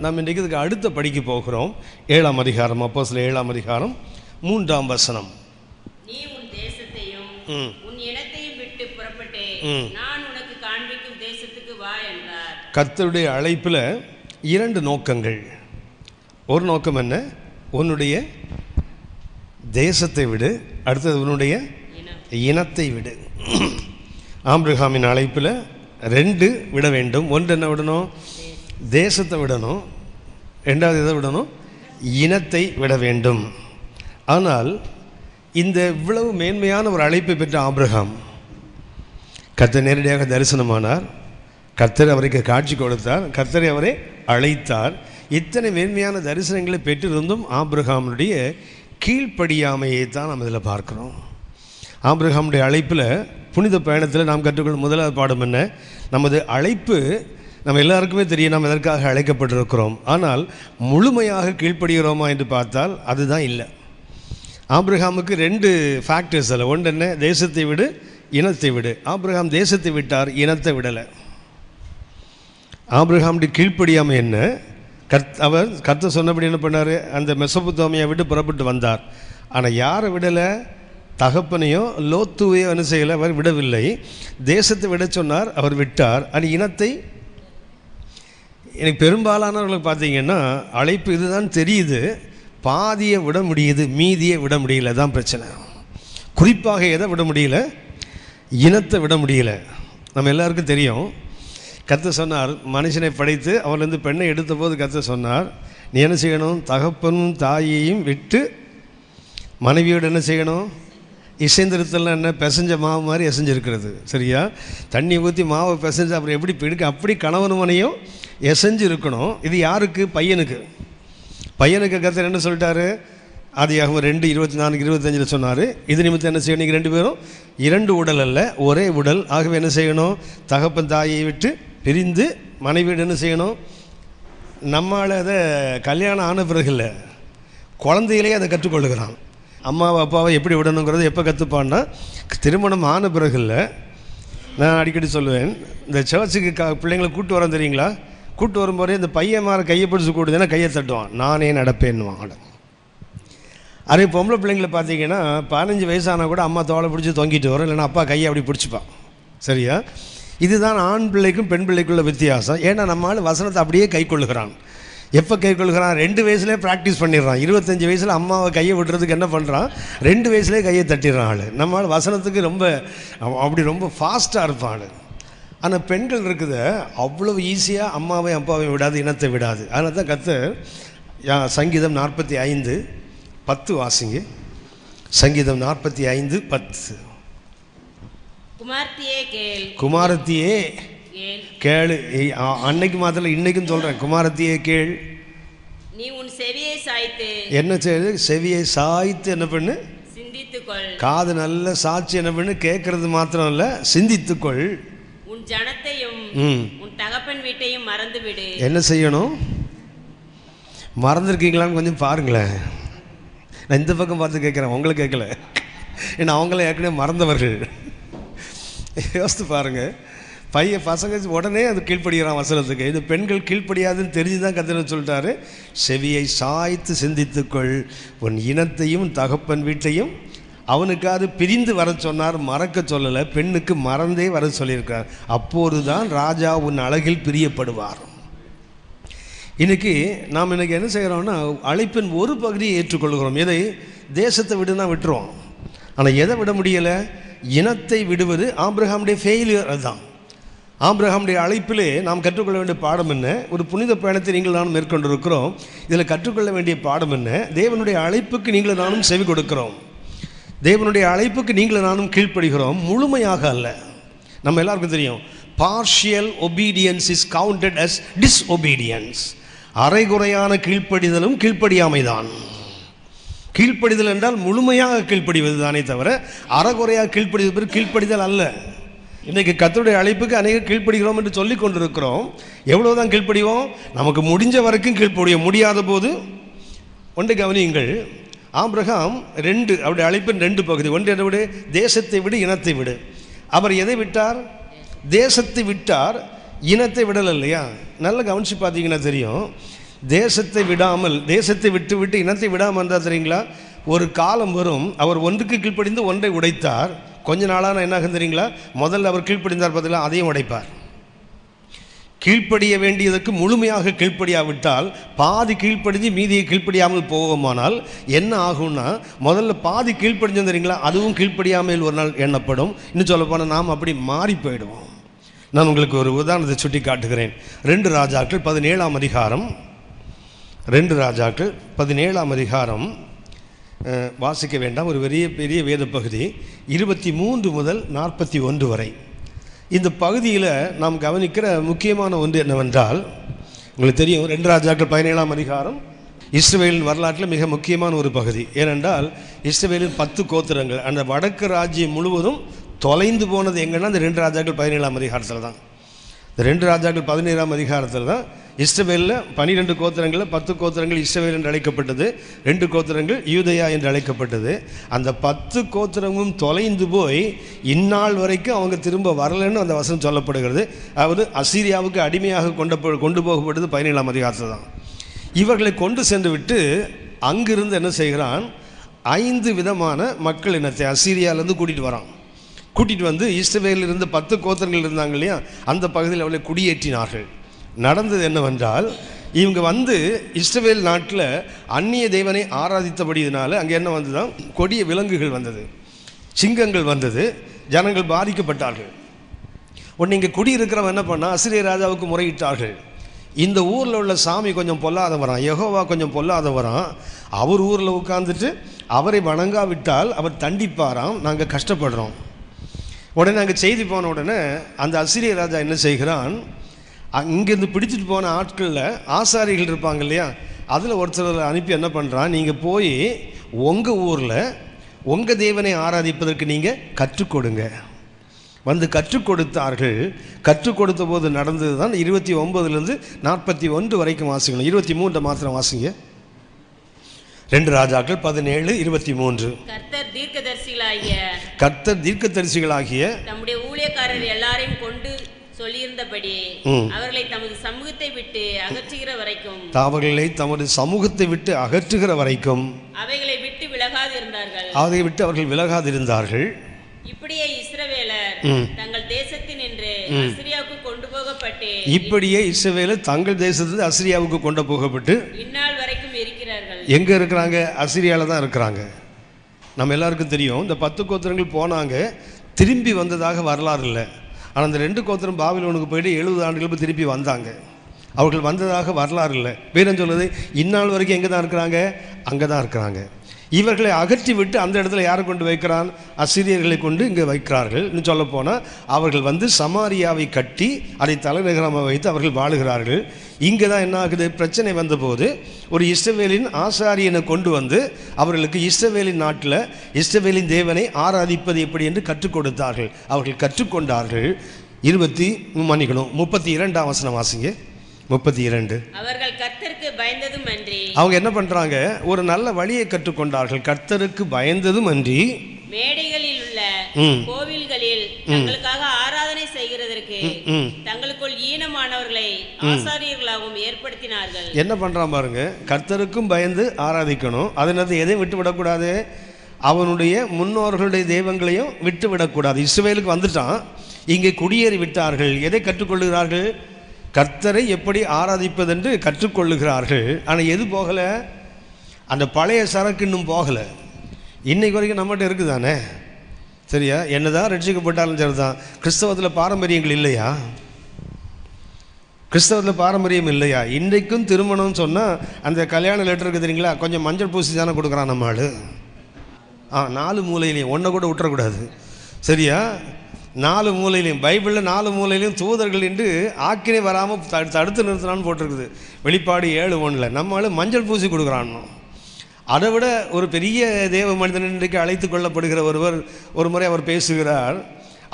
நாம் இன்றைக்கு இதுக்கு அடுத்த படிக்க போகிறோம். 7ஆம் அதிகாரம், அப்போஸ்தலர் 7ஆம் அதிகாரம் 3ஆம் வசனம். நீ உன் தேசத்தையும் உன் இனத்தையும் விட்டு புறப்பட்டு நான் உனக்கு காண்பிக்கும் தேசத்துக்கு வா என்றார். கர்த்தருடைய அழைப்பில் 2 நோக்கங்கள். ஒரு நோக்கம் என்ன? உன்னுடைய தேசத்தை விடு, அடுத்தது உன்னுடைய இனத்தை விடு. ஆபிரகாமின் அழைப்பில் 2 விட வேண்டும். ஒன்று என்ன விடணும்? தேசத்தை விடணும். 2வது எதை விடணும்? இனத்தை விட வேண்டும். ஆனால் இந்த இவ்வளவு மேன்மையான ஒரு அழைப்பை பெற்ற ஆபிரகாம், கர்த்தர் நேரடியாக தரிசனமானார், கர்த்தர் அவருக்கு காட்சி கொடுத்தார், கர்த்தரை அவரை அழைத்தார். இத்தனை மேன்மையான தரிசனங்களை பெற்றிருந்தும் ஆபிரகாமுடைய கீழ்ப்படியாமையை தான் நம்ம இதில் பார்க்குறோம். ஆபிரகாமுடைய அழைப்பில், புனித பயணத்தில் நாம் கற்றுக்கொள்ளும் முதலாவது பாடம் என்ன? நமது அழைப்பு நம்ம எல்லாருக்குமே தெரியும், நாம் எதற்காக அழைக்கப்பட்டிருக்கிறோம். ஆனால் முழுமையாக கீழ்ப்படுகிறோமா என்று பார்த்தால் அதுதான் இல்லை. ஆபிரகாமுக்கு 2 ஃபேக்டர்ஸ் அதில். ஒன்று என்ன? தேசத்தை விடு, இனத்தை விடு. ஆபிரகாம் தேசத்தை விட்டார், இனத்தை விடலை. ஆபிரகாமுடைய கீழ்ப்படியாமை என்ன? அவர் கர்த்தர் சொன்னபடி என்ன பண்ணார்? அந்த மெசொப்பொத்தாமியை விட்டு புறப்பட்டு வந்தார். ஆனால் யாரை விடலை? தகப்பனையோ லோத்துவையோ என்ன செய்யலை, அவர் விடவில்லை. தேசத்தை விட சொன்னார், அவர் விட்டார். அது இனத்தை, எனக்கு பெரும்பாலானவர்களுக்கு பார்த்தீங்கன்னா அழைப்பு இதுதான் தெரியுது, பாதியை விட முடியுது, மீதியை விட முடியல. தான் பிரச்சனை. குறிப்பாக எதை விட முடியல? இனத்தை விட முடியல. நம்ம எல்லாருக்கும் தெரியும், கர்த்தர் சொன்னார், மனுஷனை படைத்து அவர்லேருந்து பெண்ணை எடுத்த போது கர்த்தர் சொன்னார், நீ என்ன செய்யணும்? தகப்பனும் தாயையும் விட்டு மனைவியோடு என்ன செய்யணும்? இசைந்திருத்தலாம் என்ன? பிசைஞ்ச மாவு மாதிரி எசைஞ்சிருக்கிறது. சரியா? தண்ணி ஊற்றி மாவை பிசைஞ்சு அப்புறம் எப்படி பிடிக்க, அப்படி கணவன் மனையும் எசைஞ்சு இருக்கணும். இது யாருக்கு? பையனுக்கு. பையனுக்கு கர்த்தர் என்ன சொல்லிட்டாரு? ஆதியாகமம் 2:24-25 சொன்னார், இது நிமித்தம் என்ன செய்யணும்? நீங்கள் 2 பேரும் 2 உடல் அல்ல, ஒரே உடல். ஆகவே என்ன செய்யணும்? தகப்பன் தாயை விட்டு பிரிந்து மனைவியோடு என்ன செய்யணும்? நம்மளால் அதை கல்யாணம் ஆன பிறகு இல்லை, குழந்தையிலே அதை கற்றுக்கொள்ளுகிறான். அம்மாவை அப்பாவை எப்படி விடணுங்கிறது எப்போ கற்றுப்பான்னா, திருமணம் ஆன பிறகு இல்லை. நான் அடிக்கடி சொல்லுவேன், இந்த சர்ச்சுக்கு பிள்ளைங்களை கூப்பிட்டு வரேன் தெரியுங்களா? கூப்பிட்டு வரும்போதே இந்த பையன் மாற கையை பிடிச்சி கூடுதுன்னா கையை தட்டுவான், நானே நடப்பேன்னுவான். அதே பொம்பளை பிள்ளைங்களை பார்த்தீங்கன்னா 15 வயசானால் கூட அம்மா தோலை பிடிச்சி தொங்கிட்டு வரும், இல்லைன்னா அப்பா கையை அப்படி பிடிச்சிப்பான். சரியா? இதுதான் ஆண் பிள்ளைக்கும் பெண் பிள்ளைக்குள்ள வித்தியாசம். ஏன்னா நம்மளால் வசனத்தை அப்படியே கை கொள்ளுகிறான். எப்போ கை கொள்ளுகிறான்? 2 வயசுலேயே ப்ராக்டிஸ் பண்ணிடுறான். 25 வயசில் அம்மாவை கையை விடுறதுக்கு என்ன பண்ணுறான்? 2 வயசுலேயே கையை தட்டிடுறான் ஆள். நம்மளால் வசனத்துக்கு ரொம்ப ஃபாஸ்ட்டாக இருப்பான் ஆள். ஆனால் பெண்கள் இருக்குது அவ்வளோ ஈஸியாக அம்மாவை அப்பாவை விடாது, இனத்தை விடாது. அதனால தான் கர்த்தர் சங்கீதம் 45:10 வாசிங்க. சங்கீதம் 45:10. குமாரத்தியே கேளு. அன்னைக்கு மாத்திரம் இன்னைக்கும் சொல்கிறேன், குமாரத்தியே கேள். நீ உன் செவியை சாய்த்து என்ன செய்யுது? செவியை சாய்த்து என்ன பண்ணு? சிந்தித்துக்கொள். காது நல்ல சாட்சி என்ன பண்ணு? கேட்கறது மாத்திரம் இல்லை, சிந்தித்துக்கொள். உன் ஜனத்தையும் உன் தகப்பன் வீட்டையும் மறந்து விடு. என்ன செய்யணும்? மறந்துருக்கீங்களான்னு கொஞ்சம் பாருங்களேன். நான் இந்த பக்கம் பார்த்து கேட்குறேன், உங்களுக்கு கேட்கல. ஏன்னா அவங்கள ஏற்கனவே மறந்தவர்கள். யோசித்து பாருங்கள். பசங்க உடனே அது கீழ்ப்படுகிறான் வசனத்துக்கு. இது பெண்கள் கீழ்ப்படியாதுன்னு தெரிஞ்சு தான் கர்த்தர் சொல்லிட்டாரு, செவியை சாய்த்து சிந்தித்துக்கொள், உன் இனத்தையும் தகப்பன் வீட்டையும். அவனுக்காவது பிரிந்து வர சொன்னார், மறக்க சொல்லலை. பெண்ணுக்கு மறந்தே வர சொல்லியிருக்கார். அப்போது தான் ராஜா உன் அழகில் பிரியப்படுவார். இன்றைக்கி நாம் இன்றைக்கி என்ன செய்கிறோம்னா, அழைப்பின் ஒரு பகுதியை ஏற்றுக்கொள்கிறோம். எதை? தேசத்தை விடுனா விட்டுருவோம். ஆனால் எதை விட முடியலை? இனத்தை விடுவது ஆபிரகாமுடைய ஃபெயிலியர். அதுதான் ஆபிரகாமுடைய அழைப்பிலே நாம் கற்றுக்கொள்ள வேண்டிய பாடம் என்ன? ஒரு புனித பயணத்தை நீங்கள் நானும் மேற்கொண்டிருக்கிறோம். இதில் கற்றுக்கொள்ள வேண்டிய பாடம் என்ன? தேவனுடைய அழைப்புக்கு நீங்கள் நானும் செவி கொடுக்கிறோம். தேவனுடைய அழைப்புக்கு நீங்கள் நானும் கீழ்ப்படுகிறோம், முழுமையாக அல்ல. நம்ம எல்லாருக்கும் தெரியும், partial obedience is counted as disobedience. அரைகுறையான கீழ்ப்படிதலும் கீழ்ப்படியாமை தான். கீழ்ப்படிதல் என்றால் முழுமையாக கீழ்ப்படிவது தானே தவிர அரைகுறையாக கீழ்ப்படிவது கீழ்ப்படிதல் அல்ல. இன்றைக்கு கர்த்தருடைய அழைப்புக்கு அநேக கீழ்ப்படுகிறோம் என்று சொல்லி கொண்டிருக்கிறோம். எவ்வளோதான் கீழ்ப்படிவோம்? நமக்கு முடிஞ்ச வரைக்கும் கீழ்ப்படிய முடியாத போது. ஒன்று கவனியுங்கள், ஆபிரகாம் அவருடைய அழைப்பின் 2 பகுதி. ஒன்று என்ன விடு? தேசத்தை விடு, இனத்தை விடு. அவர் எதை விட்டார்? தேசத்தை விட்டார், இனத்தை விடலை இல்லையா? நல்லா கவனித்து பார்த்தீங்கன்னா தெரியும். தேசத்தை விட்டு விட்டு இனத்தை விடாமல் இருந்தால் தெரியுங்களா, ஒரு காலம் வரும் அவர் ஒன்றுக்கு கீழ்ப்படிந்து ஒன்றை உடைத்தார். கொஞ்ச நாளான என்ன ஆகும் தெரியுங்களா, முதல்ல அவர் கீழ்ப்படிந்தார் பதிலாக அதையும் உடைப்பார். கீழ்ப்படிய வேண்டியதற்கு முழுமையாக கீழ்ப்படியாவிட்டால் பாதி கீழ்ப்படிஞ்சு மீதியை கீழ்ப்படியாமல் போவோமானால் என்ன ஆகும்னா, முதல்ல பாதி கீழ்ப்படிஞ்சோம் தெரியுங்களா, அதுவும் கீழ்ப்படியாமல் ஒரு நாள் எண்ணப்படும். இன்னும் சொல்லப்போனால் நாம் அப்படி மாறி போயிடுவோம். நான் உங்களுக்கு ஒரு உதாரணத்தை சுட்டி காட்டுகிறேன். 2 ராஜாக்கள் 17ஆம் அதிகாரம், 2 ராஜாக்கள் 17ஆம் அதிகாரம் வாசிக்க வேண்டாம், ஒரு பெரிய வேத பகுதி 23 முதல் 41 வரை. இந்த பகுதியில் நாம் கவனிக்கிற முக்கியமான ஒன்று என்னவென்றால், உங்களுக்கு தெரியும் 2 ராஜாக்கள் 17ஆம் அதிகாரம் இஸ்ரவேலின் வரலாற்றில் மிக முக்கியமான ஒரு பகுதி. ஏனென்றால் இஸ்ரவேலின் 10 கோத்திரங்கள், அந்த வடக்கு ராஜ்யம் முழுவதும் தொலைந்து போனது எங்கன்னா இந்த 2 ராஜாக்கள் 17ஆம் அதிகாரத்தில் தான். இந்த 2 ராஜாக்கள் 17ஆம் அதிகாரத்தில் தான் இஸ்ரவேலில் 12 கோத்திரங்களில் 10 கோத்திரங்கள் இஸ்ரவேல் என்று அழைக்கப்பட்டது, 2 கோத்திரங்கள் யூதேயா என்று அழைக்கப்பட்டது. அந்த 10 கோத்திரமும் தொலைந்து போய் இந்நாள் வரைக்கும் அவங்க திரும்ப வரலன்னு அந்த வசனம் சொல்லப்படுகிறது. அதாவது அசீரியாவுக்கு அடிமையாக கொண்டு போகப்பட்டது 17ஆம் அதிகாரத்தில் தான். இவர்களை கொண்டு சென்று விட்டு அங்கிருந்து என்ன செய்கிறான், 5 விதமான மக்கள் இனத்தை அசீரியாவிலேருந்து கூட்டிகிட்டு வந்து இஸ்ரவேலில் இருந்து 10 கோத்திரங்கள் இருந்தாங்க இல்லையா, அந்த பகுதியில் அவளை குடியேற்றினார்கள். நடந்தது என்னவென்றால், இவங்க வந்து இஸ்ரவேல் நாட்டில் அந்நிய தேவனை ஆராதித்தபடியினால அங்கே என்ன வந்ததுதான், கொடிய விலங்குகள் வந்தது, சிங்கங்கள் வந்தது, ஜனங்கள் பாதிக்கப்பட்டார்கள். உடனே இங்கே குடியிருக்கிறவன் என்ன பண்ணால், அசீரிய ராஜாவுக்கு முறையிட்டார்கள். இந்த ஊரில் உள்ள சாமி கொஞ்சம் பொல்லாதவரான், யெகோவா கொஞ்சம் பொல்லாதவரான், அவர் ஊரில் உட்கார்ந்துட்டு அவரை வணங்காவிட்டால் அவர் தண்டிப்பாராம், நாங்கள் கஷ்டப்படுறோம். உடனே நாங்கள் செய்தி போன உடனே அந்த அசீரிய ராஜா என்ன செய்கிறான், இங்கேருந்து பிடிச்சிட்டு போன ஆட்களில் ஆசாரிகள் இருப்பாங்க இல்லையா, அதில் ஒருத்தர் அனுப்பி என்ன பண்ணுறான், நீங்கள் போய் உங்கள் ஊரில் உங்கள் தேவனை ஆராதிப்பதற்கு நீங்கள் கற்றுக் கொடுங்க. வந்து கற்றுக் கொடுத்தார்கள். கற்றுக் கொடுத்த போது நடந்தது தான் 29லேருந்து 41 வரைக்கும் வாசிக்கணும். 23 மாத்திரம் வாசிங்க. 2 ராஜாக்கள் 17:23. கர்த்தர் தீர்க்கதரிசிகளாகிய தம்முடைய ஊழியக்காரர் எல்லாரையும் கொண்டு சொல்லியிருந்தபடி அவர்களை தமது சமூகத்தை விட்டு அகற்றுகிற வரைக்கும் அவைகளை விட்டு அவர்கள் விலகாதிருந்தார்கள். இப்படியே இஸ்ரவேலர் தங்கள் தேசத்தினின்று அசீரியாவுக்கு கொண்டு போகப்பட்டு இந்நாள் வரைக்கும் இருக்கிறார்கள். எங்க இருக்கிறாங்க? அசீரியால தான் இருக்கிறாங்க. நம்ம எல்லாருக்கும் தெரியும், இந்த 10 கோத்திரங்கள் போனாங்க, திரும்பி வந்ததாக வரலாறு இல்லை. ஆனால் அந்த 2 கோத்திரம் பாபிலோனுக்கு போயிட்டு 70 ஆண்டுகளுக்கு திருப்பி வந்தாங்க. அவர்கள் வந்ததாக வரலாறு இல்லை. வேறு சொல்லுது, இந்நாள் வரைக்கும் எங்கே தான் இருக்கிறாங்க? அங்கே தான் இருக்கிறாங்க. இவர்களை அகற்றி விட்டு அந்த இடத்துல யாரை கொண்டு வைக்கிறான்? அசீரியர்களை கொண்டு இங்கே வைக்கிறார்கள். இன்னும் சொல்லப்போனால் அவர்கள் வந்து சமாரியாவை கட்டி அதை தலைநகரமாக வைத்து அவர்கள் வாழுகிறார்கள். இங்கே தான் என்ன ஆகுது, பிரச்சனை வந்தபோது ஒரு இஸ்ரவேலின் ஆசாரியனை கொண்டு வந்து அவர்களுக்கு இஸ்ரவேலின் நாட்டில் இஸ்ரவேலின் தேவனை ஆராதிப்பது எப்படி என்று கற்றுக் கொடுத்தார்கள். அவர்கள் கற்றுக்கொண்டார்கள். 32ஆம் வசனம் வாசிங்க. 32. அவர்கள் கர்த்தருக்கு பயந்ததும் அன்றி, அவங்க என்ன பண்றாங்க, ஒரு நல்ல வழியை கற்றுக்கொண்டார்கள். கர்த்தருக்கு பயந்ததும் அன்றி மேடைகளில் உள்ள கோவில்களில் தங்களுக்காக ஆராதனை செய்கிறதற்கு தங்களுக்குள் ஈனமானவர்களை ஆசாரியர்களாகவும் ஏற்படுத்தினார்கள். என்ன பண்றான் பாருங்க, கர்த்தருக்கும் பயந்து ஆராதிக்கணும், அதனால எதையும் விட்டு விடக்கூடாது, அவனுடைய முன்னோர்களுடைய தெய்வங்களையும் விட்டு விடக்கூடாது. இஸ்ரவேலுக்கு வந்துட்டான், இங்கே குடியேறி விட்டார்கள். எதை கற்றுக்கொள்கிறார்கள்? கர்த்தரை எப்படி ஆராதிப்பதென்று கற்றுக்கொள்ளுகிறார்கள். ஆனால் எது போகலை? அந்த பழைய சரக்கு இன்னும் போகலை. இன்னைக்கு வரைக்கும் நம்மகிட்ட இருக்குதானே, சரியா? என்னதான் ரட்சிக்கப்பட்டாலும் சரிதான், கிறிஸ்தவத்தில் பாரம்பரியங்கள் இல்லையா? கிறிஸ்தவத்தில் பாரம்பரியம் இல்லையா? இன்றைக்கும் திருமணம் சொன்னால் அந்த கல்யாண லெட்டர் இருக்குது தெரியுங்களா, கொஞ்சம் மஞ்சள் பூசி தானே கொடுக்குறான் நம்ம ஆள். 4 மூலையிலையும் ஒன்றை கூட விட்டுறக்கூடாது, சரியா? 4 மூலையிலையும், பைபிளில் 4 மூலையிலையும் தூதர்கள் என்று ஆக்கினை வராமல் தடுத்து நிறுத்தினான்னு போட்டிருக்குது. வெளிப்பாடு 7:1. நம்மளால மஞ்சள் பூசி கொடுக்குறான்னு. அதை விட ஒரு பெரிய தேவ மனிதன் இன்றைக்கு அழைத்து கொள்ளப்படுகிற ஒருவர் ஒரு முறை அவர் பேசுகிறார்.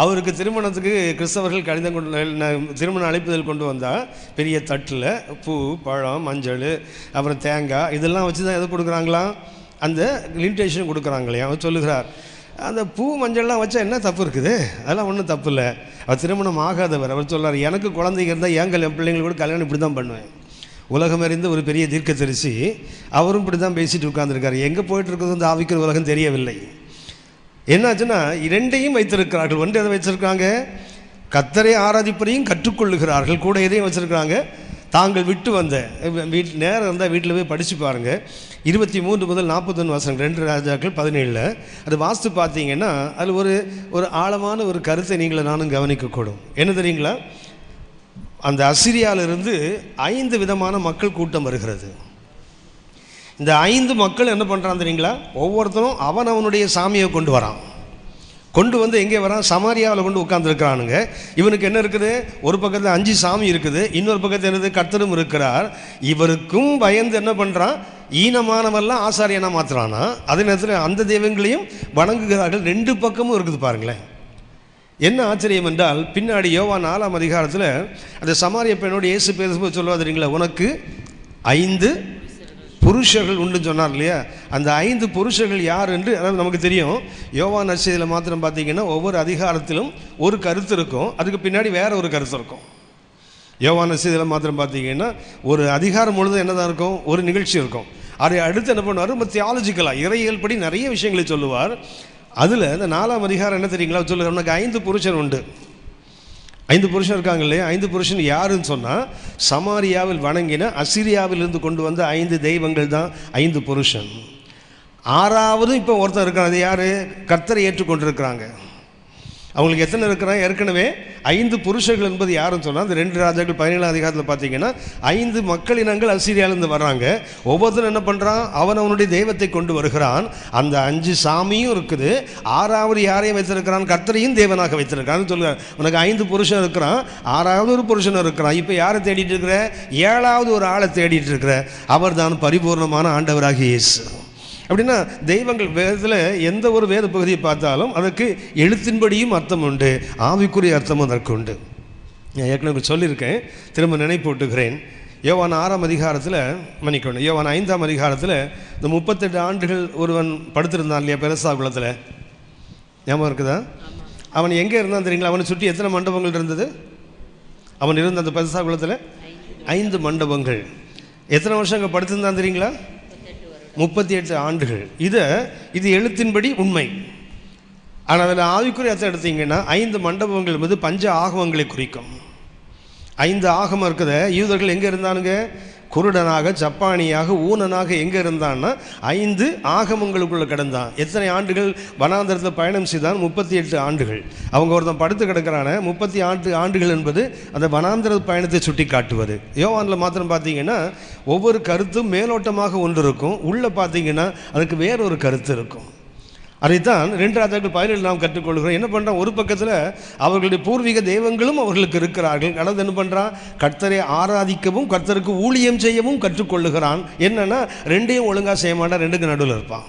அவருக்கு திருமணத்துக்கு கிறிஸ்தவர்கள் கடிதம் திருமண அழைப்புதல் கொண்டு வந்தால் பெரிய தட்டில் பூ, பழம், மஞ்சள், அப்புறம் தேங்காய் இதெல்லாம் வச்சு தான் எதை கொடுக்குறாங்களாம், அந்த இன்விடேஷன் கொடுக்குறாங்களே. அவர் சொல்லுகிறார், அந்த பூ மஞ்சள்லாம் வச்சா என்ன தப்பு இருக்குது? அதெல்லாம் ஒன்றும் தப்பு இல்லை. அவர் திருமணம் ஆகாதவர். அவர் சொல்கிறார், எனக்கு குழந்தைங்க இருந்தால் என் பிள்ளைங்களுக்கு கூட கல்யாணம் இப்படி தான் பண்ணுவேன். உலகம் அறிந்த ஒரு பெரிய தீர்க்கதரிசி, அவரும் இப்படி தான் பேசிட்டு உட்கார்ந்துருக்காரு. எங்கே போயிட்டு இருக்கிறது இந்த ஆவிக்கிற உலகம் தெரியவில்லை. என்னாச்சுன்னா இரண்டையும் வைத்திருக்கிறார்கள். ஒன்று எதை வச்சிருக்காங்க? கர்த்தரை ஆராதிப்பதையும் கற்றுக்கொள்ளுகிறார்கள். கூட எதையும் வச்சுருக்காங்க? தாங்கள் விட்டு வந்த வீட்டில் நேரம் இருந்தால் வீட்டில் போய் படித்து பாருங்கள். 23 முதல் 41 வசனம் 2 ராஜாக்கள் 17. அது வாஸ்து பார்த்தீங்கன்னா அது ஒரு ஆழமான ஒரு கருத்தை நீங்கள நானும் கவனிக்கக்கூடும். என்ன தெரியுங்களா? அந்த அசிரியாவிலிருந்து 5 விதமான மக்கள் கூட்டம் வருகிறது. இந்த 5 மக்கள் என்ன பண்ணுறான் தெரியுங்களா? ஒவ்வொருத்தரும் அவனுடைய சாமியை கொண்டு வரான். கொண்டு வந்து எங்கே வரான்? சமாரியாவில் கொண்டு உட்கார்ந்துருக்கிறானுங்க. இவனுக்கு என்ன இருக்குது? ஒரு பக்கத்தில் 5 சாமி இருக்குது, இன்னொரு பக்கத்தில் என்னது? கர்த்தரும் இருக்கிறார். இவருக்கும் பயந்து என்ன பண்ணுறான்? ஈனமானவெல்லாம் ஆசாரியனா மாற்றுறானா. அதே நேரத்தில் அந்த தெய்வங்களையும் வணங்குகிறார்கள். 2 பக்கமும் இருக்குது பாருங்களேன். என்ன ஆச்சரியம் என்றால், பின்னாடி யோவான் 4ஆம் அதிகாரத்தில் அந்த சமாரிய பெண்ணோடு இயேசு பேசும்போது சொல்லுவா தெரியுங்களா? உனக்கு 5 புருஷர்கள் உண்டு சொன்னார் இல்லையா? அந்த 5 புருஷர்கள் யார் என்று அதாவது நமக்கு தெரியும். யோவான் நற்செய்தியில் மாத்திரம் பார்த்தீங்கன்னா ஒவ்வொரு அதிகாரத்திலும் ஒரு கருத்து இருக்கும், அதுக்கு பின்னாடி வேற ஒரு கருத்து இருக்கும். யோவான் நற்செய்தியில் மாத்திரம் பார்த்தீங்கன்னா ஒரு அதிகாரம் முழுதும் என்னதான் இருக்கும்? ஒரு நிகழ்ச்சி இருக்கும். அதை அடுத்து என்ன பண்ணுவார்? ரொம்ப தியாலஜிக்கலாக இறையியல் படி நிறைய விஷயங்களை சொல்லுவார். அதில் இந்த 4ஆம் அதிகாரம் என்ன தெரியுங்களா சொல்லுவார்? உனக்கு 5 புருஷன் உண்டு. 5 புருஷன் இருக்காங்க இல்லையா? 5 புருஷன் யாருன்னு சொன்னால் சமாரியாவில் வணங்கின அசிரியாவிலிருந்து கொண்டு வந்த 5 தெய்வங்கள் தான் 5 புருஷன். 6ஆவது இப்போ ஒருத்தர் இருக்காங்க. அது யார்? கர்த்தரை ஏற்றுக்கொண்டிருக்கிறாங்க. அவங்களுக்கு எத்தனை இருக்கிறாங்க? ஏற்கனவே 5 புருஷர்கள் என்பது யாருன்னு சொன்னால் அந்த 2 ராஜாக்கள் 17ஆம் அதிகாரத்தில் பார்த்தீங்கன்னா 5 மக்கள் இனங்கள் அசிரியாவிலிருந்து வர்றாங்க. ஒவ்வொருத்தரும் என்ன பண்ணுறான்? அவனுடைய தெய்வத்தை கொண்டு வருகிறான். அந்த 5 சாமியும் இருக்குது. 6ஆவது யாரையும் வைத்திருக்கிறான்? கர்த்தரையும் தேவனாக வைத்திருக்கான்னு சொல்லுறான். உனக்கு 5 புருஷன் இருக்கிறான், 6ஆவது ஒரு புருஷன் இருக்கிறான். இப்போ யாரை தேடிட்டு இருக்கிற? 7ஆவது ஒரு ஆளை தேடிட்டு இருக்கிற. அவர் தான் பரிபூர்ணமான ஆண்டவராகிய இயேசு. அப்படின்னா தெய்வங்கள் வேதத்தில் எந்த ஒரு வேத பகுதியை பார்த்தாலும் அதற்கு எழுத்தின்படியும் அர்த்தம் உண்டு, ஆவிக்குரிய அர்த்தமும் அதற்கு உண்டு. நான் ஏற்கனவே சொல்லியிருக்கேன், திரும்ப நினைப்பூட்டுகிறேன். யோவான் 6ஆம் அதிகாரத்தில் மன்னிக்கணும், யோவான் 5ஆம் அதிகாரத்தில் இந்த 38 ஆண்டுகள் ஒருவன் படுத்திருந்தான் இல்லையா பெருசா குளத்தில்? ஞாபகம் இருக்குதா? அவன் எங்கே இருந்தான் தெரியுங்களா? அவனை சுற்றி எத்தனை மண்டபங்கள் இருந்தது? அவன் இருந்த அந்த பெருசா குளத்தில் 5 மண்டபங்கள். எத்தனை வருஷம் அங்கே படுத்திருந்தான் தெரியுங்களா? 38 ஆண்டுகள். இது எழுத்தின்படி உண்மை. ஆனால் அதில் ஆவிக்குரிய அர்த்தம் எடுத்தீங்கன்னா 5 மண்டபங்கள் என்பது பஞ்ச ஆகமங்களை குறிக்கும். 5 ஆகமம் இருக்குத. யூதர்கள் எங்கே இருந்தானுங்க? குருடனாக, சப்பானியாக, ஊனனாக எங்கே இருந்தான்னா 5 ஆகமங்களுக்குள்ளே கிடந்தான். எத்தனை ஆண்டுகள் வனாந்தரத்தில் பயணம் செய்தான்? 38 ஆண்டுகள். அவங்க ஒருத்தன் படுத்து கிடக்கிறான. 38 ஆண்டுகள் என்பது அந்த வனாந்தர பயணத்தை சுட்டி காட்டுவது. யோவானில் மாத்திரம் பார்த்தீங்கன்னா ஒவ்வொரு கருத்தும் மேலோட்டமாக ஒன்று இருக்கும், உள்ளே பார்த்தீங்கன்னா அதுக்கு வேறொரு கருத்து இருக்கும். அதைத்தான் 2 ராஜாக்கள் 17 நாம் கற்றுக்கொள்கிறோம். என்ன பண்ணுறான்? ஒரு பக்கத்தில் அவர்களுடைய பூர்வீக தெய்வங்களும் அவர்களுக்கு இருக்கிறார்கள். கடவுள் என்ன பண்ணுறான்? கர்த்தரை ஆராதிக்கவும் கர்த்தருக்கு ஊழியம் செய்யவும் கற்றுக்கொள்ளுகிறான். என்னன்னா 2ஐயும் ஒழுங்காக செய்ய மாட்டான், 2க்கு நடுவில் இருப்பான்.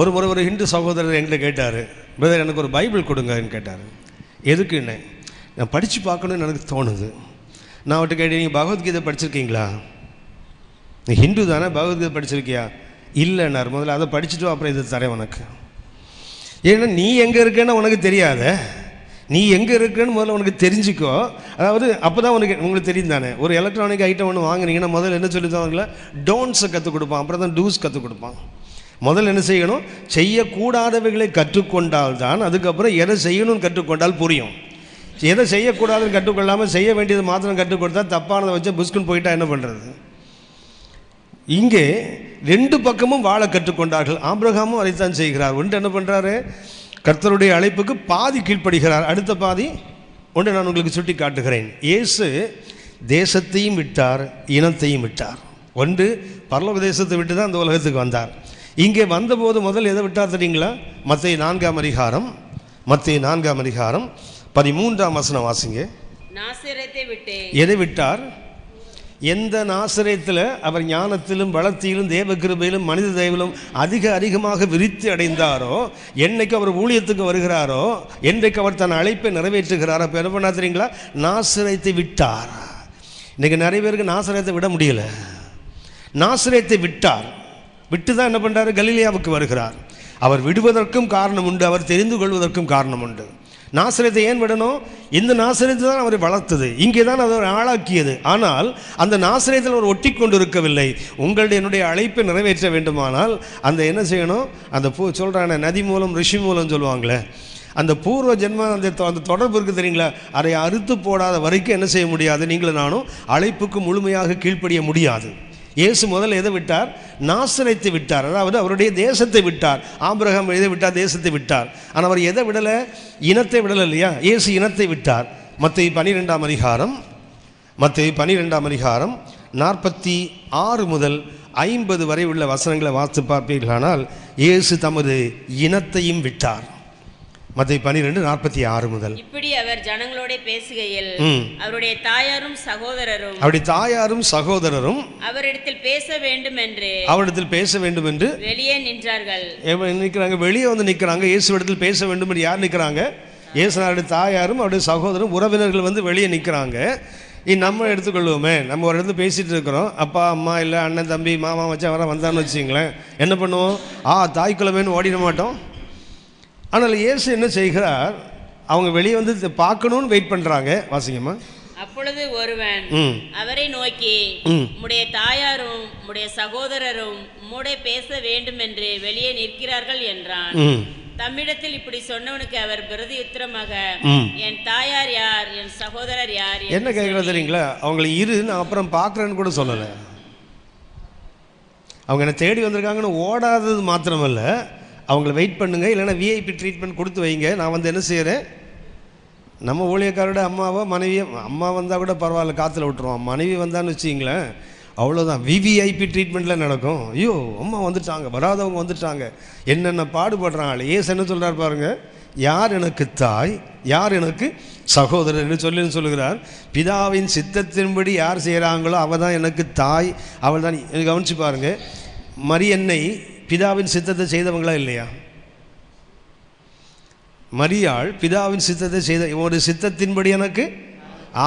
ஒரு முறை ஒரு ஹிந்து சகோதரர் என்கிட்ட கேட்டார், பிரதர் எனக்கு ஒரு பைபிள் கொடுங்கன்னு கேட்டார். எதுக்குன்னு? நான் படித்து பார்க்கணுன்னு எனக்கு தோணுது. நான் அவர்கிட்ட கேட்டேன், நீங்கள் பகவத்கீதை படிச்சிருக்கீங்களா? நீ ஹிந்து தானே, பகவத்கீதை படிச்சிருக்கியா? இல்லைன்னார். முதல்ல அதை படிச்சுட்டு அப்புறம் இதை தரேன் உனக்கு. ஏன்னா நீ எங்கே இருக்கேன்னு உனக்கு தெரியாத, நீ எங்கே இருக்கேன்னு முதல்ல உனக்கு தெரிஞ்சுக்கோ. அதாவது அப்போ தான் உங்களுக்கு தெரியும் தானே. ஒரு எலக்ட்ரானிக் ஐட்டம் ஒன்று வாங்குறீங்கன்னா முதல்ல என்ன சொல்லி தருவாங்களா? டோன்ட்ஸை கற்றுக் கொடுப்பான், அப்புறம் தான் டூஸ் கற்றுக் கொடுப்பான். முதல்ல என்ன செய்யணும்? செய்யக்கூடாதவைகளை கற்றுக்கொண்டால் தான் அதுக்கப்புறம் எதை செய்யணும்னு கற்றுக்கொண்டால் புரியும். எதை செய்யக்கூடாதுன்னு கற்றுக்கொள்ளாமல் செய்ய வேண்டியது மாத்திரம் கற்றுக் கொடுத்தா தப்பானதை வச்சு புஸ்குன்னு போயிட்டா என்ன பண்ணுறது? இங்கே 2 பக்கமும் வாழ கற்றுக்கொண்டார்கள். ஆபிரகாமும் அதைத்தான் செய்கிறார். ஒன்று என்ன பண்ணுறாரு? கர்த்தருடைய அழைப்புக்கு பாதி கீழ்ப்படுகிறார், அடுத்த பாதி ஒன்று நான் உங்களுக்கு சுட்டி காட்டுகிறேன். இயேசு தேசத்தையும் விட்டார், இனத்தையும் விட்டார். ஒன்று பரலோக தேசத்தை விட்டு தான் அந்த உலகத்துக்கு வந்தார். இங்கே வந்தபோது முதல் எதை விட்டார் தெரியுங்களா? மத்தேயு 4ஆம் அதிகாரம் 13ஆம் வசனம் வாசிங்க. நாசரேத்தை விட்டு எதை விட்டார்? எந்த நாசரேத்தில் அவர் ஞானத்திலும் வளர்த்தியிலும் தேவ கிருபையிலும் மனித தயவிலும் அதிகமாக விருத்தி அடைந்தாரோ, என்னைக்கு அவர் ஊழியத்துக்கு வருகிறாரோ, என்றைக்கு அவர் தன் அழைப்பை நிறைவேற்றுகிறாரோ, அப்போ என்ன பண்ணா தெரியுங்களா? நாசரேத்தை விட்டார். இன்றைக்கி நிறைய பேருக்கு நாசரேத்தை விட முடியல. நாசரேத்தை விட்டார். விட்டு தான் என்ன பண்ணுறாரு? கலிலேயாவுக்கு வருகிறார். அவர் விடுவதற்கும் காரணம் உண்டு, அவர் தெரிந்து கொள்வதற்கும் காரணம் உண்டு. நாசரேத்தை ஏன் விடணும்? இந்த நாசரேத்து தான் அவரை வளர்த்தது, இங்கே தான் அவர் ஆளாக்கியது. ஆனால் அந்த நாசரேத்தில் அவர் ஒட்டி கொண்டு இருக்கவில்லை. உங்களுடைய என்னுடைய அழைப்பை நிறைவேற்ற வேண்டுமானால் அந்த என்ன செய்யணும்? அந்த சொல்கிறான நதி மூலம் ரிஷி மூலம் சொல்லுவாங்களே, அந்த பூர்வ ஜென்ம அந்த தொடர்பு இருக்குது தெரியுங்களா, அதை அறுத்து போடாத வரைக்கும் என்ன செய்ய முடியாது? நீங்களும் நானும் அழைப்புக்கு முழுமையாக கீழ்ப்படிய முடியாது. இயேசு முதல்ல எதை விட்டார்? நாசரேத்தை விட்டார், அதாவது அவருடைய தேசத்தை விட்டார். ஆபிரகாம் எதை விட்டார்? தேசத்தை விட்டார். ஆனால் அவர் எதை விடலை? இனத்தை விடலை இல்லையா? இயேசு இனத்தை விட்டார். மத்தேயு 12ஆம் அதிகாரம் 46 முதல் 50 வரை உள்ள வசனங்களை வாசித்து பார்ப்பீர்களானால் இயேசு தமது இனத்தையும் விட்டார். மத்தேயு 12:46 முதல். இப்படி அவர் ஜனங்களோட பேசுகையில் அவருடைய தாயாரும் சகோதரரும் அவரிடத்தில் பேச வேண்டும் என்று வெளியே நின்றார்கள். நிற்கிறாங்க, வெளியே வந்து நிற்கிறாங்க. இயேசுவிடத்தில் பேச வேண்டும் என்று யார் நிற்கிறாங்க? இயேசுடைய தாயாரும் அவருடைய சகோதரரும் உறவினர்கள் வந்து வெளியே நிற்கிறாங்க. நம்ம எடுத்துக்கொள்வோமே, நம்ம ஒரு இடத்துல பேசிகிட்டு இருக்கிறோம், அப்பா அம்மா இல்லை அண்ணன் தம்பி மாமா மச்சான் வர வந்தான்னு வச்சுங்களேன், என்ன பண்ணுவோம்? தாய் குலமேன்னு ஓடிட மாட்டோம். ஆனால் இயேசு என்ன செய்கிறார்? அவங்க வெளியே வந்து பார்க்கணும்னு வெயிட் பண்ணுறாங்க. வாசிங்கம்மா. அப்பொழுது ஒருவன் அவரை நோக்கி, உம்முடைய தாயாரும் உம்முடைய சகோதரரும் உம்முடைய பேச வேண்டும் என்று வெளியே நிற்கிறார்கள் என்றான். தம்மிடத்தில் இப்படி சொன்னவனுக்கு அவர் பிரதியுத்தரமாக, என் தாயார் யார், என் சகோதரர் யார்? என்ன கேட்கறது தெரியுங்களா? அவங்களை நான் அப்புறம் பார்க்குறேன்னு கூட சொல்லலை. அவங்க என்ன தேடி வந்திருக்காங்கன்னு ஓடாதது மாத்திரமல்ல, அவங்கள வெயிட் பண்ணுங்க, இல்லைன்னா விஐபி ட்ரீட்மெண்ட் கொடுத்து வைங்க. நான் வந்து என்ன செய்கிறேன்? நம்ம ஊழியக்காரோட அம்மாவோ மனைவியோ, அம்மா வந்தால் கூட பரவாயில்ல, காற்றுல விட்டுருவோம். மனைவி வந்தான்னு வச்சிங்களேன், அவ்வளோதான், விவிஐபி ட்ரீட்மெண்ட்டில் நடக்கும். ஐயோ அம்மா வந்துட்டாங்க, வராதவங்க வந்துட்டாங்க, என்னென்ன பாடுபடுறாங்க. ஏசு என்ன சொல்கிறார் பாருங்க, யார் எனக்கு தாய், யார் எனக்கு சகோதரர் என்று சொல்லுகிறார். பிதாவின் சித்தத்தின்படி யார் செய்கிறாங்களோ அவள் தான் எனக்கு தாய், அவள் தான். கவனிச்சு பாருங்க, மரியன்னை பிதாவின் சித்தத்தை செய்தவங்களா இல்லையா? மரியாள் பிதாவின் சித்தத்தை செய்த, ஒரு சித்தத்தின்படி எனக்கு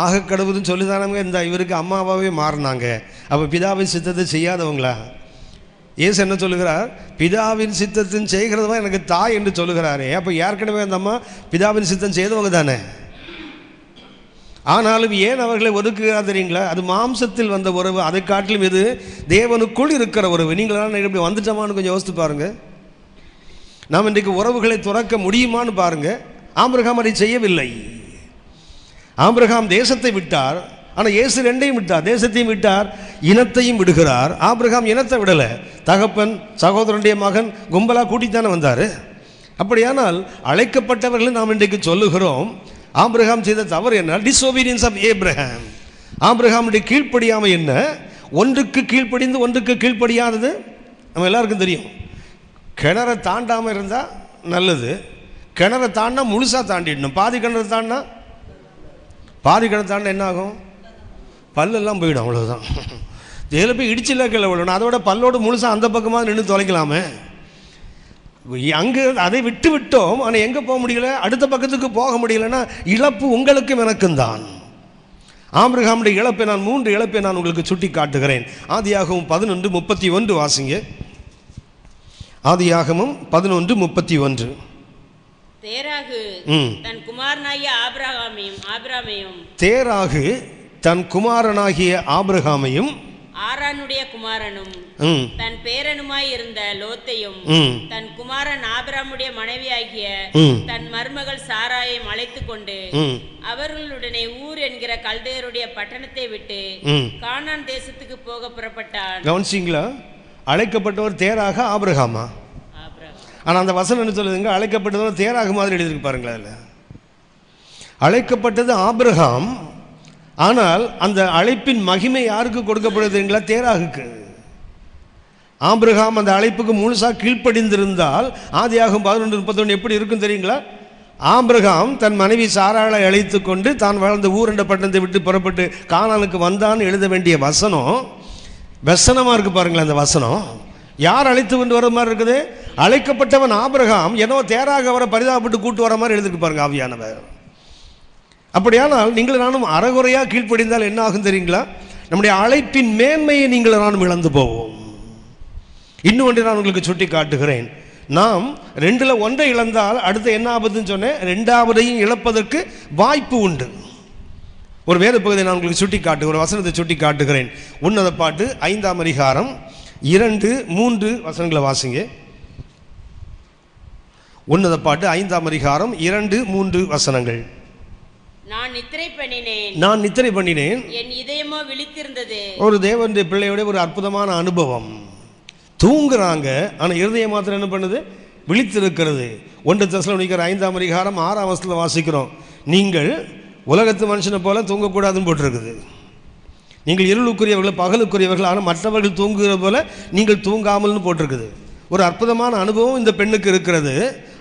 ஆக கடவுள்னு சொல்லிதானவங்க இந்த இவருக்கு அம்மாவாகவே மாறினாங்க. அப்போ பிதாவின் சித்தத்தை செய்யாதவங்களா? இயேசு என்ன சொல்லுகிறார்? பிதாவின் சித்தத்தின் செய்கிறதா எனக்கு தாய் என்று சொல்லுகிறாரே. அப்போ ஏற்கனவே அந்த அம்மா பிதாவின் சித்தம் செய்தவங்க தானே. ஆனாலும் ஏன் அவர்களை ஒதுக்குகிறார் தெரியுங்களா? அது மாம்சத்தில் வந்த உறவு, அதை காட்டிலும் இது தேவனுக்குள் இருக்கிற உறவு. நீங்களாம் இப்படி வந்துட்டோமான்னு கொஞ்சம் யோசித்து பாருங்க. நாம் இன்றைக்கு உறவுகளை துறக்க முடியுமான்னு பாருங்க. ஆபிரகாம் அதை செய்யவில்லை. ஆபிரகாம் தேசத்தை விட்டார், ஆனால் இயேசு ரெண்டையும் விட்டார், தேசத்தையும் விட்டார், இனத்தையும் விடுகிறார். ஆபிரகாம் இனத்தை விடலை, தகப்பன் சகோதரனுடைய மகன் கும்பலா கூட்டித்தானே வந்தார். அப்படியானால் அழைக்கப்பட்டவர்கள் நாம் இன்றைக்கு சொல்லுகிறோம், ஆபிரகாம் செய்த தவறு என்ன? டிஸ்ஓபீடியன்ஸ் ஆஃப் ஏப்ரஹாம். ஆபிரகாமுடைய கீழ்ப்படியாமை என்ன? ஒன்றுக்கு கீழ்ப்படிந்து ஒன்றுக்கு கீழ்ப்படியாதது நம்ம எல்லாருக்கும் தெரியும். கிணறை தாண்டாமல் இருந்தால் நல்லது, கிணறை தாண்டினா முழுசாக தாண்டிடணும். பாதி கிணறு தாண்டினா என்ன ஆகும்? பல்லெல்லாம் போயிடும், அவ்வளோதான். இதில் போய் இடிச்சில்ல கீழே விடணும், அதோட பல்லோடு முழுசாக அந்த பக்கமாக நின்று தொலைக்கலாமே. அங்கே அதை விட்டு விட்டோம், ஆனால் எங்கே போக முடியல? அடுத்த பக்கத்துக்கு போக முடியலன்னா இழப்பு உங்களுக்கும் எனக்கும் தான். ஆபிரகாமுடைய இழப்பை நான் 3 இழப்பை நான் உங்களுக்கு சுட்டி காட்டுகிறேன். ஆதியாகமம் 11:31 வாசிங்க. ஆதியாகமம் 11:31. தேராகு தன் குமாரனாகிய ஆபிரகாமையும் ஆரானுடைய குமாரனும் தன் பேரனுமாய் இருந்த லோத்தையும் தன் குமாரன் ஆபிரகாமுடைய மனைவியாகிய தன் மருமகள் சாராயையும் அழைத்துக் கொண்டு அவர்களுடனே ஊர் என்கிற கல்தேயருடைய பட்டணத்தை விட்டு கானான் தேசத்துக்கு போக புறப்பட்டான். கவனிச்சிங்களா? அழைக்கப்பட்டவர் தேராக ஆபிரகாமா? ஆனால் அந்த வசனம் என்ன சொல்லுதுங்க? அழைக்கப்பட்டவர் தேராக மாதிரி எழுதியிருக்கு பாருங்களா. அதில் அழைக்கப்பட்டது ஆபிரகாம், ஆனால் அந்த அழைப்பின் மகிமை யாருக்கு கொடுக்கப்படுதுங்களா? தேராகுக்கு. ஆபிரகாம் அந்த அழைப்புக்கு முழுசாக கீழ்ப்படிந்திருந்தால் ஆதியாகமம் 11:31 எப்படி இருக்கும் தெரியுங்களா? ஆபிரகாம் தன் மனைவி சாராளை அழைத்து கொண்டு தான் வாழ்ந்த ஊர் என்ற பட்டணத்தை விட்டு புறப்பட்டு கானானுக்கு வந்தான்னு எழுத வேண்டிய வசனம் வசனமாக இருக்குது பாருங்களேன். அந்த வசனம் யார் அழைத்து கொண்டு வர மாதிரி இருக்குது? அழைக்கப்பட்டவன் ஆபிரகாம், ஏதோ தேராக அவரை பரிதாபப்பட்டு கூட்டு வர மாதிரி எழுதிருக்கு பாருங்க ஆவியானவர். அப்படியானால் நீங்கள் நானும் அறகுறையாக கீழ்ப்படிந்தால் என்ன ஆகும் தெரியுங்களா? நம்முடைய அழைப்பின் மேன்மையை நீங்கள் நானும் இழந்து போவோம். இன்னும் ஒன்றை நான் உங்களுக்கு சுட்டி காட்டுகிறேன். நாம் ரெண்டில் ஒன்றை இழந்தால் அடுத்து என்ன ஆபத்துன்னு சொன்னேன், ரெண்டாவதையும் இழப்பதற்கு வாய்ப்பு உண்டு. ஒரு வேத பகுதியை நான் உங்களுக்கு சுட்டி காட்டு, ஒரு வசனத்தை சுட்டி காட்டுகிறேன். உன்னத பாட்டு 5ஆம் அதிகாரம் 2, 3 வசனங்களை வாசிங்க. உன்னத பாட்டு 5ஆம் அதிகாரம் 2, 3 வசனங்கள். நான் நித்திரை பண்ணினேன், என் இதயமோ விழித்திருந்தது. ஒரு தேவனுடைய பிள்ளையோட ஒரு அற்புதமான அனுபவம். தூங்குறாங்க, ஆனால் இருதயம் மாத்திரம் என்ன பண்ணுது, விழித்திருக்கிறது. 1 தெசலோனிக்கர் 5ஆம் அதிகாரம் 6ஆம் வசனத்தில் வாசிக்கிறோம், நீங்கள் உலகத்து மனுஷனை போல தூங்கக்கூடாதுன்னு போட்டிருக்குது. நீங்கள் இருளுக்குரியவர்கள் பகலுக்குரியவர்கள், ஆனால் மற்றவர்கள் தூங்குகிற போல நீங்கள் தூங்காமல்னு போட்டிருக்குது. ஒரு அற்புதமான அனுபவம் இந்த பெண்ணுக்கு இருக்கிறது.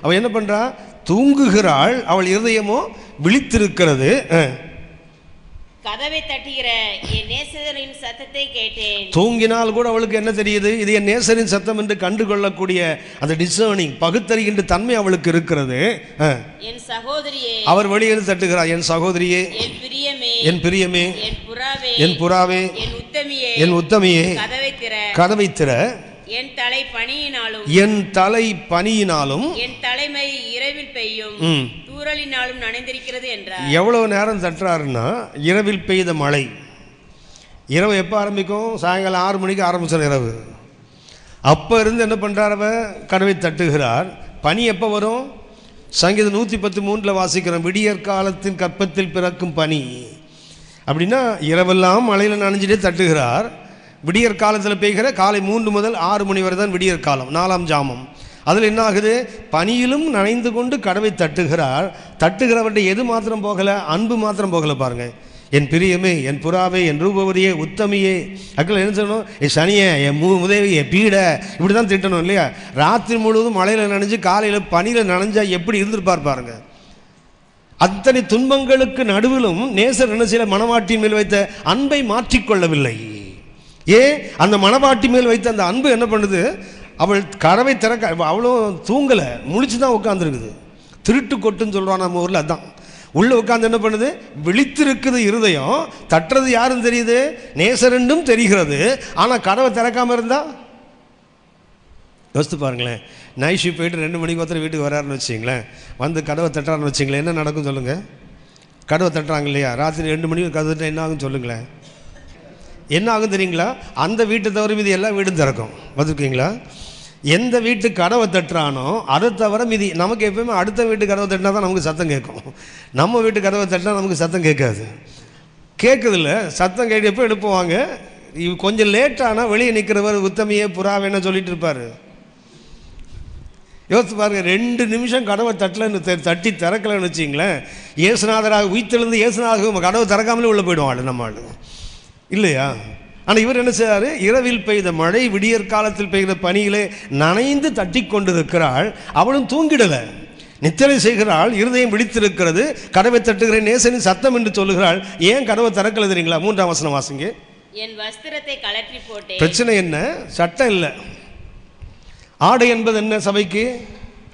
அவள் என்ன பண்ணுறா, தூங்குகிறாள், அவள் இருதயமோ விழித்திருக்கிறது. கதவை தட்டுகிற என் நேசரின் சத்தத்தை கேட்டேன். தூங்கினால் கூட அவளுக்கு என்ன தெரியுது, இது என் நேசரின் சத்தம் என்று கண்டுகொள்ளக்கூடிய அந்த டிசர்னிங், பகுத்தறிகின்ற தன்மை அவளுக்கு இருக்கிறது. என் சகோதரியே, அவர் வெளியில் தட்டுகிறார், என் சகோதரியே, என் பிரியமே, என் பிரியமே, என் புறாவே, என் புறாவே, என் உத்தமியே, என் உத்தமியே, கதவை திற. என் தலை பனியினாலும், என் தலை பனியினாலும், என் தலைமை இரவில் பெய்யும் தூறலினாலும் நனைந்திருக்கிறது என்றார். எவ்வளவு நேரம் தட்டுறாருன்னா, இரவில் பெய்த மழை. இரவு எப்போ ஆரம்பிக்கும், சாயங்காலம் 6 மணிக்கு ஆரம்பிச்சார் இரவு. அப்போ இருந்து என்ன பண்ணுறார், அவர் கதவை தட்டுகிறார். பனி எப்போ வரும், சங்கீதம் 113 வாசிக்கிறோம், விடியற் காலத்தின் கற்பத்தில் பிறக்கும் பனி. அப்படின்னா இரவெல்லாம் மழையில் நனைஞ்சிட்டே தட்டுகிறார். விடியற் காலத்தில் பெய்கிற காலை 3 முதல் 6 மணி வரை தான் விடியற் காலம், 4ஆம் ஜாமம். அதில் என்ன ஆகுது, பனியிலும் நனைந்து கொண்டு கதவை தட்டுகிறார். தட்டுகிறவர்கிட்ட எது மாத்திரம் போகலை, அன்பு மாத்திரம் போகலை. பாருங்கள், என் பிரியமே, என் புறாவே, என் ரூபவரியே, உத்தமியே. அக்கள் என்ன சொல்லணும், என் சனியை, என் உதவி, என் பீடை, இப்படி தான் திட்டணும் இல்லையா. ராத்திரி முழுவதும் மழையில் நனைஞ்சு காலையில் பனியில் நனைஞ்சா எப்படி இருந்திருப்பார் பாருங்க. அத்தனை துன்பங்களுக்கு நடுவிலும் நேசர் என்ன செய்யல, மணவாட்டியின் மேல் வைத்த அன்பை மாற்றிக்கொள்ளவில்லை. ஏன், அந்த மணவாட்டி மேல் வைத்த அந்த அன்பு என்ன பண்ணுது, அவள் கதவை திறக்க, அவ்வளோ தூங்கலை, முழிச்சு தான் உட்காந்துருக்குது. திருட்டு கொட்டுன்னு சொல்கிறான் நம்ம ஊரில், அதுதான். உள்ளே உட்காந்து என்ன பண்ணுது, விழித்திருக்குது இருதயம். தட்டுறது யாரும் தெரியுது, நேசரெண்டும் தெரிகிறது. ஆனால் கதவை திறக்காமல் இருந்தா யோசித்து பாருங்களேன். நைட் ஷிஃப்ட் போயிட்டு 2 மணிக்கு ஒருத்தர் வீட்டுக்கு வராருன்னு வச்சிங்களேன், வந்து கதவை தட்டுறாருன்னு வச்சிங்களேன், என்ன நடக்கும் சொல்லுங்கள். கதவை தட்டுறாங்க இல்லையா, ராத்திரி 2 மணிக்கு கதவை என்ன ஆகும் சொல்லுங்களேன். என்ன ஆகும் தெரியுங்களா, அந்த வீட்டை தவிர மீதி எல்லா வீடும் திறக்கும். பார்த்துருக்கீங்களா, எந்த வீட்டு கதவை தட்டுறானோ அதை தவிர மீதி. நமக்கு எப்பவுமே அடுத்த வீட்டு கதவை தட்டினா தான் நமக்கு சத்தம் கேட்கும். நம்ம வீட்டு கதவை தட்டினா நமக்கு சத்தம் கேட்காது. கேட்குதில்ல, சத்தம் கேட்டு எப்போ எழுப்புவாங்க, கொஞ்சம் லேட்டானால் வெளியே நிற்கிறவர் உத்தமியே புறாவேன்னு சொல்லிட்டு இருப்பார். யோசித்து பாருங்க, 2 நிமிஷம் கதவை தட்டி திறக்கலைன்னு வச்சிங்களேன், இயேசுநாதராக உயிர்த்தெழுந்து இயேசுநாதராக கதவை திறக்காமலே உள்ளே போயிடுவாள் நம்ம ஆள் இல்லையா. ஆனால் இவர் என்ன செய்றாரு, இரவில் பெய்த மழை, விடியற் காலத்தில் பெய்கிற பனியிலே நனைந்து தட்டி கொண்டிருக்கிறாள். அவளும் தூங்கிடலை, நித்திரை செய்கிறாள், இருதயம் விழித்திருக்கிறது. கதவை தட்டுகிற நேசனின் சத்தம் என்று சொல்லுகிறாள். ஏன் கதவை திறக்கல தெரியுங்களா, 3ஆம் வசனம் வாசிங்க. என் வஸ்திரத்தை கழற்றி போட்டேன். பிரச்சனை என்ன, சட்டம் இல்லை. ஆடை என்பது என்ன, சபைக்கு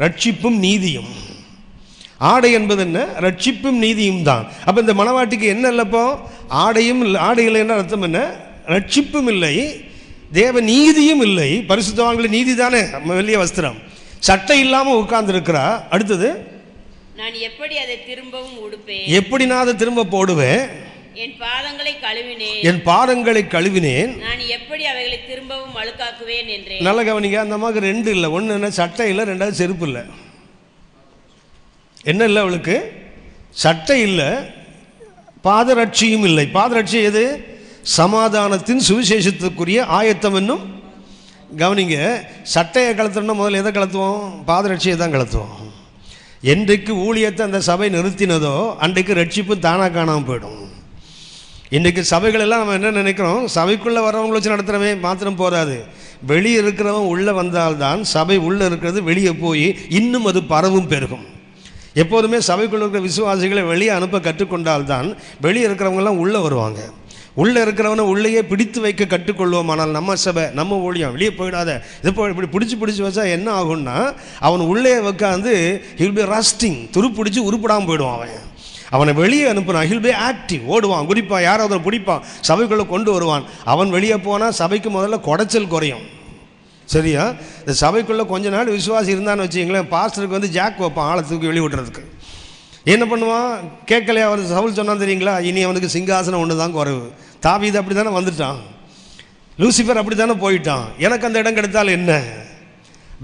ரட்சிப்பும் நீதியும். ஆடை என்பது என்ன, ரட்சிப்பும் நீதியும் தான். அப்போ இந்த மணவாட்டிக்கு என்ன இல்லைப்போ, ஆடையும் ஆடை இல்லைன்னா அர்த்தம் என்ன, ரட்சிப்பும் இல்லை, தேவ நீதியும் இல்லை. பரிசுத்தவான்கள் நீதி தானே வெள்ளிய வஸ்திரம். சட்டை இல்லாமல் உட்கார்ந்துருக்கிறா. அடுத்தது, நான் எப்படி அதை திரும்பவும் உடுப்பேன், எப்படி நான் அதை திரும்ப போடுவேன், என் பாதங்களை கழுவினேன், என் பாதங்களை கழுவினேன், நான் எப்படி அவைகளை திரும்பவும் அழுக்காக்குவேன் என்றேன். நல்ல கவனிங்க, அந்த அம்மாவுக்கு 2 இல்லை. ஒன்று என்ன, சட்டை இல்லை, 2வது செருப்பு இல்லை. என்ன இல்லை அவளுக்கு, சட்டை இல்லை, பாதரட்சியும் இல்லை. பாதரட்சி எது, சமாதானத்தின் சுவிசேஷத்துக்குரிய ஆயத்தம் என்னும். கவனிங்க, சட்டையை கலத்துறோம்னா முதல்ல எதை கலத்துவோம், பாதரட்சியை தான் கலத்துவோம். என்றைக்கு ஊழியத்தை அந்த சபை நிறுத்தினதோ அன்றைக்கு ரட்சிப்பு தானாக காணாமல் போயிடும். இன்றைக்கு சபைகளெல்லாம் நம்ம என்ன நினைக்கிறோம், சபைக்குள்ளே வரவங்களை வச்சு நடத்துகிறவே மாத்திரம் போதாது, வெளியே இருக்கிறவன் உள்ளே வந்தால்தான் சபை உள்ளே இருக்கிறது வெளியே போய் இன்னும் அது பரவும் பெருகும். எப்போதுமே சபைக்குள்ள இருக்கிற விசுவாசிகளை வெளியே அனுப்ப கற்றுக்கொண்டால்தான் வெளியே இருக்கிறவங்கெல்லாம் உள்ளே வருவாங்க. உள்ளே இருக்கிறவனை உள்ளேயே பிடித்து வைக்க கற்றுக்கொள்வோம். ஆனால் நம்ம சபை, நம்ம ஊழியம் வெளியே போயிடாத, இது இப்படி பிடிச்சி வச்சா என்ன ஆகும்னா, அவன் உள்ளே உட்காந்து ஹில் பி ரஸ்டிங், துருப்பிடிச்சு உருப்படாமல் போயிடுவான். அவனை வெளியே அனுப்புனான், ஹில் பி ஆக்டிவ், ஓடுவான், குடிப்பான், யாராவது பிடிப்பான், சபைக்குள்ளே கொண்டு வருவான். அவன் வெளியே போனால் சபைக்கு முதல்ல குடைச்சல் குறையும். சரியா? இந்த சபைக்குள்ளே கொஞ்ச நாள் விசுவாசி இருந்தான்னு வச்சுங்களேன், பாஸ்டருக்கு வந்து ஜாக் வைப்பான் ஆளை தூக்கி வெளியே விட்டுறதுக்கு. என்ன பண்ணுவான்? கேட்கலையா? அவர் சவுல் சொன்னான் தெரியுங்களா, இனி அவனுக்கு சிங்காசனம் ஒன்று தான் குறைவு. தாவீது அப்படி தானே வந்துட்டான், லூசிஃபர் அப்படி தானே போயிட்டான். எனக்கு அந்த இடம் கிடைத்தால் என்ன?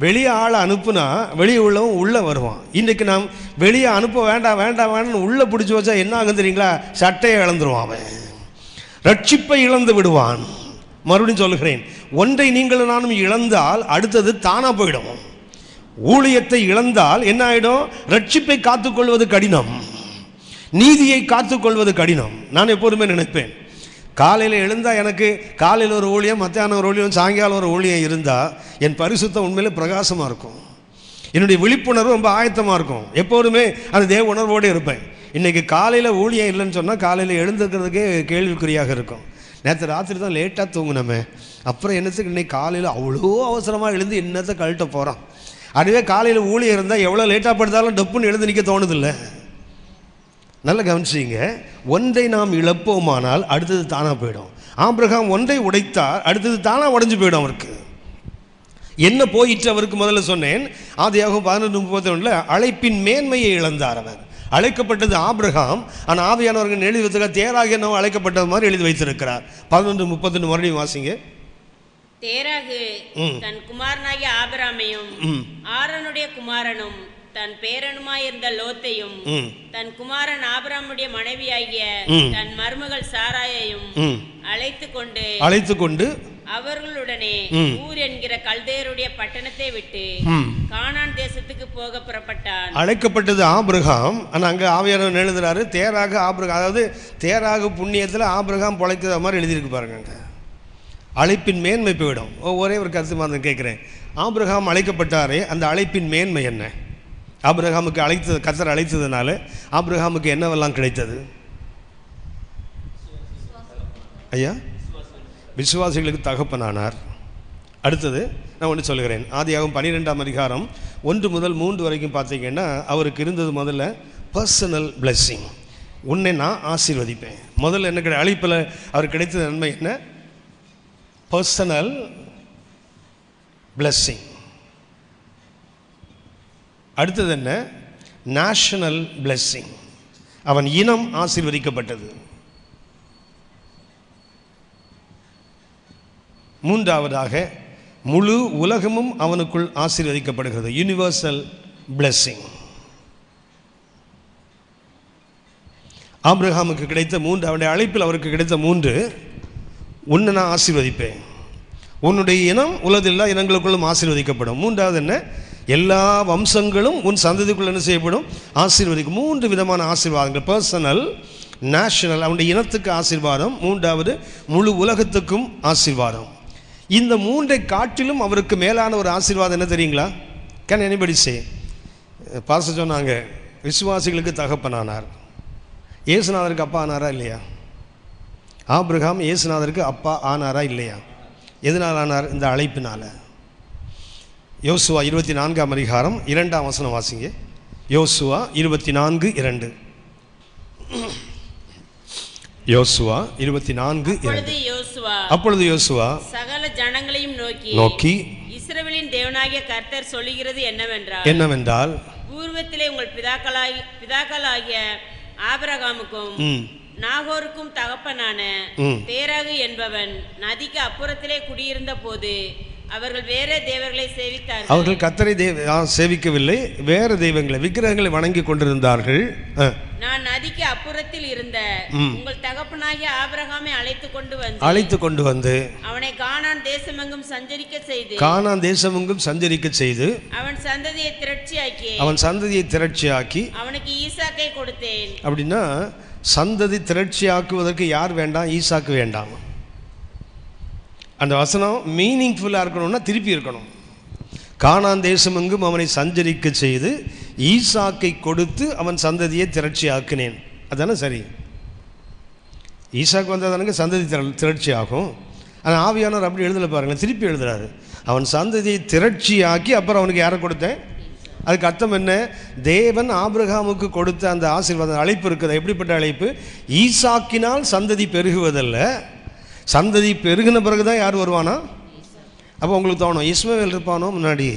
வெளியே ஆளை அனுப்புனா வெளியே உள்ளவன் உள்ளே வருவான். இன்றைக்கு நாம் வெளியே அனுப்ப வேண்டாம் வேண்டாம் வேண்டாம்னு உள்ளே பிடிச்சி வச்சா என்ன ஆகும் தெரியுங்களா? சட்டையை இழந்துருவான், அவன் ரட்சிப்பை இழந்து விடுவான். மறுபடியும் சொல்லுகிறேன், ஒன்றை நீங்கள் நானும் இழந்தால் அடுத்தது தானாக போயிடும். ஊழியத்தை இழந்தால் என்ன ஆகிடும்? ரட்சிப்பை காத்துக்கொள்வது கடினம், நீதியை காத்துக்கொள்வது கடினம். நான் எப்போதுமே நினைப்பேன், காலையில் எழுந்தால் எனக்கு காலையில் ஒரு ஊழியம், மத்தியானம் ஒரு ஊழியம், சாயங்காலம் ஒரு ஊழியம் இருந்தால் என் பரிசுத்தம் உண்மையிலே பிரகாசமாக இருக்கும். என்னுடைய விழிப்புணர்வு ரொம்ப ஆயத்தமாக இருக்கும். எப்போதுமே அந்த தேவ உணர்வோடு இருப்பேன். இன்றைக்கி காலையில் ஊழியம் இல்லைன்னு சொன்னால் காலையில் எழுந்துக்கிறதுக்கே கேள்விக்குறியாக இருக்கும். நேற்று ராத்திரி தான் லேட்டாக தூங்கினோமே, அப்புறம் என்னத்துக்கு இன்றைக்கி காலையில் அவ்வளோ அவசரமாக எழுந்து என்னத்தை கழட்ட போகிறான். அதுவே காலையில் ஊழியம் இருந்தால் எவ்வளோ லேட்டாக படுத்தாலும் டப்புன்னு எழுந்து நிற்க தோணுதில்லை. நல்லா கவனிச்சிங்க, ஒன்றை நாம் இழப்போமானால் அடுத்தது தானாக போயிடும். ஆபிரகாம் ஒன்றை உடைத்தார், அடுத்தது தானாக உடைஞ்சு போயிடும். அவருக்கு என்ன போயிட்டு அவருக்கு முதல்ல சொன்னேன், ஆதியாகமம் 11:31 அழைப்பின் மேன்மையை இழந்தார். அவர் அழைக்கப்பட்டது ஆபிரகாம், ஆனால் ஆவியானவர்கள் எழுதி வைத்திருக்க தேராக என்னவோ அழைக்கப்பட்டது மாதிரி எழுதி வைத்திருக்கிறார். 11:31 மறுபடியும் வாசிங்க. தேராகு தன் குமாரனாகிய ஆபிரகாமையும் ஆரோனுடைய குமாரனும் தன் பேரனுமாயிருந்த லோத்தையும் தன் குமாரன் ஆபிரகாமுடைய மனைவியாகிய தன் மருமகள் சாராயையும் அழைத்து கொண்டு அவர்களுடனே ஊர் என்கிற கல்தேயருடைய பட்டணத்தை விட்டு கானான் தேசத்துக்கு போக புறப்பட்டான். அழைக்கப்பட்டது ஆபிரகாம், ஆனால் அங்கே ஆவியானவர் எழுதுறாரு தேராக ஆபிரகாம். அதாவது தேராக புண்ணியத்தில் ஆபிரகாம் பொழைக்கிற மாதிரி எழுதியிருக்கு பாருங்க. அழைப்பின் மேன்மை போயிடும். ஒரே ஒரு கருத்து மாதிரி கேட்குறேன், ஆபிரகாம் அழைக்கப்பட்டாரே, அந்த அழைப்பின் மேன்மை என்ன? ஆபிரகாமுக்கு கர்த்தர் அழைத்ததுனால ஆபிரகாமுக்கு என்னவெல்லாம் கிடைத்தது ஐயா? விசுவாசிகளுக்கு தகப்பனானார். அடுத்தது நான் ஒன்று சொல்கிறேன், ஆதியாகமம் 12ஆம் அதிகாரம் 1 முதல் 3 வரைக்கும் பார்த்தீங்கன்னா அவருக்கு இருந்தது முதல்ல பர்சனல் பிளெஸ்ஸிங். உன்னை நான் ஆசீர்வதிப்பேன். முதல்ல என்ன அழைப்பில் அவருக்கு கிடைத்தது நன்மை என்ன? Personal blessing. அடுத்தது என்ன? National blessing. அவன் இனம் ஆசீர்வதிக்கப்பட்டது. மூன்றாவதாக முழு உலகமும் அவனுக்குள் ஆசீர்வதிக்கப்படுகிறது. Universal blessing. ஆபிரகாமுக்கு கிடைத்த 3, அவனுடைய அழைப்பில் அவருக்கு கிடைத்த 3, உன்னை நான் ஆசீர்வதிப்பேன், உன்னுடைய இனம் உலகத்தில் இனங்களுக்குள்ளும் ஆசீர்வதிக்கப்படும். மூன்றாவது என்ன? எல்லா வம்சங்களும் உன் சந்ததிக்குள் என்ன செய்யப்படும்? ஆசீர்வதிக்கும். 3 விதமான ஆசீர்வாதங்கள். பர்சனல், நேஷனல், அவனுடைய இனத்துக்கு ஆசீர்வாதம். மூன்றாவது முழு உலகத்துக்கும் ஆசீர்வாதம். இந்த 3ஐ காட்டிலும் அவருக்கு மேலான ஒரு ஆசீர்வாதம் என்ன தெரியுங்களா? Can anybody say? பாஸ்டர் சொன்னாங்க விசுவாசிகளுக்கு தகப்பனானார். இயேசுநாதருக்கு அப்பா ஆனாரா இல்லையா? ஆபிரகாம் இயேசுநாதருக்கு அப்பா ஆனாரா இல்லையா? எதனால் ஆனார்? இந்த அழைப்பினால. யோசுவா 24ஆம் அதிகாரம் 2ஆம் வசனம் வாசிங்க. யோசுவா 24:2. யோசுவா 24:2. அப்பொழுது யோசுவா சகல ஜனங்களையும் நோக்கி இஸ்ரவேலின் தேவனாகிய கர்த்தர் சொல்லுகிறது என்னவென்றால் பூர்வத்திலே உங்கள் பிதாக்களாகிய ஆபிரகாமுக்கும் நாகோருக்கும் தகப்பனான தேராகு என்பவன் நதிக்கு அப்புறத்திலே குடியிருந்த போது அவர்கள் வேற தேவர்களை சேவித்தார்கள். அவர்கள் கர்த்தரை சேவிக்கவில்லை, வேற தெய்வங்களை, விக்கிரகங்களை வணங்கி கொண்டிருந்தார்கள். நான் நதிக்கு அப்புறத்தில் இருந்த உங்கள் தகப்பனாகிய ஆபிரகாமை அழைத்து கொண்டு வந்து அவனை கானான் தேசமெங்கும் சஞ்சரிக்க செய்து அவன் சந்ததியை திரட்சியாக்கி அவனுக்கு ஈசாக்கை கொடுத்தேன். அப்படின்னா சந்ததி திரட்சியாக்குவதற்கு யார் வேண்டாம்? ஈசாக்கு வேண்டாம். அந்த வசனம் மீனிங்ஃபுல்லாக இருக்கணும்னா திருப்பி இருக்கணும். கானான் தேசமெங்கும் அவனை சஞ்சரிக்க செய்து ஈசாக்கை கொடுத்து அவன் சந்ததியை திரட்சி ஆக்கினேன். அதானே சரி? ஈசாக்கு வந்ததானுங்க சந்ததி திரட்சி ஆகும். ஆனால் ஆவியானவர் அப்படி எழுதலை பாருங்களேன், திருப்பி எழுதுறாரு. அவன் சந்ததியை திரட்சி ஆக்கி அப்புறம் அவனுக்கு யாரை கொடுத்தேன்? அதுக்கு அர்த்தம் என்ன? தேவன் ஆபிரகாமுக்கு கொடுத்த அந்த ஆசீர்வாதம் அழைப்பு இருக்குது. எப்படிப்பட்ட அழைப்பு? ஈசாக்கினால் சந்ததி பெருகுவதல்ல, சந்ததி பெருகின பிறகுதான் யார் வருவானா? அப்போ உங்களுக்கு தோணும் இஸ்மவேல் இருப்பானோ முன்னாடி,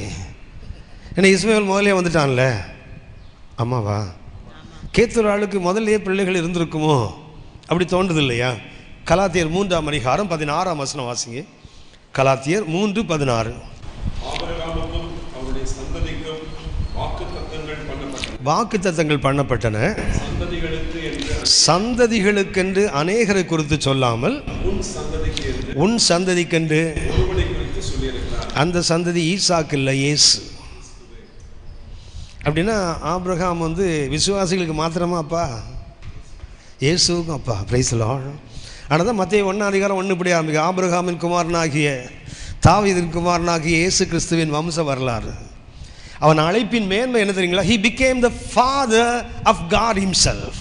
ஏன்னா இஸ்மவேல் முதலே வந்துட்டான்ல. அம்மாவா கேத்துரு ஆளுக்கு முதல்லையே பிள்ளைகள் இருந்திருக்குமோ அப்படி தோன்றுது இல்லையா? கலாத்தியர் 3ஆம் அதிகாரம் 16ஆம் வசனம் வாசிங்க. கலாத்தியர் 3:16. வாக்குத்தத்தங்கள் பண்ணப்பட்டன, சந்ததிகளுக்கென்று அநேகரை குறித்து சொல்லாமல் உன் சந்ததிக்கென்று. அந்த சந்ததி ஈசாக்கு இல்லை, இயேசு. அப்படின்னா ஆபிரகாம் விசுவாசிகளுக்கு மாத்திரமா அப்பா? இயேசுக்கும் அப்பா. Price the Lord. ஆனால் தான் மத்தேயு 1ஆம் அதிகாரம் 1 இப்படி ஆரம்பிக்கும். ஆபிரகாமின் குமாரனாகிய தாவீதின் குமாரனாகிய இயேசு கிறிஸ்துவின் வம்ச வரலாறு. அவன் அழைப்பின் மேன்மை என்ன தெரியுங்களா? he became the father of God himself.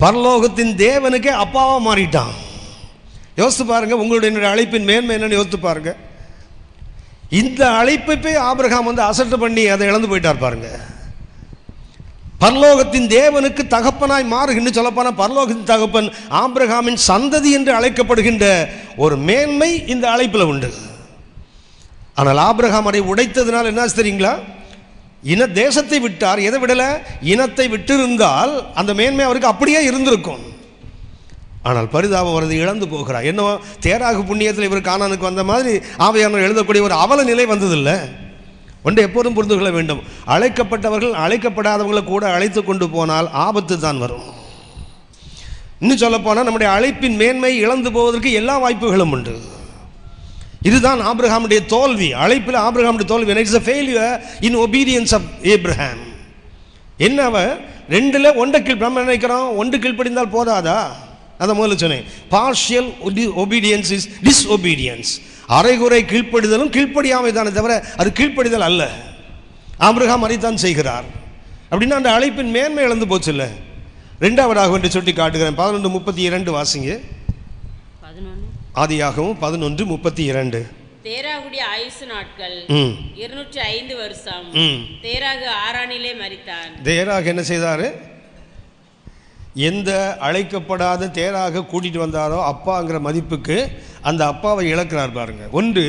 பரலோகத்தின் தேவனுக்கே அப்பாவா மாறிட்டான். யோசித்து பாருங்க, உங்களுடைய அழைப்பின் மேன்மை என்னன்னு யோசித்து பாருங்க. இந்த அழைப்பை போய் ஆபிரகாம் அசட்டை பண்ணி அதை இழந்து போயிட்டார் பாருங்க. பரலோகத்தின் தேவனுக்கு தகப்பனாய் மாறுகின்ற, சொல்லப்போனா பரலோகத்தின் தகப்பன் ஆபிரகாமின் சந்ததி என்று அழைக்கப்படுகின்ற ஒரு மேன்மை இந்த அழைப்பில் உண்டு. ஆனால் ஆபிரகாம் அதை உடைத்ததுனால் என்ன தெரியுங்களா? இன தேசத்தை விட்டார். எதை விடல? இனத்தை விட்டிருந்தால் அந்த மேன்மை அவருக்கு அப்படியே இருந்திருக்கும். ஆனால் பரிதாபம் வருது, இழந்து போகிறார். என்ன தேராகு புண்ணியத்தில் இவர் கானானுக்கு வந்த மாதிரி ஆவியானவர் எழுதக்கூடிய ஒரு அவல நிலை வந்ததில்லை. ஒன்றை எப்போதும் புரிந்து கொள்ள வேண்டும், அழைக்கப்பட்டவர்கள் அழைக்கப்படாதவர்களை கூட அழைத்து கொண்டு போனால் ஆபத்து தான் வரும். இன்னும் சொல்ல போனால் நம்முடைய அழைப்பின் மேன்மை இழந்து போவதற்கு எல்லா வாய்ப்புகளும் உண்டு. இதுதான் ஆபிரகாமுடைய தோல்வி. அழைப்பில் ஆபிரகாமுடைய தோல்வி. It's a failure in obedience of Abraham. என்னவ ரெண்டுல ஒன்றை நம்ம நினைக்கிறோம், ஒன்று கீழ்ப்படிந்தால் போதாதா? அதை முதல்ல சொன்னேன். Partial obedience is disobedience. அரைகுறை கீழ்ப்படிதலும் கீழ்ப்படியாமை தானே தவிர அது கீழ்ப்படிதல் அல்ல. ஆபிரகாம் அதைத்தான் செய்கிறார். அப்படின்னா அந்த அழைப்பின் மேன்மை இழந்து போச்சு இல்லை. ரெண்டாவதாக என்று சொல்லி காட்டுகிறேன். 11:32 வாசிங்க. ஆதியாகமம் 11:32. தேராகுடைய ஆயுசு நாட்கள் 205 வருஷம். தேராகு ஆரானிலே மரித்தான். தேராகு என்ன செய்தாரு? எந்த அழைக்கப்படாத தேராக கூட்டிட்டு வந்தாரோ அப்பாங்கிற மதிப்புக்கு அந்த அப்பாவை இழக்கிறார் பாருங்க. ஒன்று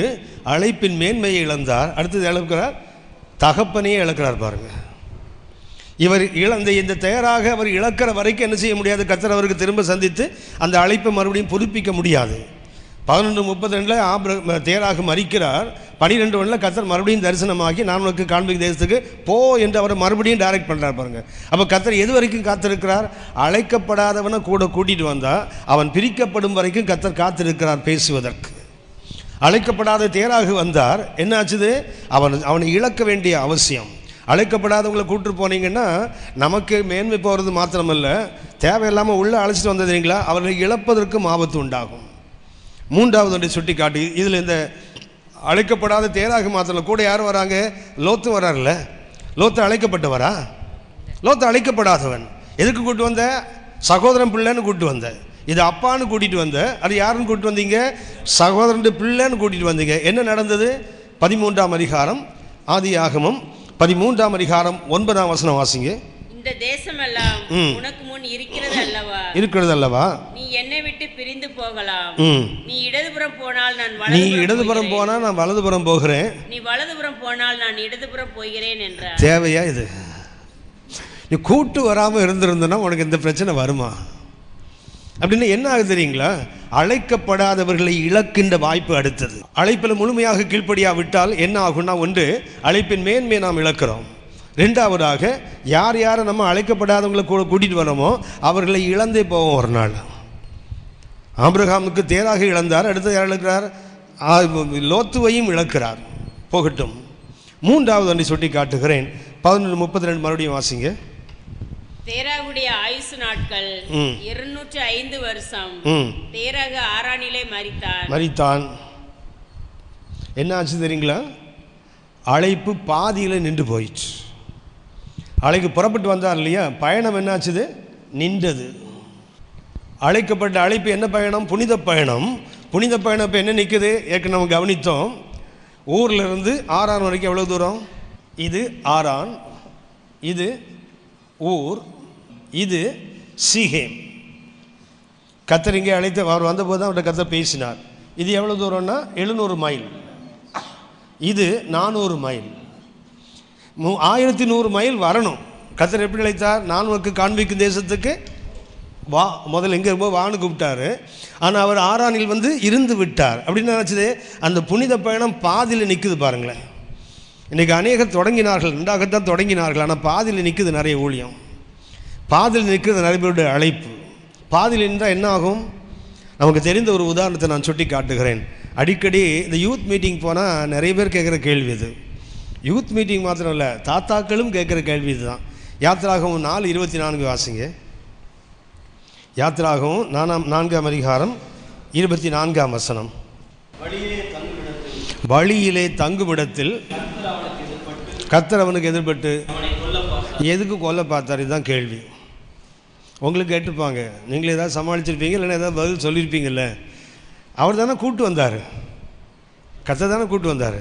அழைப்பின் மேன்மையை இழந்தார், அடுத்தது இழக்கிறார் தகப்பனையே இழக்கிறார் பாருங்க. இவர் இழந்த இந்த தேராக அவர் இழக்கிற வரைக்கும் என்ன செய்ய முடியாது? கர்த்தர் அவருக்கு திரும்ப சந்தித்து அந்த அழைப்பை மறுபடியும் புதுப்பிக்க முடியாது. 11:32 தேராக மரிக்கிறார். 12:1 கர்த்தர் மறுபடியும் தரிசனமாகி நான் உனக்கு காண்பிக்கும் தேசத்துக்கு போ என்று அவரை மறுபடியும் டைரக்ட் பண்ணுறார் பாருங்க. அப்போ கர்த்தர் எது வரைக்கும் காத்திருக்கிறார்? அழைக்கப்படாதவனை கூட கூட்டிகிட்டு வந்தால் அவன் பிரிக்கப்படும் வரைக்கும் கர்த்தர் காத்திருக்கிறார் பேசுவதற்கு. அழைக்கப்படாத தேராக வந்தார், என்ன ஆச்சுது? அவனை இழக்க வேண்டிய அவசியம். அழைக்கப்படாதவங்களை கூப்பிட்டு போனீங்கன்னா நமக்கு மேன்மை போகிறது மாத்திரமல்ல, தேவையில்லாமல் உள்ளே அழைச்சிட்டு வந்ததுங்களா அவர்களை இழப்பதற்கும் ஆபத்து உண்டாகும். மூன்றாவது ஒன்றை சுட்டி காட்டி, இதில் இந்த அழைக்கப்படாத தேராக மாத்திரம் கூட யார் வராங்க? லோத்து வரார்ல. லோத்து அழைக்கப்பட்டவரா? லோத்து அழைக்கப்படாதவன். எதுக்கு கூப்பிட்டு வந்த? சகோதரன் பிள்ளைன்னு கூப்பிட்டு வந்த. இது அப்பான்னு கூட்டிகிட்டு வந்த. அது யாருன்னு கூப்பிட்டு வந்தீங்க? சகோதரன் பிள்ளைன்னு கூட்டிகிட்டு வந்தீங்க. என்ன நடந்தது? 13ஆம் அதிகாரம் ஆதியாகமம் 13ஆம் அதிகாரம் 9ஆம் வசனம் வாசிங்க. இந்த தேசமெல்லாம் உனக்கு முன் இருக்கிறது அல்லவா? இருக்கிறது அல்லவா? நீ என்னை விட்டு பிரிந்து போகலாம். நீ இடதுபுறம் போனால் நான் வலதுபுறம் போகிறேன். நீ வலதுபுறம் போனால் நான் இடதுபுறம் போகிறேன் என்றார். தேவையா இது? நீ கூட்டு வராமல் இருந்திருந்தனா உனக்கு இந்த பிரச்சனை வருமா? அப்படின்னு என்ன ஆகுது தெரியுங்களா? அழைக்கப்படாதவர்களை இழக்கின்ற வாய்ப்பு அடுத்தது. அழைப்பில் முழுமையாக கீழ்ப்படியாவிட்டால் என்ன ஆகும்னா, ஒன்று அழைப்பின் மேன்மையை நாம் இழக்கிறோம். ரெண்டாவதாக யார் யாரை நம்ம அழைக்கப்படாதவங்களை கூட கூட்டிகிட்டு வரோமோ அவர்களை இழந்தே போவோம் ஒரு நாள். ஆபிரகாமுக்கு தேராக இழந்தார், அடுத்து யார் இழக்கிறார்? லோத்துவையும் இழக்கிறார். போகட்டும். மூன்றாவது ஒன்றை சுட்டி காட்டுகிறேன். 11:32 மறுபடியும் வாசிங்க. தேராகுடைய ஆயுசு நாட்கள் 205 வருஷம். தேராகு ஆரானிலே மரித்தான். என்ன ஆச்சு தெரியுங்களா? அழைப்பு பாதியில் நின்று போயிடுச்சு. அழைப்பு புறப்பட்டு வந்தார் இல்லையா, பயணம் என்ன ஆச்சுது? நின்றது. அழைக்கப்பட்ட அழைப்பு என்ன பயணம்? புனித பயணம். புனித பயணம் இப்போ என்ன நிற்குது? ஏற்கனவே நம்ம கவனித்தோம். ஊரில் இருந்து ஆரான் வரைக்கும் எவ்வளோ தூரம்? இது ஆரான், இது ஊர், இது சீகேம். கர்த்தர் இங்கே அழைத்து அவர் வந்தபோது தான் அவர்கிட்ட கர்த்தர் பேசினார். இது எவ்வளோ தூரம்னா 700 மைல். இது 400 மைல். 1100 மைல் வரணும். கர்த்தர் எப்படி நினைத்தார்? நான் உனக்கு காண்பிக்கும் தேசத்துக்கு வா. முதல்ல எங்கே இருப்போ வான்னு கூப்பிட்டாரு. ஆனால் அவர் ஆரானில் வந்து இருந்து விட்டார். அப்படின்னு நினச்சது அந்த புனித பயணம் பாதியில் நிற்குது பாருங்களேன். இன்றைக்கி அநேகர் தொடங்கினார்கள், 2ஆகத்தான் தொடங்கினார்கள். ஆனால் பாதியில் நிற்குது நிறைய ஊழியம். பாதியில் நிற்கிறது நிறைய பேருடைய அழைப்பு. பாதியில் நின்றால் என்ன ஆகும்? நமக்கு தெரிந்த ஒரு உதாரணத்தை நான் சுட்டி காட்டுகிறேன். அடிக்கடி இந்த யூத் மீட்டிங் போனால் நிறைய பேர் கேட்குற கேள்வி இது. யூத் மீட்டிங் மாத்திரம் இல்லை, தாத்தாக்களும் கேட்குற கேள்வி இதுதான். யாத்திராகமம் 4:24 வாசிங்க. யாத்திராகமம் 4ஆம் அதிகாரம் 24ஆம் வசனம். வழியிலே தங்குமிடத்தில் கர்த்தர் அவனுக்கு எதிர்பட்டு எதுக்கு கொல்ல பார்த்தார்? இதுதான் கேள்வி. உங்களுக்கு கேட்டுப்பாங்க, நீங்களே ஏதாவது சமாளிச்சிருப்பீங்க, இல்லைன்னா ஏதாவது பதில் சொல்லியிருப்பீங்கல்ல. அவர் தானே கூப்பிட்டு வந்தார், கர்த்தர் தானே கூப்பிட்டு வந்தார்.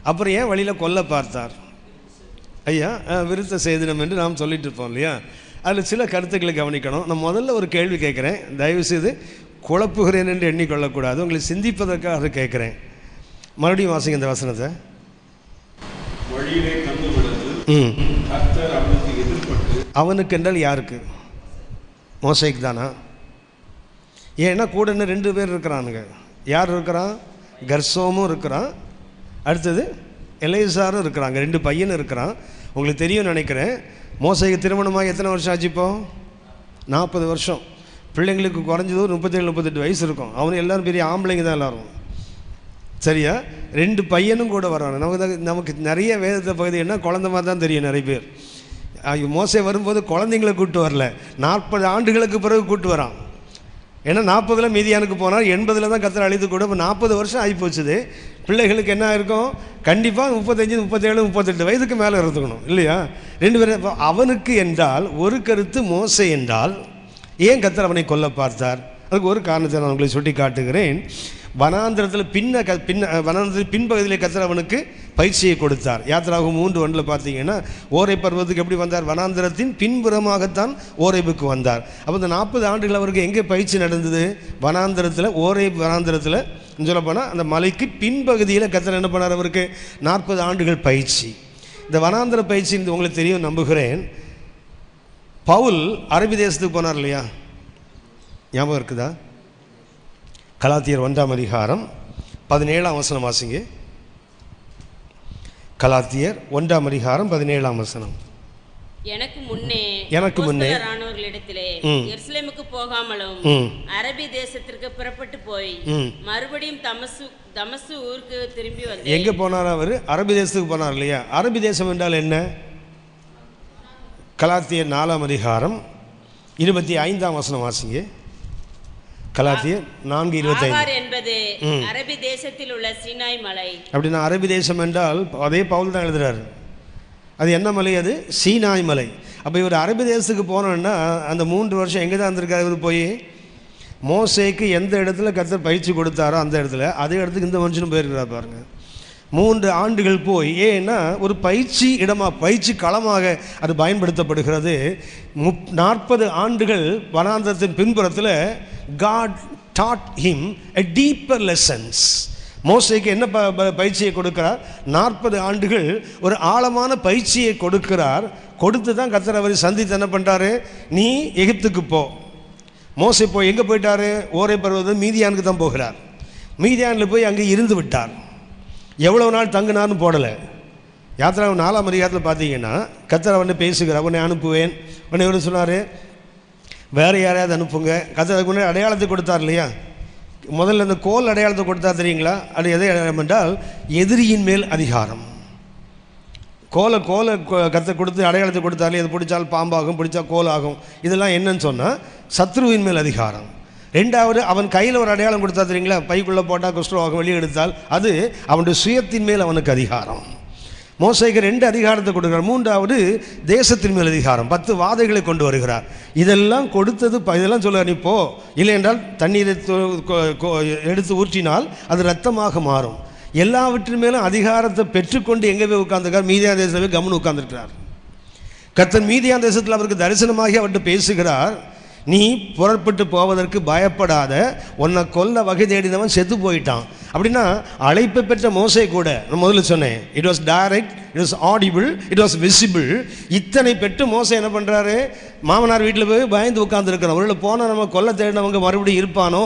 அப்புறம் ஏன் வழியில் கொல்ல பார்த்தார்? ஐயா விருத்த சேதனம் என்று நாம் சொல்லிட்டு இருப்போம் இல்லையா? அதில் சில கருத்துக்களை கவனிக்கணும். நான் முதல்ல ஒரு கேள்வி கேட்குறேன், தயவுசெய்து குழப்புகிறேன் என்று எண்ணிக்கொள்ளக்கூடாது, உங்களை சிந்திப்பதற்காக கேட்குறேன். மறுபடியும் வாசிங்க இந்த வசனத்தை. அவனுக்கு என்றால் யாருக்கு? மோசேக்கு தானா? ஏன்னா கூட இன்னும் 2 பேர் இருக்கிறானுங்க. யார் இருக்கிறான்? கர்சோமும் இருக்கிறான், அடுத்தது எலேசாரும் இருக்கிறாங்க. 2 பையனும் இருக்கிறான். உங்களுக்கு தெரியும் நினைக்கிறேன், மோசேக்கு திருமணமாக எத்தனை வருஷம் ஆச்சு? இப்போ 40 வருஷம். பிள்ளைங்களுக்கு குறைஞ்சது 37-38 வயசு இருக்கும். அவனு எல்லோரும் பெரிய ஆம்பளைங்க தான் எல்லோரும். சரியா? 2 பையனும் கூட வர்றாங்க. நமக்கு நிறைய வேதத்தை பகுதி என்ன குழந்தை மாதிரி தான் தெரியும் நிறைய பேர். மோசே வரும்போது குழந்தைங்களை கூப்பிட்டு வரல, 40 ஆண்டுகளுக்கு பிறகு கூப்பிட்டு வரான். ஏன்னா 40 மீதியானுக்கு போனால் 80 தான் கர்த்தர் அழைத்து கூட. இப்போ 40 வருஷம் ஆகி போச்சுது. பிள்ளைகளுக்கு என்ன இருக்கும்? கண்டிப்பாக 35, 37, 38 வயதுக்கு மேலே இருந்துக்கணும் இல்லையா? 2 பேரும். அவனுக்கு என்றால் ஒரு கருத்து, மோசே என்றால் ஏன் கர்த்தர் அவனை கொல்ல பார்த்தார்? அதுக்கு ஒரு காரணத்தை நான் உங்களை சுட்டி காட்டுகிறேன். வனாந்திரத்தில் வனாந்திரத்தில் பின்பகுதியிலே கர்த்தர் அவனுக்கு பயிற்சியை கொடுத்தார். யாத்திராகமம் 3:1 பார்த்தீங்கன்னா ஓரை பர்வத்துக்கு எப்படி வந்தார்? வனாந்திரத்தின் பின்புறமாகத்தான் ஓரைபுக்கு வந்தார். அப்போ இந்த 40 ஆண்டுகள் அவருக்கு எங்கே பயிற்சி நடந்தது? வனாந்திரத்தில், ஓரை வனாந்திரத்தில் சொல்லப்போனால் அந்த மலைக்கு பின்பகுதியில் கர்த்தர் என்ன பண்ணார்? அவருக்கு 40 ஆண்டுகள் பயிற்சி. இந்த வனாந்திர பயிற்சி உங்களுக்கு தெரியும் நம்புகிறேன். பவுல் அரபி தேசத்துக்கு போனார் இல்லையா? ஞாபகம் இருக்குதா? கலாத்தியர் 1ஆம் அதிகாரம் 17ஆம் வசனம் வாசிங்க. கலாத்தியர் 1ஆம் அதிகாரம் 17ஆம் வசனம். எனக்கு முன்னே ராணுவர்களிடத்திலே எருசலேமுக்கு போகாமலும் அரபி தேசத்திற்கு புறப்பட்டு போய் மறுபடியும் தமசு ஊருக்கு திரும்பி வந்து. எங்க போனார் அவர்? அரபி தேசத்துக்கு போனார் இல்லையா? அரபி தேசம் என்றால் என்ன? கலாத்தியர் 4ஆம் அதிகாரம் 25ஆம் வசனம் வாசிங்க. கலாத்தியர் 4:25 என்பது அரபி தேசத்தில் உள்ள சீனாய் மலை. அப்படின்னா அரபி தேசம் என்றால் அதே பவுல் தான் எழுதுறாரு. அது என்ன மலை? அது சீனாய் மலை. அப்போ இவர் அரபி தேசத்துக்கு போனோன்னா அந்த 3 வருஷம் எங்கே தான் இருந்திருக்காரு? இவர் போய் மோசேக்கு எந்த இடத்துல கர்த்தர் பயிற்சி கொடுத்தாரோ அந்த இடத்துல, அதே இடத்துக்கு இந்த மனுஷனும் போயிருக்கிறார் பாருங்க. 3 ஆண்டுகள் போய். ஏன்னா ஒரு பயிற்சி இடமாக, பயிற்சி களமாக அது பயன்படுத்தப்படுகிறது. 40 ஆண்டுகள் வனாந்தரத்தின் பின்புறத்தில் God taught him a deeper lessons. மோசேக்கு என்ன பயிற்சியை கொடுக்கிறார்? 40 ஆண்டுகள் ஒரு ஆழமான பயிற்சியை கொடுக்கிறார். கொடுத்து தான் கர்த்தர் அவரை சந்தித்து என்ன பண்ணுறாரு? நீ எகிப்துக்கு போ. மோசே போய் எங்கே போயிட்டாரு? ஓரை பர்வதம் மீதியானுக்கு தான் போகிறார். மீதியானில் போய் அங்கே இருந்து விட்டார். எவ்வளவு நாள் தங்கினார்னு போடலை. யாத்திராகமம் 4ஆம் அதிகாரத்தில் பார்த்தீங்கன்னா கர்த்தர் அவனை பேசுகிறார். அவனை அனுப்புவேன். உடனே இவர் சொன்னார், வேறு யாரையாவது அனுப்புங்க. கர்த்தர் அதுக்கு முன்னாடி அடையாளத்தை கொடுத்தார் இல்லையா? முதல்ல இந்த கோல் அடையாளத்தை கொடுத்தார் தெரியுங்களா? அது எதை அடையாளம் என்றால் எதிரியின் மேல் அதிகாரம். கோலை கர்த்தர் கொடுத்து அடையாளத்தை கொடுத்தாலே அது பிடிச்சால் பாம்பாகும், பிடிச்சா கோல் ஆகும். இதெல்லாம் என்னன்னு சொன்னால் சத்ருவின் மேல் அதிகாரம். 2வது அவன் கையில் ஒரு அடையாளம் கொடுத்தா தெரியுங்களா? பைக்குள்ளே போட்டால் குஷ்டரோகம் வெளியே எடுத்தால் அது அவனுடைய சுயத்தின் மேல் அவனுக்கு அதிகாரம். மோசேக்கு 2 அதிகாரத்தை கொடுக்கிறார். 3வது தேசத்தின் மேல் அதிகாரம், 10 வாதைகளை கொண்டு வருகிறார். இதெல்லாம் கொடுத்தது இதெல்லாம் சொல்ல நீ போ, இல்லை என்றால் தண்ணீரை எடுத்து ஊற்றினால் அது இரத்தமாக மாறும். எல்லாவற்றின் மேலும் அதிகாரத்தை பெற்றுக்கொண்டு எங்கே போய் உட்கார்ந்துருக்கார்? மீதியான் தேசத்தில் போய் கம்முன்னு உட்கார்ந்துருக்கிறார். கர்த்தர் மீதியான் தேசத்தில் அவருக்கு தரிசனமாகி அவர்கிட்ட பேசுகிறார். நீ புறப்பட்டு போவதற்கு பயப்படாத, உன்னை கொல்ல வகை தேடினவன் செத்து போயிட்டான். அப்படின்னா அழைப்பு பெற்ற மோசே கூட, நான் முதல்ல சொன்னேன், it was direct, it was audible, it was visible. இத்தனை பெற்று மோசே என்ன பண்ணுறாரு, மாமனார் வீட்டில் போய் பயந்து உட்கார்ந்துருக்கிறோம். அவர்களை போனால் நம்ம கொல்ல தேடினவங்க மறுபடியும் இருப்பானோ.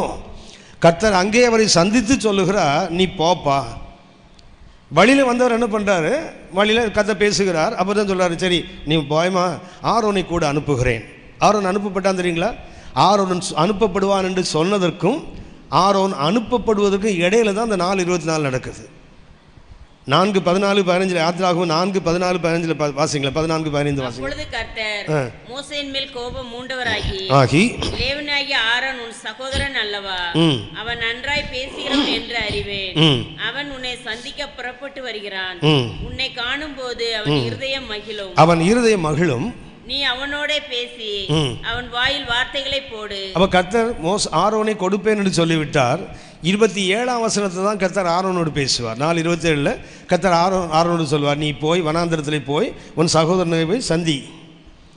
கர்த்தர் அங்கே அவரை சந்தித்து சொல்லுகிறார், நீ போப்பா. வழியில் வந்தவர் என்ன பண்ணுறாரு, வழியில் கர்த்தர் பேசுகிறார். அப்போ தான் சொல்கிறாரு, சரி நீ போயமா, ஆரோனை கூட அனுப்புகிறேன். ஆரோன் அனுப்பப்பட்டான் தெரியுங்களா? ஆரோன் அனுப்பப்படுவான் என்று சொன்னதற்கும் ஆரோன் அனுப்பப்படுவதற்கும் இடையில தான் அந்த 4:24 நடக்குது. 4:14-15 யாத்திராகவும் 4:14-15 வாசிங்களா, 14-15 வாசிங்க. அப்பொழுது கர்த்தர் மோசேயின் மேல் கோபம் மூண்டவராகி, லேவியனாகிய ஆரோன் உன் சகோதரன் அல்லவா, அவன் நன்றாய் பேசுகிறவன் என்று அறிவேன். அவன் உன்னை சந்திக்க புறப்பட்டு வருகிறான். உன்னை காணும் போது அவன் இருதயம் மகிழும். நீ அவனோட பேசி அவன் வாயில் வார்த்தைகளை போடு. அப்ப கர்த்தர் ஆரோனை கொடுப்பேன் என்று சொல்லிவிட்டார். 27ஆம் வசனத்தை தான் கர்த்தர் ஆரோனோடு பேசுவார். 4:27 கர்த்தர் ஆரோனோடு சொல்வார், நீ போய் வனாந்திரத்தில் போய் உன் சகோதரனை போய் சந்தி.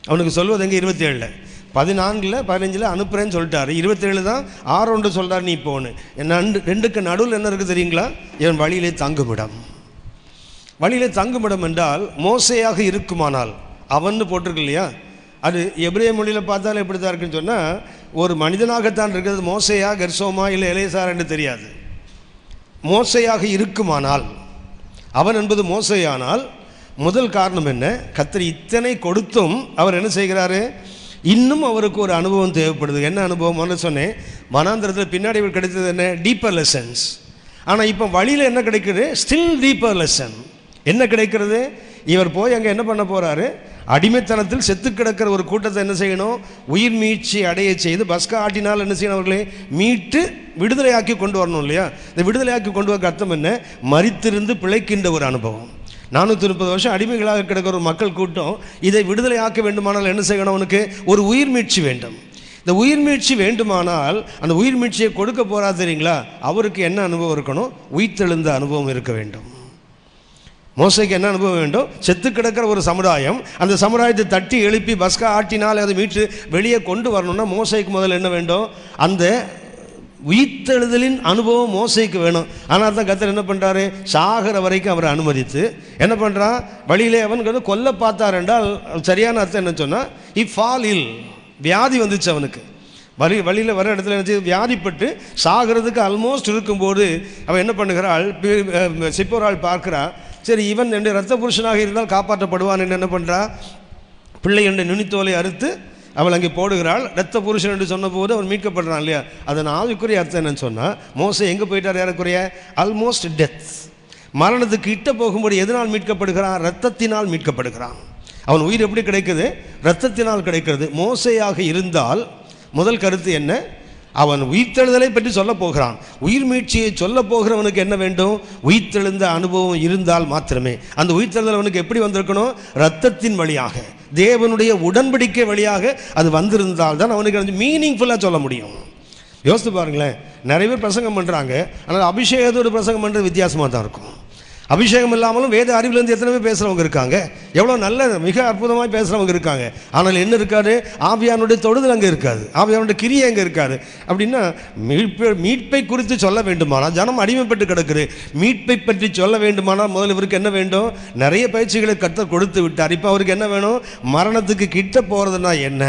அவனுக்கு சொல்வது எங்கே? 27. 14-15 அனுப்புறேன்னு சொல்லிட்டாரு. 27 தான் ஆரோன்னு சொல்றார், நீ போன்னு. ரெண்டுக்கு நடுவில் என்ன இருக்குது தெரியுங்களா? இவன் வழியிலே தங்குமிடம். வழியிலே தங்குமிடம் என்றால் மோசையாக இருக்குமானால், அவன்னு போட்டிருக்கு இல்லையா, அது எபிரேய மொழியில் பார்த்தாலும் எப்படி தான் இருக்குன்னு சொன்னால், ஒரு மனிதனாகத்தான் இருக்கிறது. மோசையா, கெர்சோமா இல்லை எலேசார் என்று தெரியாது. மோசையாக இருக்குமானால், அவன் என்பது மோசையானால், முதல் காரணம் என்ன? கர்த்தர் இத்தனை கொடுத்தும் அவர் என்ன செய்கிறாரு, இன்னும் அவருக்கு ஒரு அனுபவம் தேவைப்படுது. என்ன அனுபவம்னு சொன்னேன், வனாந்திரத்தில் பின்னாடி கிடைத்தது என்ன? Deeper lessons. ஆனால் இப்போ வழியில் என்ன கிடைக்குது? Still deeper lesson. என்ன கிடைக்கிறது? இவர் போய் அங்கே என்ன பண்ண போகிறாரு, அடிமைத்தனத்தில் செத்து கிடக்கிற ஒரு கூட்டத்தை என்ன செய்யணும், உயிர் மீட்சி அடைய செய்து பஸ்கா ஆட்டினால் என்ன செய்யணும், அவர்களே மீட்டு விடுதலையாக்கி கொண்டு வரணும் இல்லையா? இந்த விடுதலையாக்கி கொண்டு வர அர்த்தம் என்ன? மரித்திருந்து பிழைக்கின்ற ஒரு அனுபவம். 430 வருஷம் அடிமைகளாக கிடக்கிற ஒரு மக்கள் கூட்டம், இதை விடுதலையாக்க வேண்டுமானால் என்ன செய்யணும்? அவனுக்கு ஒரு உயிர் மீட்சி வேண்டும். இந்த உயிர் மீட்சி வேண்டுமானால் அந்த உயிர் மீட்சியை கொடுக்க போறா தெரியுங்களா? அவருக்கு என்ன அனுபவம் இருக்கணும்? உயிர்த்தெழுந்த அனுபவம் இருக்க வேண்டும். மோசைக்கு என்ன அனுபவம் வேண்டும்? செத்து கிடக்கிற ஒரு சமுதாயம், அந்த சமுதாயத்தை தட்டி எழுப்பி பஸ்கா ஆட்டினால் அதை மீட்டு வெளியே கொண்டு வரணும்னா மோசைக்கு முதல்ல என்ன வேண்டும்? அந்த உயிர்த்தெழுதலின் அனுபவம் மோசைக்கு வேணும். ஆனால் தான் கர்த்தர் என்ன பண்ணுறாரு, சாகிற வரைக்கும் அவரை அனுமதித்து என்ன பண்ணுறான், வழியிலே அவனுக்கு கொல்ல பார்த்தார் என்றால் சரியான அர்த்தம் என்ன சொன்னால், ஃபால் இல், வியாதி வந்துச்சு அவனுக்கு. வழியில் வர இடத்துல என்ன செய்ய, வியாதிப்பட்டு சாகிறதுக்கு ஆல்மோஸ்ட் இருக்கும்போது அவன் என்ன பண்ணுகிறாள், சிப்போராள் பார்க்குறா, சரி இவன் என்று இரத்த புருஷனாக இருந்தால் காப்பாற்றப்படுவான் என்று என்ன பண்ணுறா, பிள்ளை என்ற நுனித்தோலை அறுத்து அவள் அங்கே போடுகிறாள். இரத்த புருஷன் என்று சொன்னபோது அவன் மீட்கப்படுறான் இல்லையா? அதன் ஆவிக்குரிய அர்த்தம் என்னன்னு சொன்னால், மோசே எங்கே போயிட்டார்? ஏறக்குறைய ஆல்மோஸ்ட் டெத், மரணத்துக்கு கிட்ட போகும்போது எதனால் மீட்கப்படுகிறான்? இரத்தத்தினால் மீட்கப்படுகிறான். அவன் உயிர் எப்படி கிடைக்குது? இரத்தத்தினால் கிடைக்கிறது. மோசையாக இருந்தால் முதல் கருத்து என்ன? அவன் உயிர்த்தெழுதலை பற்றி சொல்ல போகிறான். உயிர் மீட்சியை சொல்ல போகிறவனுக்கு என்ன வேண்டும்? உயிர்த்தெழுந்த அனுபவம் இருந்தால் மாத்திரமே. அந்த உயிர்த்தெழுதல் அவனுக்கு எப்படி வந்திருக்கணும்? இரத்தத்தின் வழியாக, தேவனுடைய உடன்படிக்கை வழியாக அது வந்திருந்தால் தான் அவனுக்கு மீனிங்ஃபுல்லாக சொல்ல முடியும். யோசித்து பாருங்களேன், நிறைய பேர் பிரசங்கம் பண்ணுறாங்க, ஆனால் அபிஷேகத்தோடு பிரசங்கம் பண்ணுறது வித்தியாசமாக தான் இருக்கும். அபிஷேகம் இல்லாமலும் வேத அறிவிலேருந்து எத்தனை பேர் பேசுகிறவங்க இருக்காங்க, எவ்வளோ நல்ல மிக அற்புதமாக பேசுகிறவங்க இருக்காங்க. ஆனால் என்ன இருக்காது? ஆவியானுடைய தொடுதல் அங்கே இருக்காது, ஆவியானுடைய கிரியை அங்கே இருக்காது. அப்படின்னா மீட்பை குறித்து சொல்ல வேண்டுமானால், ஜனம் அடிமைப்பட்டு கிடக்குது, மீட்பை பற்றி சொல்ல வேண்டுமானால் முதல்ல இவருக்கு என்ன வேண்டும்? நிறைய பயிற்சிகளை கர்த்தர் கொடுத்து விட்டார். இப்போ அவருக்கு என்ன வேணும்? மரணத்துக்கு கிட்ட போகிறதுனா என்ன,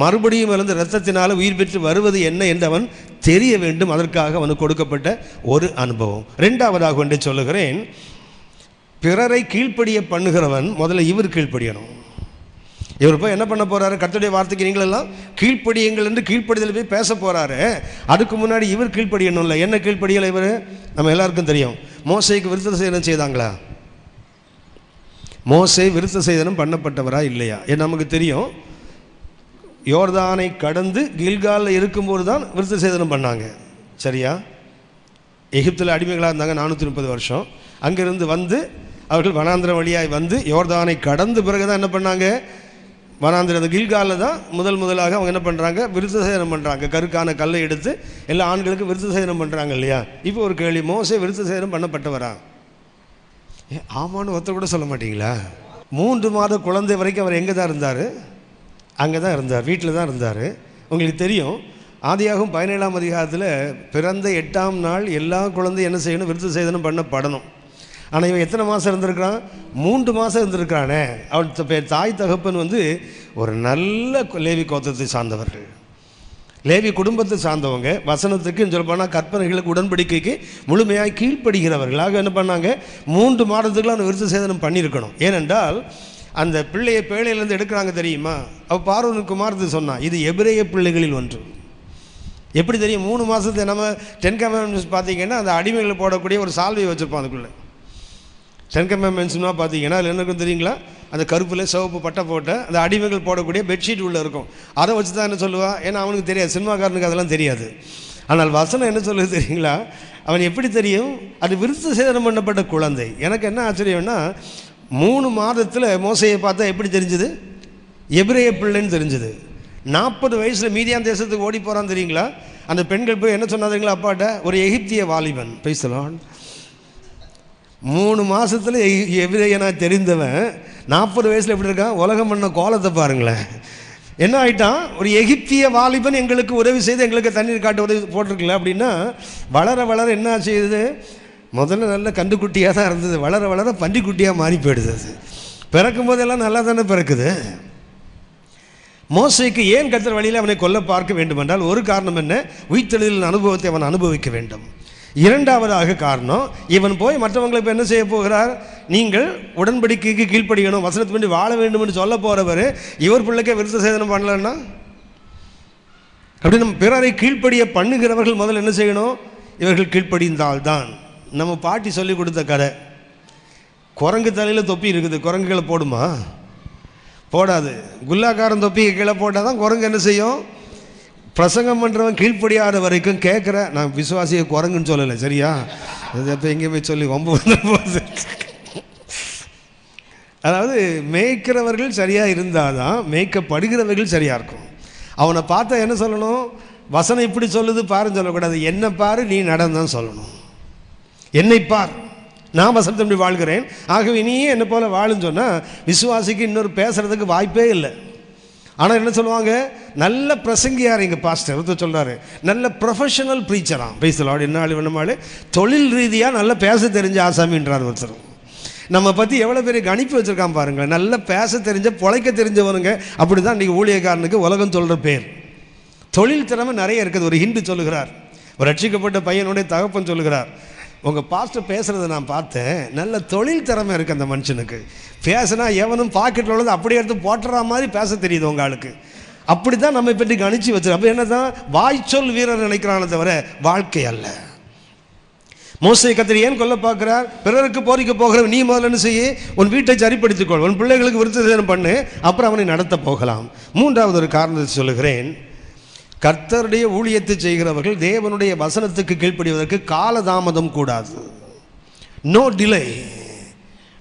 மறுபடியும் இருந்து இரத்தத்தினால் உயிர் பெற்று வருவது என்ன என்று அவன் தெரிய வேண்டும். அதற்காக அவனுக்கு கொடுக்கப்பட்ட ஒரு அனுபவம். ரெண்டாவதாக ஒன்றை சொல்லுகிறேன், பிறரை கீழ்ப்படிய பண்ணுகிறவன் முதல்ல இவர் கீழ்ப்படியணும். இவர் போய் என்ன பண்ண போறாரு? கர்த்தருடைய வார்த்தைக்கு நீங்களெல்லாம் கீழ்ப்படியுங்கள் என்று கீழ்ப்படிதல் போய் பேச போறாரு. அதுக்கு முன்னாடி இவர் கீழ்ப்படியணும்ல. என்ன கீழ்ப்படியலை இவர்? நம்ம எல்லாருக்கும் தெரியும். மோசேக்கு விருத்த சேதனம் செய்தாங்களா? மோசே விருத்த சேதனம் பண்ணப்பட்டவரா இல்லையா? நமக்கு தெரியும். யோர்தானை கடந்து கில்காலில் இருக்கும்போது தான் விருத்த சேதனம் பண்ணாங்க. சரியா? எகிப்தில் அடிமைகளாக இருந்தாங்க 430 வருஷம். அங்கிருந்து வந்து அவர்கள் வனாந்திரம் வழியாய் வந்து யோர்தானை கடந்து பிறகு தான் என்ன பண்ணாங்க? வனாந்திர கில்காலில் தான் முதலாக அவங்க என்ன பண்ணுறாங்க? விருத்த சேதனம் பண்ணுறாங்க. கருக்கான கல்லை எடுத்து எல்லா ஆண்களுக்கும் விருத்த சேதனம் பண்ணுறாங்க இல்லையா? இப்போ ஒரு கேள்வி, மோசே விருத்த சேதனம் பண்ணப்பட்டவரா? ஆமான்னு ஒருத்தர் கூட சொல்ல மாட்டீங்களா? 3 மாத குழந்தை வரைக்கும் அவர் எங்கே தான் இருந்தார்? அங்கே தான் இருந்தார், வீட்டில் தான் இருந்தார். உங்களுக்கு தெரியும், ஆதியாகமம் 17ஆம் அதிகாரத்தில் பிறந்த 8ஆம் நாள் எல்லா குழந்தையும் என்ன செய்யணும்? விருத்த சேதனம் பண்ணப்படணும். ஆனால் இவன் எத்தனை மாதம் இருந்திருக்கிறான்? 3 மாதம் இருந்திருக்கிறானே. அவன் தாய் தகப்பன் ஒரு நல்ல லேவி கோத்திரத்தை சார்ந்தவர்கள், லேவி குடும்பத்தை சார்ந்தவங்க. வசனத்துக்கு சொல்லப்போனால் கற்பனைகளுக்கு உடன்படிக்கைக்கு முழுமையாக கீழ்ப்படுகிறவர்களாக என்ன பண்ணாங்க? 3 மாதத்துக்குள்ள அவன் விருத்த சேதனம் பண்ணியிருக்கணும். ஏனென்றால் அந்த பிள்ளையை பேழையிலேருந்து எடுக்கிறாங்க தெரியுமா? அவள் பார்வோன் குமாரத்து சொன்னான், இது எபிரேய பிள்ளைகளில் ஒன்று. எப்படி தெரியும்? 3 மாதத்தை நம்ம 10 கமாண்ட்மெண்ட்ஸ் பார்த்தீங்கன்னா அந்த அடிமைகளை போடக்கூடிய ஒரு சால்வை வச்சுருப்போம். அதுக்குள்ளே 10 கமாண்ட்மெண்ட்ஸ்னால் பார்த்தீங்கன்னா அதில் என்ன இருக்கும் தெரியுங்களா? அந்த கருப்பில் சிவப்பு பட்டை போட்ட அந்த அடிமைகள் போடக்கூடிய பெட்ஷீட் உள்ளே இருக்கும். அதை வச்சு தான் என்ன சொல்லுவாள்? ஏன்னா அவனுக்கு தெரியாது, சினிமாக்காரனுக்கு அதெல்லாம் தெரியாது. ஆனால் வசனம் என்ன சொல்லுது தெரியுங்களா? அவன் எப்படி தெரியும்? அது விருத்த சேதனம் பண்ணப்பட்ட குழந்தை. எனக்கு என்ன ஆச்சரியம்னா 3 மாதத்தில் மோசையை பார்த்தா எப்படி தெரிஞ்சுது? எபிரேய பிள்ளைன்னு தெரிஞ்சுது. 40 வயசில் மீதியான் தேசத்துக்கு ஓடி போகிறான் தெரியுங்களா? அந்த பெண்கள் போய் என்ன சொன்னாதுங்களா அப்பாட்ட? ஒரு எகிப்திய வாலிபன். பேசலாம் 3 மாதத்தில் எபிரேயனா தெரிந்தவன் 40 வயசில் எப்படி இருக்கான்? உலகம் பண்ண கோலத்தை பாருங்களேன். என்ன ஆகிட்டான்? ஒரு எகிப்திய வாலிபன் எங்களுக்கு உதவி செய்து எங்களுக்கு தண்ணீர் காட்ட உதவி போட்டிருக்கல அப்படின்னா வளர வளர என்ன செய்யுது? முதல்ல நல்ல கண்டுக்குட்டியாக தான் இருந்தது, வளர வளர பன்றிக்குட்டியாக மாறி போயிடுது. அது பிறக்கும் போதெல்லாம் நல்லா தானே பிறக்குது. மோசேக்கு ஏன் கர்த்தர் வழியில் அவனை கொல்ல பார்க்க வேண்டும் என்றால் ஒரு காரணம் என்ன? உயிர்த்தெழுதலின் அனுபவத்தை அவன் அனுபவிக்க வேண்டும். 2வது காரணம், இவன் போய் மற்றவங்களை இப்போ என்ன செய்ய போகிறார்? நீங்கள் உடன்படிக்கைக்கு கீழ்ப்படியணும், வசனத்து வேண்டி வாழ வேண்டும் என்று சொல்ல போகிறவர் இவர் பிள்ளைக்கே விருத்த சேதனம் பண்ணலன்னா அப்படி நம்ம பிறரை கீழ்ப்படிய பண்ணுகிறவர்கள் முதல்ல என்ன செய்யணும்? இவர்கள் கீழ்ப்படிந்தால்தான். நம்ம பாட்டி சொல்லி கொடுத்த கதை, குரங்கு தலையில் தொப்பி இருக்குது, குரங்குகளை போடுமா? போடாது. குல்லாக்காரன் தொப்பியை கீழே போட்டால் தான் குரங்கு என்ன செய்யும்? பிரசங்கம் பண்ணுறவன் கீழ்ப்படியாத வரைக்கும் கேட்குற. நான் விசுவாசியை குரங்குன்னு சொல்லலை, சரியா? அது எப்போ எங்கே போய் சொல்லி வம்பு வந்து அதாவது மேய்க்கிறவர்கள் சரியாக இருந்தால் தான் மேய்க்கப்படுகிறவர்கள் சரியாக இருக்கும். அவனை பார்த்தா என்ன சொல்லணும்? வசனம் இப்படி சொல்லுது பாருன்னு சொல்லக்கூடாது, என்ன பாரு நீ நடந்தான் சொல்லணும். என்னை பார், நான் வசனத்தை இப்படி வாழ்கிறேன், ஆகவே நீயே என்னை போல வாழுன்னு சொன்னால் விசுவாசிக்கு இன்னொரு பேசுகிறதுக்கு வாய்ப்பே இல்லை. ஆனால் என்ன சொல்லுவாங்க? நல்ல பிரசங்கியார் எங்கள் பாஸ்டர் ஒருத்தர் சொல்கிறாரு, நல்ல ப்ரொஃபஷனல் ப்ரீச்சராம். பேசலாடு என்ன ஆள் வேணுமாள் தொழில் ரீதியாக நல்லா பேச தெரிஞ்ச ஆசாமின்றார் ஒருத்தர். நம்ம பற்றி எவ்வளோ பெரிய கணிப்பு வச்சுருக்கான் பாருங்களேன். நல்லா பேச தெரிஞ்ச பொழைக்க தெரிஞ்சவனுங்க. அப்படி தான் இன்றைக்கி ஊழியக்காரனுக்கு உலகம் சொல்கிற பேர். தொழில் திறமை நிறைய இருக்குது. ஒரு ஹிந்து சொல்லுகிறார், ஒரு ரட்சிக்கப்பட்ட பையனுடைய தகப்பன் சொல்லுகிறார், உங்கள் பாஸ்டர் பேசுகிறத நான் பார்த்தேன், நல்ல தொழில் திறமை இருக்குது அந்த மனுஷனுக்கு. பேசுனா எவனும் பாக்கெட்டில் உள்ளது அப்படியே எடுத்து போட்டுற மாதிரி பேச தெரியுது உங்கள் ஆளுக்கு. அப்படி தான் நம்ம பற்றி கணிச்சு வச்சிருக்கோம். அப்போ என்ன தான் வாய்ச்சொல் வீரர் நினைக்கிறானே தவிர வாழ்க்கை அல்ல. மோசே கர்த்தர் ஏன் கொல்ல பார்க்கிறார்? பிறருக்கு போரிக்க போகிற நீ முதல்ல என்ன செய்ய? உன் வீட்டை சரிப்படுத்திக்கொள், உன் பிள்ளைகளுக்கு விருத்த சேதனம் பண்ணு, அப்புறம் அவனை நடத்த போகலாம். 3வது ஒரு காரணத்தை சொல்லுகிறேன். கர்த்தருடைய ஊழியத்தை செய்கிறவர்கள் தேவனுடைய வசனத்துக்கு கீழ்ப்படிவதற்கு காலதாமதம் கூடாது. No delay.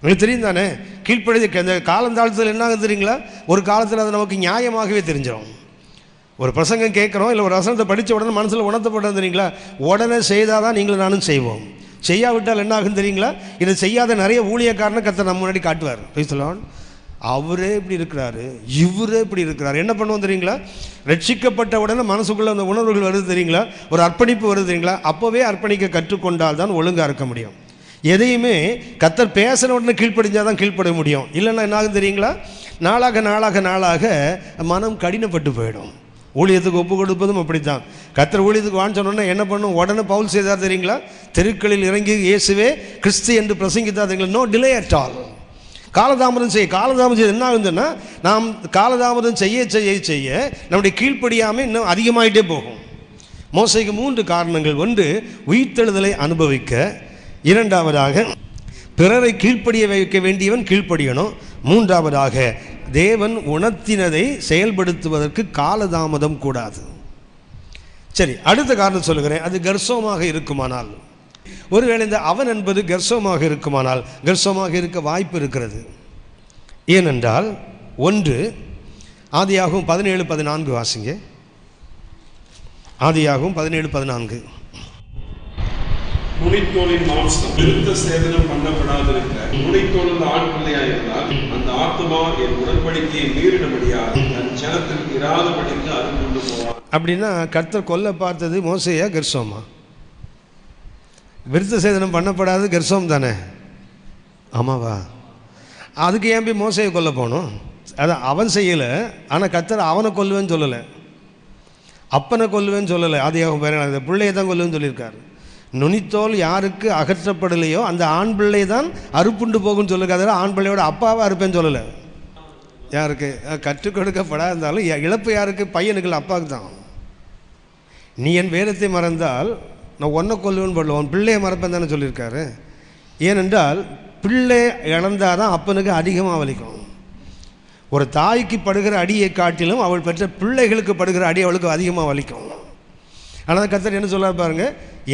உங்களுக்கு தெரியும் தானே? கீழ்ப்படி அந்த காலந்தாளத்தில் என்ன ஆகுது தெரியுங்களா? ஒரு காலத்தில் அது நமக்கு நியாயமாகவே தெரிஞ்சிடும். ஒரு பிரசங்கம் கேட்குறோம், இல்லை ஒரு வசனத்தை படித்த உடனே மனசில் உணர்த்தப்பட்டது தெரியுங்களா? உடனே செய்தால் தான் நீங்களும் நானும் செய்வோம். செய்யாவிட்டால் என்ன ஆகும் தெரியுங்களா? இதை செய்யாத நிறைய ஊழியக்காரனை கர்த்தர் நம்ம முன்னாடி காட்டுவார். பேசலாம், அவரே இப்படி இருக்கிறாரு, இவரே இப்படி இருக்கிறார். என்ன பண்ணுவோம் தெரியுங்களா? ரட்சிக்கப்பட்ட உடனே மனசுக்குள்ளே அந்த உணர்வுகள் வருது தெரியுங்களா? ஒரு அர்ப்பணிப்பு வருது தெரியுங்களா? அப்போவே அர்ப்பணிக்க கற்றுக்கொண்டால் தான் ஒழுங்காக இருக்க முடியும். எதையுமே கர்த்தர் பேசின உடனே கீழ்ப்படிஞ்சால் தான் கீழ்ப்பட முடியும். இல்லைன்னா என்ன ஆகும் தெரியுங்களா? நாளாக நாளாக நாளாக மனம் கடினப்பட்டு போயிடும். ஊழியத்துக்கு ஒப்பு கொடுப்பதும் அப்படித்தான். கர்த்தர் ஊழியத்துக்கு வான்னு சொன்னோன்னா என்ன பண்ணும்? உடனே பவுல் செய்தார் தெரியுங்களா? தெருக்களில் இறங்கி இயேசுவே கிறிஸ்து என்று பிரசங்கித்தார் தெரியுங்களா? No delay at all. காலதாமதம் செய்ய என்ன ஆகுதுன்னா, நாம் காலதாமதம் செய்ய செய்ய செய்ய நம்முடைய கீழ்ப்படியாமல் இன்னும் அதிகமாகிட்டே போகும். மோசேக்கு 3 காரணங்கள். 1, உயிர்த்தெழுதலை அனுபவிக்க. 2வதாக பிறரை கீழ்ப்படிய வைக்க வேண்டியவன் கீழ்ப்படியணும். 3வதாக தேவன் உணர்த்தினதை செயல்படுத்துவதற்கு காலதாமதம் கூடாது. சரி, அடுத்த காரணம் சொல்லுகிறேன். அது கர்சோமாக இருக்குமானால், ஒருவேளை இந்த அவன் என்பது கர்சோமாக இருக்குமானால், கர்சோமாக இருக்க வாய்ப்பு இருக்கிறது. ஏனென்றால் 1 ஆதியாகமம் 17:14 வாசிங்க. ஆதியாகமம் 17:14. நுனித்தோலின் மாம்சம் விருத்த சேதனம் பண்ணப்படாதிருக்க நுனித்தோல் ஆண் பிள்ளையா இருந்தால் அந்த ஆத்துமா என் உடன்படிக்கையை மீறினபடியால் தன் ஜனத்தில் இராதபடிக்கு அருள் போவார். அப்படின்னா கர்த்தர் கொல்ல பார்த்தது மோசேயா கெர்சோமா? விருத்த சேதனம் பண்ணப்படாது கெர்சோம் தானே, ஆமாவா? அதுக்கு ஏன் போய் மோசையை கொல்ல போகணும்? அதான் அவன் செய்யலை, ஆனால் கர்த்தர் அவனை கொல்லுவேன்னு சொல்லலை, அப்பனை கொல்லுவேன்னு சொல்லலை. அது அந்த பிள்ளையை தான் கொல்லுவேன்னு சொல்லியிருக்காரு. நுனித்தோல் யாருக்கு அகற்றப்படலையோ அந்த ஆண் பிள்ளை தான் அறுப்புண்டு போகும்னு சொல்லியிருக்காரு. ஆண் பிள்ளையோட அப்பாவை அறுப்பேன்னு சொல்லலை. யாருக்கு கற்றுக் கொடுக்கப்படாது இருந்தாலும் இழப்பு யாருக்கு? பையனுக்கு, அப்பாவுக்கு தான். நீ என் வேதத்தை மறந்தால் நான் ஒன்றை கொல்லுவேன்னு போடல, உன் பிள்ளையை மறப்பேன் தானே சொல்லியிருக்காரு. ஏனென்றால் பிள்ளை இழந்தால் தான் அப்பனுக்கு அதிகமாக வலிக்கும். ஒரு தாய்க்கு படுகிற அடியை காட்டிலும் அவள் பெற்ற பிள்ளைகளுக்கு படுகிற அடி அவளுக்கு அதிகமாக வலிக்கும். ஆனால் கர்த்தர் என்ன சொல்ல பாருங்க,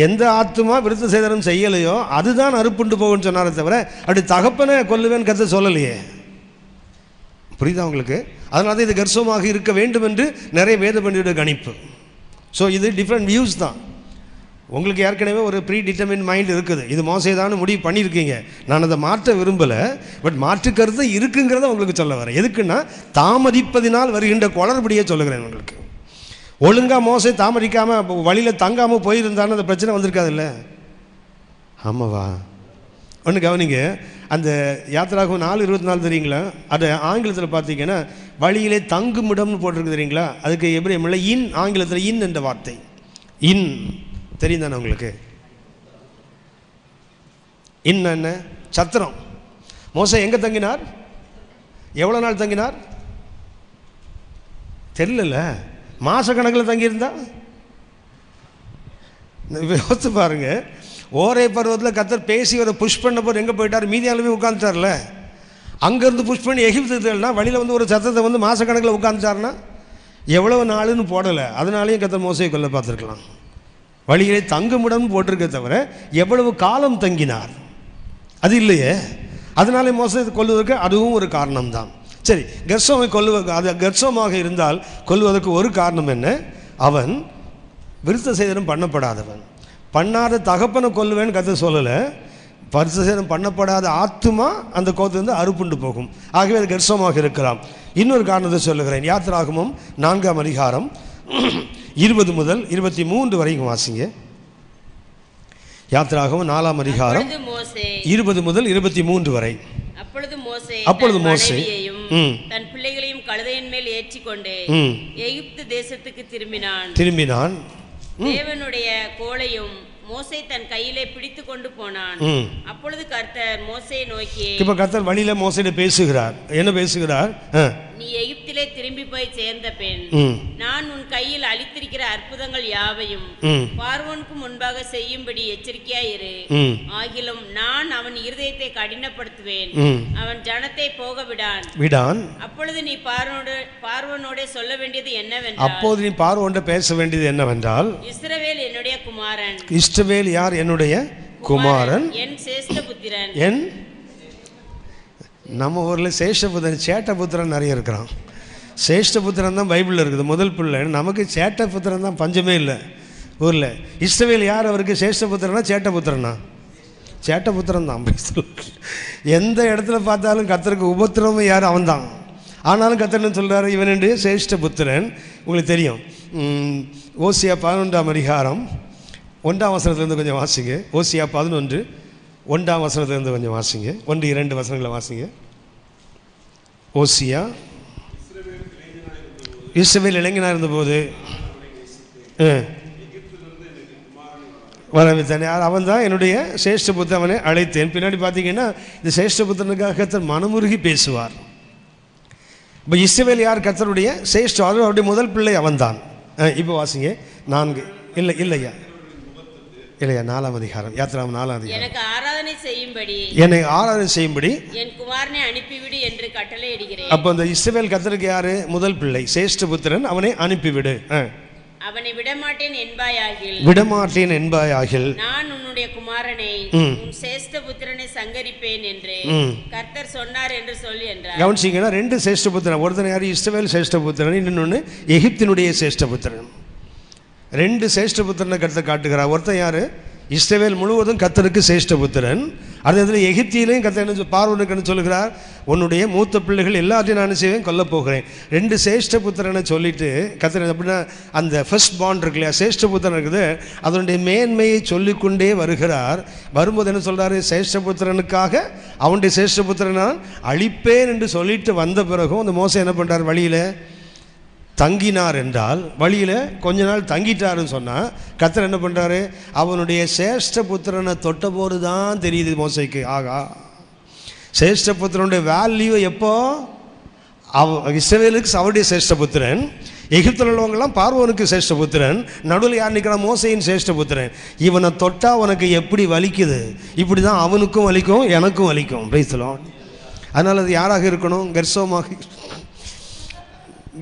எந்த ஆத்துமா விருத்த சேதனம் செய்யலையோ அதுதான் அறுப்புண்டு போகும்னு சொன்னாரே தவிர அப்படி தகப்பனை கொல்லுவேன்னு கர்த்தர் சொல்லலையே. புரியுதா உங்களுக்கு? அதனால தான் இது கர்சமாக இருக்க வேண்டும் என்று நிறைய வேத பண்டிதோட கணிப்பு. ஸோ இது டிஃப்ரெண்ட் வியூஸ் தான். உங்களுக்கு ஏற்கனவே ஒரு ப்ரீ டிட்டர்மின் மைண்ட் இருக்குது, இது மோசைதான்னு முடிவு பண்ணியிருக்கீங்க. நான் அதை மாற்ற விரும்பலை, பட் மாற்று கருத்து இருக்குங்கிறத உங்களுக்கு சொல்ல வரேன். எதுக்குன்னா தாமதிப்பதினால் வருகின்ற குளறுபடியே சொல்லுகிறேன் உங்களுக்கு. ஒழுங்காக மோசை தாமதிக்காமல் வழியில் தங்காமல் போயிருந்தாலும் அந்த பிரச்சனை வந்திருக்காதுல்ல, ஆமாவா? ஒன்று கவனிங்க, அந்த யாத்திராகும் 4:24 தெரியுங்களா? அது ஆங்கிலத்தில் பார்த்தீங்கன்னா வழியிலே தங்குமிடம்னு போட்டிருக்கு தெரியுங்களா? அதுக்கு எப்படி இன், ஆங்கிலத்தில் இன் என்ற வார்த்தை, இன் தெரியும் தானே உங்களுக்கு? இன்னும் என்ன? சத்திரம். மோசே எங்கே தங்கினார்? எவ்வளோ நாள் தங்கினார் தெரியல. மாசக்கணக்கில் தங்கியிருந்தா யோசித்து பாருங்க. ஓரே பருவத்தில் கர்த்தர் பேசி ஒரு புஷ் பண்ண போது எங்கே போயிட்டார்? மீதியாலுமே உட்காந்துட்டார்ல. அங்கேருந்து புஷ் பண்ணி எகிப்துனா வழியில் வந்து ஒரு சத்தத்தை வந்து மாசக்கணக்கில் உட்காந்துட்டாருன்னா எவ்வளோ நாளுன்னு போடலை. அதனாலேயும் கர்த்தர் மோசையை கொல்ல பார்த்துருக்கலாம். வழியிலே தங்குமிடம் போட்டிருக்க தவிர எவ்வளவு காலம் தங்கினார் அது இல்லையே. அதனாலே மோசத்தை கொல்வதற்கு அதுவும் ஒரு காரணம்தான். சரி, கெர்சோமை கொல்லுவதற்கு, அது கெர்சோமாக இருந்தால் கொல்வதற்கு ஒரு காரணம் என்ன? அவன் விருத்த சேதனம் பண்ணப்படாதவன். பண்ணாத தகப்பனை கொல்லுவேன்னு கர்த்தர் சொல்லலை. விருத்த சேதனம் பண்ணப்படாத ஆத்துமா அந்த கோத்திலிருந்து அறுப்புண்டு போகும். ஆகவே அது கெர்சோமாக இருக்கலாம். இன்னொரு காரணத்தை சொல்லுகிறேன். யாத்திராகமம் 4ஆம் அதிகாரம் 20 முதல் 23 வரைக்கும் வாசிங்க. யாத்திராகமம் 4ஆம் அதிகாரம் 20 முதல் 23 வரை. அப்பொழுது மோசே தன் பிள்ளைகளையும் கழுதையின் மேல் ஏற்றிக்கொண்டு எகிப்து தேசத்துக்கு திரும்பினான். தேவனுடைய கோலையும் மோசே தன் கையிலே பிடித்து கொண்டு போனான். அப்பொழுது கர்த்தர் மோசேயை நோக்கி, இப்ப கர்த்தர் வழியில மோசேயிட பேசுகிறார். என்ன பேசுகிறார்? நீ எகிப்திலே திரும்பி போய் சேர்ந்த பெண், நான் உன் கையில் அளித்திருக்கிற அற்புதங்கள் யாவையும் பார்வோனுக்கு முன்பாக செய்யும்படி எச்சரிக்கையாயிரு. ஆகிலும் நான் அவன் இருதயத்தை கடினப்படுத்துவேன், அவன் ஜனத்தை போக விடான். அப்பொழுது நீ பார்வோனோட சொல்ல வேண்டியது என்னவென்றால், அப்போது நீ பார்வோனோட பேச வேண்டியது என்னவென்றால், இஸ்ரவேல் என்னுடைய குமாரன். இஸ்ரவேல் யார்? என்னுடைய குமாரன், என் சேஷ்ட புத்திரன். என் நம்ம ஊரில் சேஷ்டபுத்திரன், சேட்டபுத்திரன் நிறைய இருக்கிறான். சேஷ்டபுத்திரன் தான் பைபிளில் இருக்குது, முதல் பிள்ளை. நமக்கு சேட்டபுத்திரன் தான் பஞ்சமே இல்லை ஊரில். இஸ்ரவேல் யார்? அவருக்கு சேஷ்டபுத்திரனா சேட்டபுத்திரனா? சேட்டபுத்திரன் தான். எந்த இடத்துல பார்த்தாலும் கர்த்தருக்கு உபத்திரமும் யார்? அவன் தான். ஆனாலும் கர்த்தர்னு சொல்கிறாரு, இவன் என்று சேஷ்டபுத்திரன். உங்களுக்கு தெரியும், ஓசியா 11ஆம் அதிகாரம் 1ஆம் வசனத்துலேருந்து கொஞ்சம் வாசிங்க. ஓசியா 11 1ஆம் வசனத்திலிருந்து கொஞ்சம் வாசிங்க. 1-2 வசனங்களை வாசிங்க. ஓசியா, இஸ்ரவேல் இளைஞனாக இருந்தபோது வரவித்தானே, அவன் தான் என்னுடைய சேஷ்டபுத்திரனை அழைத்தேன். பின்னாடி பார்த்தீங்கன்னா இந்த சேஷ்டபுத்திரனுக்காக கர்த்தர் மனமுருகி பேசுவார். இப்போ இஸ்ரவேல் யார்? கர்த்தருடைய சேஷ்ட, அவருடைய முதல் பிள்ளை அவன் தான். இப்போ வாசிங்க 4. இல்லையா 4ஆம் அதிகாரம், யாத்திராகமம் 4ஆம் அதிகாரம். எனக்கு ஆராதனை செய்யும்படி என் குமாரனை அனுப்பிவிடு என்று கட்டளையிடுகிறேன். அப்போ அந்த இஸ்ரவேல் கர்த்தருக்கு யாரு? முதல் பிள்ளை சேஷ்டபுத்திரன். அவனை அனுப்பிவிடு. அவனை விடமாட்டேன் என்பாயாகில் நான் உன்னுடைய குமாரனை உன் சேஷ்டபுத்திரனை சங்கரிப்பேன் என்று கர்த்தர் சொன்னார் என்று சொல்லி என்றார். கவனிச்சீங்கன்னா 2 சேஷ்டபுத்திரன். ஒருத்தன் யாரு? இஸ்ரவேல் சேஷ்டபுத்திரன், இன்னொன்று எகிப்தினுடைய சேஷ்டபுத்திரன். 2 சேஷ்டபுத்திரனை கர்த்தர் காட்டுகிறார். ஒருத்தன் யாரு? இஸ்ரவேல் முழுவதும் கர்த்தருக்கு சேஷ்டபுத்திரன். அதே இதில் எகிப்தியிலையும் கர்த்தர் என்ன பார்வோனுக்கு என்ன சொல்லுகிறார், உன்னுடைய மூத்த பிள்ளைகள் எல்லாத்தையும் நான் செய்வேன், கொல்லப் போகிறேன். 2 சேஷ்டபுத்திரனை சொல்லிட்டு கர்த்தர் அப்படின்னா அந்த ஃபர்ஸ்ட் பாண்ட் இருக்கு இல்லையா, சேஷ்டபுத்திரன் இருக்குது, அதனுடைய மேன்மையை சொல்லிக்கொண்டே வருகிறார். வரும்போது என்ன சொல்கிறாரு, சேஷ்டபுத்திரனுக்காக அவனுடைய சேஷ்டபுத்திரன் நான் அழிப்பேன் என்று சொல்லிட்டு வந்த பிறகும் அந்த மோசே என்ன பண்ணுறார், வழியில் தங்கினார் என்றால், வழியில் கொஞ்ச நாள் தங்கிட்டாருன்னு சொன்னால் கர்த்தர் என்ன பண்ணுறாரு, அவனுடைய சேஷ்டபுத்திரனை தொட்டபோது தான் தெரியுது மோசைக்கு, ஆகா சேஷ்டபுத்திரனுடைய வேல்யூ எப்போ, இஸ்ரவேலுக்கு அவருடைய சேஷ்டபுத்திரன், எகிப்தில் உள்ளவங்கெல்லாம் பார்வோனுக்கு சேஷ்டபுத்திரன், நடுவில் யார் நிற்கிறான், மோசையின் சேஷ்டபுத்திரன். இவனை தொட்டால் உனக்கு எப்படி வலிக்குது, இப்படி தான் அவனுக்கும் வலிக்கும் எனக்கும் வலிக்கும். Price the Lord. அதனால் அது யாராக இருக்கணும்,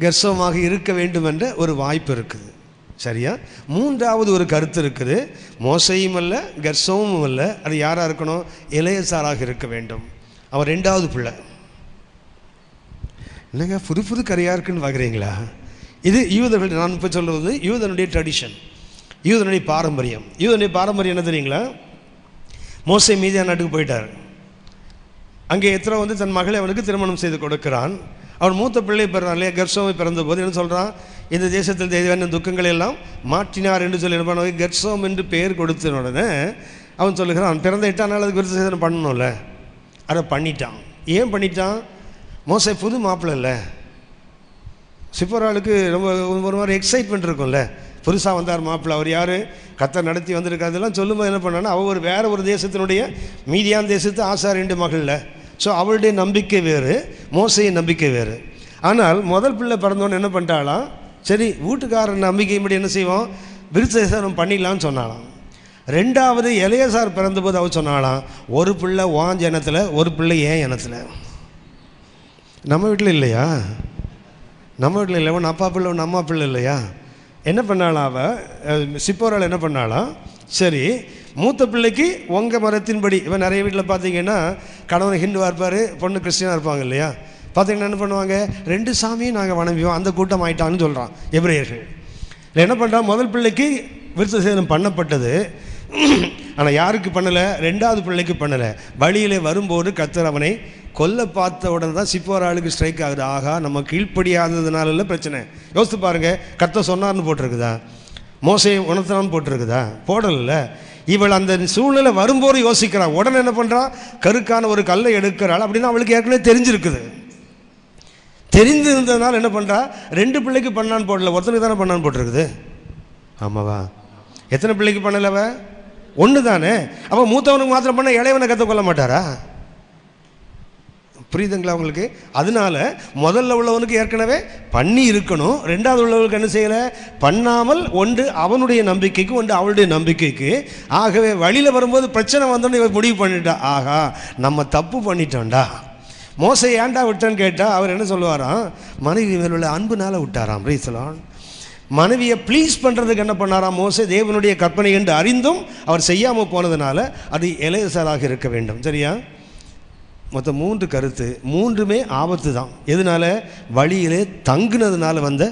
கர்சவமாக இருக்க வேண்டும் என்ற ஒரு வாய்ப்பு இருக்குது. சரியா? 3வது ஒரு கருத்து இருக்குது, மோசையும் அல்ல கர்சவமும் அல்ல, அது யாராக இருக்கணும், எலெயாசாராக இருக்க வேண்டும். அவன் 2வது பிள்ளை. இல்லைங்க புது கரையாக இருக்குன்னு பார்க்குறீங்களா? இது யூதர்கள், நான் இப்போ சொல்கிறது யூதனுடைய ட்ரெடிஷன், யூதனுடைய பாரம்பரியம். யூதனுடைய பாரம்பரியம் என்ன தெரியுங்களா, மோசே மீதியான நாட்டுக்கு போயிட்டார். அங்கே எத்தனை வந்து தன் மகளை அவனுக்கு திருமணம் செய்து கொடுக்கிறான். அவன் மூத்த பிள்ளை பிறந்தான் இல்லையா, கர்சோமை பிறந்த போது என்ன சொல்கிறான், இந்த தேசத்தில் தேவையான துக்கங்களை எல்லாம் மாற்றினார் என்று சொல்லி என்ன பண்ணுவாங்க, கர்சோம் என்று பெயர் கொடுத்த உடனே அவன் சொல்லுகிறான், அவன் பிறந்த 8ஆம் நாள் அதுக்கு விருத்த சேதனம் பண்ணணும்ல, அதை பண்ணிட்டான். ஏன் பண்ணிட்டான், மோசே புது மாப்பிள்ளை இல்லை, சிப்போராளுக்கு ரொம்ப ஒரு மாதிரி எக்ஸைட்மெண்ட் இருக்கும்ல, புதுசாக வந்தார் மாப்பிள்ளை, அவர் யார், கர்த்தர் நடத்தி வந்திருக்காதெல்லாம் சொல்லும்போது என்ன பண்ணான்னா, அவள் வேறு ஒரு தேசத்தினுடைய மீதியான் தேசத்து ஆசாரியண்டு மகளில். ஸோ அவளுடைய நம்பிக்கை வேறு, மோசையின் நம்பிக்கை வேறு. ஆனால் முதல் பிள்ளை பிறந்தோன்னு என்ன பண்ணிட்டாலாம், சரி வீட்டுக்காரன் நம்பிக்கைப்படி என்ன செய்வோம், விருத்த சேதனம் பண்ணிடலான்னு சொன்னாலாம். 2வது எலெயாசார் பிறந்தபோது அவள் சொன்னாலாம், ஒரு பிள்ளை வான் ஜனத்தில், ஒரு பிள்ளை ஏன் இனத்தில். நம்ம வீட்டில் இல்லையா, நம்ம வீட்டில் இல்லை, ஒன்று அப்பா பிள்ளை ஒன்று அம்மா பிள்ளை இல்லையா. என்ன பண்ணாலாம் அவள், சிப்போரால் என்ன பண்ணாலாம், சரி மூத்த பிள்ளைக்கு உங்கள் மரத்தின்படி. இவன் நிறைய வீட்டில் பார்த்தீங்கன்னா கணவன் ஹிந்துவாக இருப்பார், பொண்ணு கிறிஸ்டியனாக இருப்பாங்க இல்லையா. பார்த்தீங்கன்னா என்ன பண்ணுவாங்க, 2 சாமியும் நாங்கள் வணங்குவோம், அந்த கூட்டம் ஆயிட்டான்னு சொல்கிறான் எபிரேயர்கள். இல்லை என்ன பண்ணுறான், முதல் பிள்ளைக்கு விருத்த சேதனம் பண்ணப்பட்டது, ஆனால் யாருக்கு பண்ணலை, 2வது பிள்ளைக்கு பண்ணலை. வழியிலே வரும்போது கர்த்தர் அவனை கொல்ல பார்த்த உடனே தான் சிப்போராளுக்கு ஸ்ட்ரைக் ஆகுது, ஆகா நம்ம கீழ்ப்படியாததுனால இல்லை பிரச்சனை. யோசித்து பாருங்கள், கர்த்தர் சொன்னார்னு போட்டிருக்குதா, மோசையை உணர்த்தினான்னு போட்டிருக்குதா, போடலை. இவள் அந்த சூழ்நிலை வரும்போது யோசிக்கிறாள், உடனே என்ன பண்ணுறான், கருக்கான ஒரு கல்லை எடுக்கிறாள். அப்படின்னா அவளுக்கு ஏற்கனவே தெரிஞ்சிருக்குது, தெரிஞ்சிருந்ததுனால என்ன பண்ணுறா, 2 பிள்ளைக்கு பண்ணான்னு போடல, ஒருத்தனுக்கு தானே பண்ணான்னு போட்டிருக்குது. ஆமாவா, எத்தனை பிள்ளைக்கு பண்ணல, அவ 1 தானே. அப்போ மூத்தவனுக்கு மாத்திரம் பண்ண இளையவனை கற்றுக்கொள்ள மாட்டாரா, புரியுதுங்களா உங்களுக்கு? அதனால முதல்ல உள்ளவனுக்கு ஏற்கனவே பண்ணி இருக்கணும், 2வது உள்ளவனுக்கு என்ன செய்யலை, பண்ணாமல், ஒன்று அவனுடைய நம்பிக்கைக்கு, ஒன்று அவளுடைய நம்பிக்கைக்கு. ஆகவே வழியில் வரும்போது பிரச்சனை வந்தோன்னு இவர் முடிவு பண்ணிட்டா, ஆகா நம்ம தப்பு பண்ணிட்டோம்டா. மோசை ஏன்டா விட்டான்னு கேட்டால் அவர் என்ன சொல்லுவாராம், மனைவி மேல் உள்ள அன்புனால விட்டாராம். Praise the lord. மனைவியை ப்ளீஸ் பண்ணுறதுக்கு என்ன பண்ணாராம் மோசே, தேவனுடைய கற்பனை என்று அறிந்தும் அவர் செய்யாமல் போனதுனால அது எலெயாசாராக இருக்க வேண்டும். சரியா? மொத்தம் 3 கருத்து, 3மே ஆபத்து தான். எதனால, வழியிலே தங்குனதுனால வந்த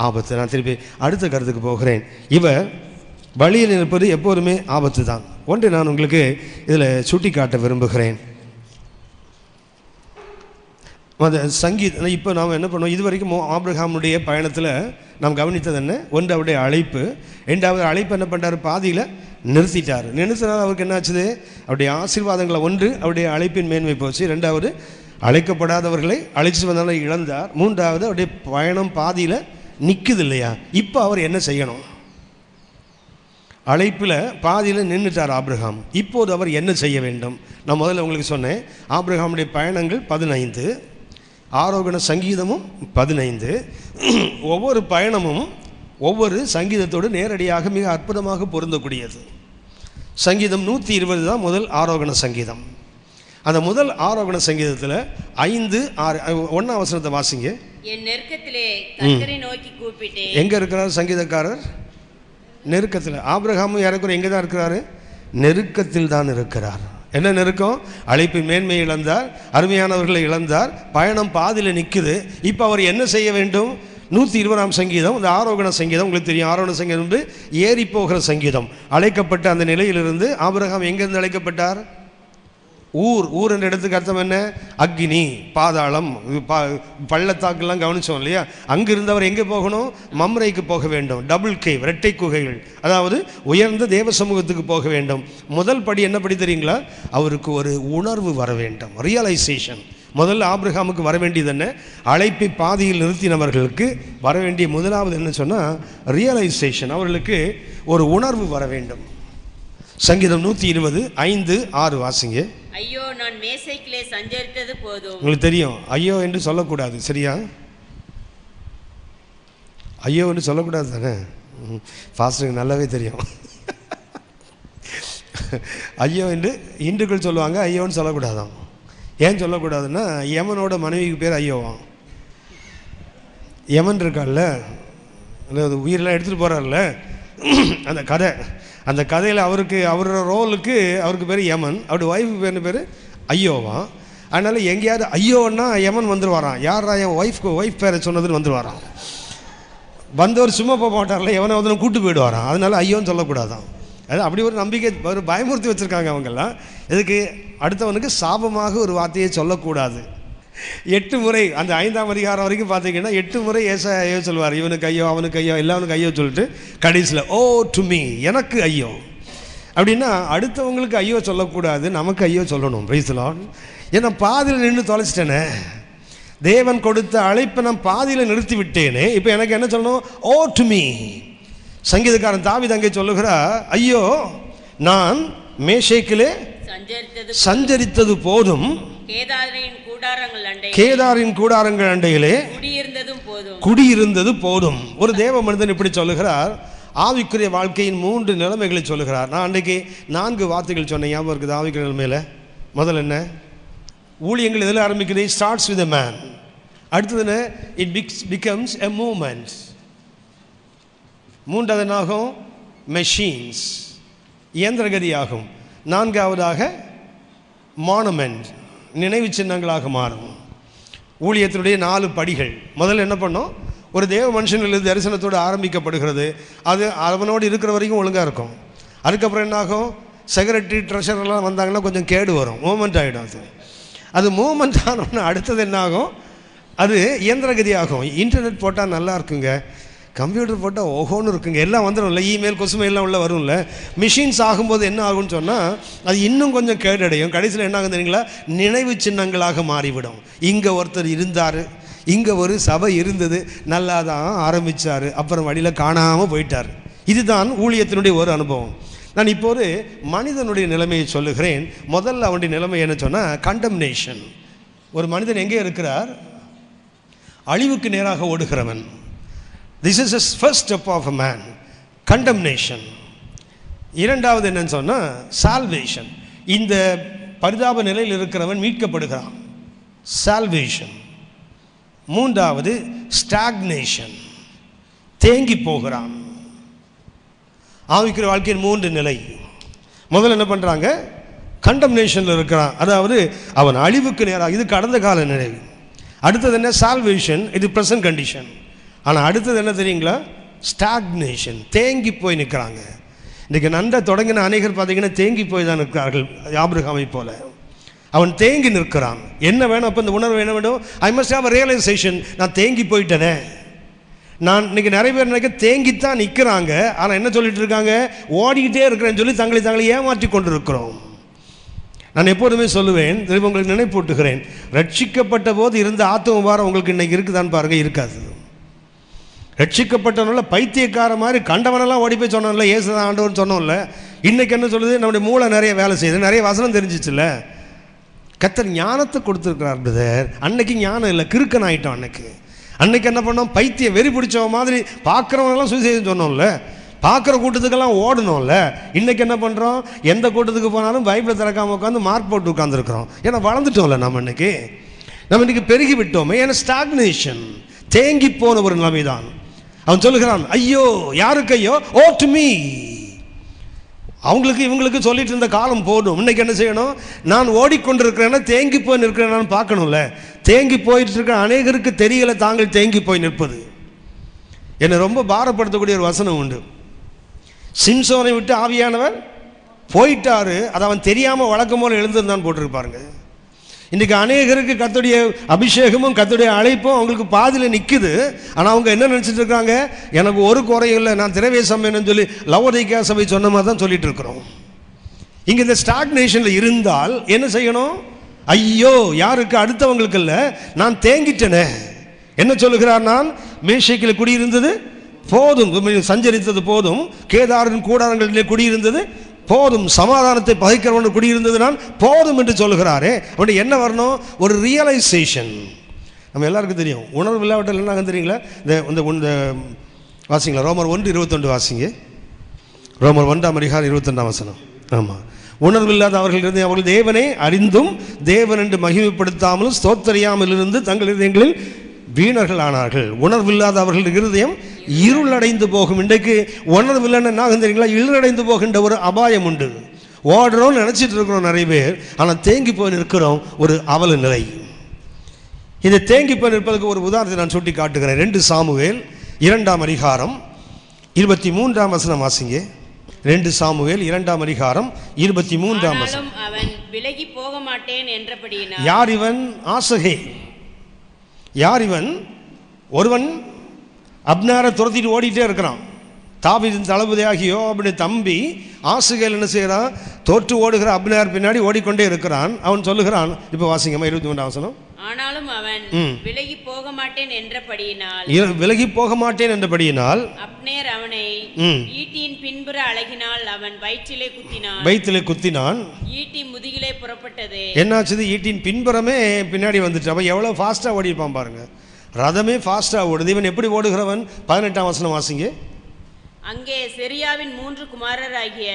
ஆபத்து. நான் திருப்பி அடுத்த கருத்துக்கு போகிறேன். இவர் வழியில் இருப்பது எப்போதுமே ஆபத்து தான். ஒன்றை நான் உங்களுக்கு இதில் சுட்டி காட்ட விரும்புகிறேன். சங்கீதம் இப்போ நாம் என்ன பண்ணுவோம், இது வரைக்கும் ஆபிரகாமுடைய பயணத்தில் நாம் கவனித்தது என்ன, ஒன்று அவருடைய அழைப்பு, 2வது அழைப்பு என்ன பண்ணுறாரு, பாதியில் நிறுத்திட்டார். நிறுத்தினால் அவருக்கு என்ன ஆச்சுது, அவருடைய ஆசீர்வாதங்களை, ஒன்று அவருடைய அழைப்பின் மேன்மை போச்சு, 2வது அழைக்கப்படாதவர்களை அழைச்சி வந்தாலும் இழந்தார், 3வது அவருடைய பயணம் பாதியில் நிற்குது இல்லையா. இப்போ அவர் என்ன செய்யணும், அழைப்பில் பாதியில் நின்றுட்டார் ஆபிரகாம். இப்போது அவர் என்ன செய்ய வேண்டும்? நான் முதல்ல உங்களுக்கு சொன்னேன், ஆபிரகாமுடைய பயணங்கள் 15, ஆரோகண சங்கீதமும் 15. ஒவ்வொரு பயணமும் ஒவ்வொரு சங்கீதத்தோடு நேரடியாக மிக அற்புதமாக பொருந்தக்கூடியது. சங்கீதம் 120 தான் முதல் ஆரோகண சங்கீதம். அந்த முதல் ஆரோகண சங்கீதத்தில் 5, 6, 1ஆம் வசனத்தை வாசிங்க. என் நெருக்கத்திலே கர்த்தரை நோக்கி கூப்பிட்டேன். எங்கே இருக்கிறார் சங்கீதக்காரர்? நெருக்கத்தில். ஆபிரகாமும் ஏறக்குறைய எங்கே தான் இருக்கிறாரு? நெருக்கத்தில் தான் இருக்கிறார். என்ன நெருக்கம்? அழைப்பின் மேன்மை இழந்தார், அருமையானவர்களை இழந்தார், பயணம் பாதியில் நிற்குது. இப்போ அவர் என்ன செய்ய வேண்டும்? 120ஆம் சங்கீதம், இந்த ஆரோகண சங்கீதம் உங்களுக்கு தெரியும். ஆரோகண சங்கீதம் வந்து ஏறி போகிற சங்கீதம். அழைக்கப்பட்ட அந்த நிலையிலிருந்து ஆபிரகாம் எங்கேருந்து அழைக்கப்பட்டார்? ஊர் என்ற இடத்துக்கு அர்த்தம் என்ன? அக்னி, பாதாளம், பள்ளத்தாக்கெல்லாம் கவனிச்சோம் இல்லையா? அங்கிருந்து அவர் எங்கே போகணும்? மம்ரைக்கு போக வேண்டும். டபுள் கேவ், இரட்டை குகைகள், அதாவது உயர்ந்த தேவ சமூகத்துக்கு போக வேண்டும். முதல் படி என்ன படி தெரியுங்களா? அவருக்கு ஒரு உணர்வு வர வேண்டும், ரியலைசேஷன். முதல்ல ஆபிரகாமுக்கு வர வேண்டியது என்ன? அழைப்பை பாதியில் நிறுத்தினவர்களுக்கு வர வேண்டிய முதலாவது என்ன சொன்னால் ரியலைசேஷன். அவர்களுக்கு ஒரு உணர்வு வர வேண்டும். சங்கீதம் 120 5 6 வாசிங்க. ஐயோ, நான் மேசைக்கிலே சஞ்சரித்தது போதும். உங்களுக்கு தெரியும் ஐயோ என்று சொல்லக்கூடாது, சரியா? ஐயோ என்று சொல்லக்கூடாது தானே? ஃபாஸ்ட்டுக்கு நல்லாவே தெரியும். ஐயோ என்று இந்துக்கள் சொல்லுவாங்க, ஐயோன்னு சொல்லக்கூடாதான். ஏன் சொல்லக்கூடாதுன்னா யமனோட மனைவிக்கு பேர் ஐயோவான். யமன் இருக்கார்ல, உயிரெல்லாம் எடுத்துகிட்டு போகிறார்ல, அந்த கதையில் அவரோட ரோலுக்கு அவருக்கு பேர் யமன், அவருடைய ஒய்ஃபுக்கு பேர் ஐயோவான். அதனால் எங்கேயாவது ஐயோன்னா யமன் வந்துடுவாரான். யாரா என் ஒய்ஃப் பேரை சொன்னதுன்னு வந்துடுவாரான். வந்தவர் சும்மா போக மாட்டார்ல, எவனை வந்து கூட்டு போயிடுவாரான். அதனால ஐயோன்னு சொல்லக்கூடாதான். அது அப்படி ஒரு நம்பிக்கை, ஒரு பயமுறுத்தி வச்சுருக்காங்க அவங்கெல்லாம். இதுக்கு அடுத்தவனுக்கு சாபமாக ஒரு வார்த்தையை சொல்லக்கூடாது. 8 முறை அந்த 5ஆம் அதிகாரம் வரைக்கும் பார்த்தீங்கன்னா 8 முறை ஏசாயா ஐயோ சொல்வார். இவனுக்கு ஐயோ, அவனுக்கு ஐயோ, எல்லாவனுக்கு ஐயோ சொல்லிட்டு கடைசியில் ஓ டு மீ, எனக்கு ஐயோ. அப்படின்னா அடுத்தவங்களுக்கு ஐயோ சொல்லக்கூடாது, நமக்கு ஐயோ சொல்லணும். Price the Lord. ஏன்னா பாதியில் நின்று தொலைச்சிட்டேனே, தேவன் கொடுத்த அழைப்பை நான் பாதியில் நிறுத்தி விட்டேனே, இப்போ எனக்கு என்ன சொல்லணும்? ஓ டு மீ. சங்கீதக்காரன் தாவீது அங்கே சொல்லுகிறா, ஐயோ நான் மேஷேக்கிலே சஞ்சரித்தது போதும், கேதாரின் கூடாரங்கள் அண்டையிலே குடியிருந்தது போதும். ஒரு தேவ மனிதன் இப்படி சொல்லுகிறார். ஆவிக்குரிய வாழ்க்கையின் 3 நிலைமைகளை சொல்லுகிறார். நான் அன்றைக்கு 4 வார்த்தைகள் சொன்னேன், ஞாபகம் இருக்குது? ஆவிக்குரிய நிலைமையில் முதல்ல என்ன? ஊழியங்கள் எதில் ஆரம்பிக்கிறது? Starts with a man. அடுத்தது என்ன? It becomes a movement. மூன்றாவது என்னாகும்? மெஷின்ஸ், இயந்திரகதியாகும். 4வதாக மானுமெண்ட், நினைவு சின்னங்களாக மாறும். ஊழியத்தினுடைய 4 படிகள். முதல்ல என்ன பண்ணோம்? ஒரு தேவ மனுஷனிலிருந்து தரிசனத்தோடு ஆரம்பிக்கப்படுகிறது. அது அவனோடு இருக்கிற வரைக்கும் ஒழுங்காக இருக்கும். அதுக்கப்புறம் என்னாகும்? செக்ரட்டரி, ட்ரெஷரெல்லாம் வந்தாங்கன்னா கொஞ்சம் கேடு வரும், மூமெண்ட் ஆகிடும். அது மூமெண்ட் ஆனோன்னா அடுத்தது என்னாகும்? அது இயந்திரகதி ஆகும். இன்டர்நெட் போட்டால் நல்லா இருக்குங்க, கம்ப்யூட்டர் போட்டால் ஓஹோன்னு இருக்குங்க, எல்லாம் வந்துடும்ல, இமெயில் கொசுமெயிலாம் உள்ள வரும்ல. மிஷின்ஸ் ஆகும்போது என்ன ஆகும்னு சொன்னால் அது இன்னும் கொஞ்சம் கேடடையும். கடைசியில் என்ன ஆகும் தெரியுங்களா? நினைவு சின்னங்களாக மாறிவிடும். இங்கே ஒருத்தர் இருந்தார், இங்கே ஒரு சபை இருந்தது, நல்லா தான் ஆரம்பித்தார், அப்புறம் வழியில் காணாமல் போயிட்டார். இதுதான் ஊழியத்தினுடைய ஒரு அனுபவம். நான் இப்போ ஒரு மனிதனுடைய நிலைமையை சொல்லுகிறேன். முதல்ல அவனுடைய நிலைமை என்ன சொன்னால் கண்டம்னேஷன். ஒரு மனிதன் எங்கே இருக்கிறார்? அழிவுக்கு நேராக ஓடுகிறவன். This is the first step of a man, condemnation. இரண்டாவது என்னன்னு சொன்னால் salvation. இந்த பரிதாப நிலையில் இருக்கிறவன் மீட்கப்படுகிறான், salvation. மூன்றாவது stagnation, தேங்கி போகிறான். ஆவிக்குரிய வாழ்க்கையின் 3 நிலை. முதல்ல என்ன பண்ணுறாங்க? கண்டம்னேஷனில் இருக்கிறான், அதாவது அவன் அழிவுக்கு நேராக. இது கடந்த கால நிலை. அடுத்தது என்ன? சால்வேஷன், இது ப்ரெசன்ட் கண்டிஷன். ஆனால் அடுத்தது என்ன தெரியுங்களா? ஸ்டாக்னேஷன், தேங்கி போய் நிற்கிறாங்க. இன்றைக்கி நன்றை தொடங்கின அநேகர் பார்த்தீங்கன்னா தேங்கி போய் தான் நிற்கிறார்கள். ஆபிரகாமை போல அவன் தேங்கி நிற்கிறான். என்ன வேணும் அப்போ? இந்த உணர்வு என்ன வேணும்? I must have a realisation. நான் தேங்கி போயிட்டேனே. நான் இன்றைக்கி நிறைய பேர் நினைக்க தேங்கித்தான் நிற்கிறாங்க, ஆனால் என்ன சொல்லிட்டு இருக்காங்க? ஓடிக்கிட்டே இருக்கிறேன்னு சொல்லி தங்களை ஏமாற்றி கொண்டு இருக்கிறோம். நான் எப்போதுமே சொல்லுவேன், திரும்ப உங்களுக்கு நினைப்பூட்டுகிறேன், ரட்சிக்கப்பட்ட போது இருந்த ஆத்தும பாரம் உங்களுக்கு இன்றைக்கி இருக்குதான்னு பாருங்கள், இருக்காது. ரட்சிக்கப்பட்டவனால பைத்தியக்கார மாதிரி கண்டவனெல்லாம் ஓடி போய் சொன்னோம்ல, ஏசுதான் ஆண்டவர்னு சொன்னோம்ல. இன்றைக்கி என்ன சொல்லுது? நம்முடைய மூளை நிறைய வேலை செய்யுது, நிறைய வசனம் தெரிஞ்சிச்சுல்ல. கர்த்தர் ஞானத்தை கொடுத்துருக்கிறார் பிரதர். அன்னைக்கு ஞானம் இல்லை, கிறுக்கன் ஆகிட்டோம். அன்னைக்கு என்ன பண்ணோம்? பைத்திய வெறி பிடிச்ச மாதிரி பார்க்குறவனெல்லாம் சுவிசேஷம் சொன்னோம்ல, பார்க்குற கூட்டத்துக்கெல்லாம் ஓடணும்ல. இன்றைக்கி என்ன பண்ணுறோம்? எந்த கூட்டத்துக்கு போனாலும் பைபிளை திறக்காமல் உட்காந்து மார்க் போட்டு உட்காந்துருக்குறோம். ஏன்னா வளர்ந்துட்டோம்ல, நம்ம இன்றைக்கி பெருகி விட்டோமே. ஏன்னா ஸ்டாக்னேஷன், தேங்கி போன ஒரு நிலைமை தான். அவன் சொல்லுகிறான், ஐயோ, யாருக்கு ஐயோ? ஓ டு மீ. அவங்களுக்கு இவங்களுக்கு சொல்லிட்டு இருந்த காலம் போடும். இன்னைக்கு என்ன செய்யணும்? நான் ஓடிக்கொண்டிருக்கிறேன்னா தேங்கி போய் நிற்கிறேன்னு பார்க்கணும்ல. தேங்கி போயிட்டு இருக்க அநேகருக்கு தெரியல தாங்கள் தேங்கி போய் நிற்பது. என்னை ரொம்ப பாரப்படுத்தக்கூடிய ஒரு வசனம் உண்டு. சிம்சோனை விட்டு ஆவியானவர் போயிட்டாரு, அது அவன் தெரியாமல் வழக்கம் போல எழுந்திருந்தான் போட்டிருப்பாருங்க. இன்றைக்கி அநேகருக்கு கர்த்தருடைய அபிஷேகமும் கர்த்தருடைய அழைப்பும் அவங்களுக்கு பாதியில் நிற்குது. ஆனால் அவங்க என்ன நினச்சிட்டு இருக்காங்க, எனக்கு ஒரு குறையும் இல்லை, நான் திரவிய சமயம்னு சொல்லி லவோதிக்கா சபை சொன்ன மாதிரி தான் சொல்லிட்டு இருக்கிறோம். இங்கே இந்த ஸ்டாக்னேஷனில் இருந்தால் என்ன செய்யணும்? ஐயோ, யாருக்கு? அடுத்தவங்களுக்கு இல்லை, நான் தேங்கிட்டேனே. என்ன சொல்லுகிறார்? நான் மேஷைக்கில் குடியிருந்தது போதும், சஞ்சரித்தது போதும், கேதாரின் கூடாரங்களிலே குடியிருந்தது போதும், சமாதானத்தை பகைக்கிறவன் குடியிருந்தது நான் போதும் என்று சொல்லுகிறாரே. அப்படி என்ன வரணும்? ஒரு ரியலைசேஷன். நம்ம எல்லாருக்கும் தெரியும், உணர்வு இல்லாவிட்டால் என்ன தெரியுங்களா? இந்த வாசிங்களா, ரோமர் 1:21 வாசிங்க. ரோமர் 1:22. ஆமாம், உணர்வில்லாத அவர்கள் இருந்து அவர்கள் தேவனை அறிந்தும் தேவன் என்று மகிமைப்படுத்தாமலும் ஸ்தோத்தரியாமல் இருந்து தங்கள் இதயங்களில் வீணர்கள் ஆனார்கள். உணர்வில்லாத அவர்கள் இருதயம் இருளடைந்து போகும். இன்றைக்கு உணர்வில்லைன்னு என்ன தெரியுங்களா? இருளடைந்து போகின்ற ஒரு அபாயம் உண்டு. ஓடுறோம்னு நினச்சிட்டு இருக்கிறோம் நிறைய பேர், ஆனால் தேங்கி போய் நிற்கிறோம் ஒரு அவல நிலை. இதை தேங்கி போய் நிற்பதற்கு ஒரு உதாரணத்தை நான் சுட்டி காட்டுகிறேன். 2 சாமுவேல் 2:23 வாசிங்க. 2 சாமுவேல் 2:23. அவன் விலகி போக மாட்டேன் என்றபடியினால். யார் இவன்? ஆசகே. யார் இவன்? ஒருவன் அப்னேரை துரத்திட்டு ஓடிட்டே இருக்கிறான். தாவீதின் தளபதியாகிய யோவாபுடைய தம்பி ஆசகேல் என்ன செய்கிறான்? தோற்று ஓடுகிற அப்னேர் பின்னாடி ஓடிக்கொண்டே இருக்கிறான். அவன் சொல்லுகிறான், இப்போ வாசிங்கம்மா 23. ஆனாலும் அவன் விலகி போக மாட்டேன் என்றபடியினால். விலகி போக மாட்டேன் என்றபடியினால் அப்னேர் அவனை ஈட்டியின் பின்புற அழகினால் அவன் வயிற்றிலே குத்தினான். ஈட்டி முதுகிலே புறப்பட்டது. என்னாச்சு? ஈட்டின் பின்புறமே பின்னாடி வந்துட்டு. அப்ப எவ்வளவு ஃபாஸ்டா ஓடிப்பான் பாருங்க. ரதமே ஃபாஸ்டா ஓடுது. இவன் எப்படி ஓடுகிறவன்? 18 வாசிங்க. அங்கே செரியாவின் 3 குமாரராகிய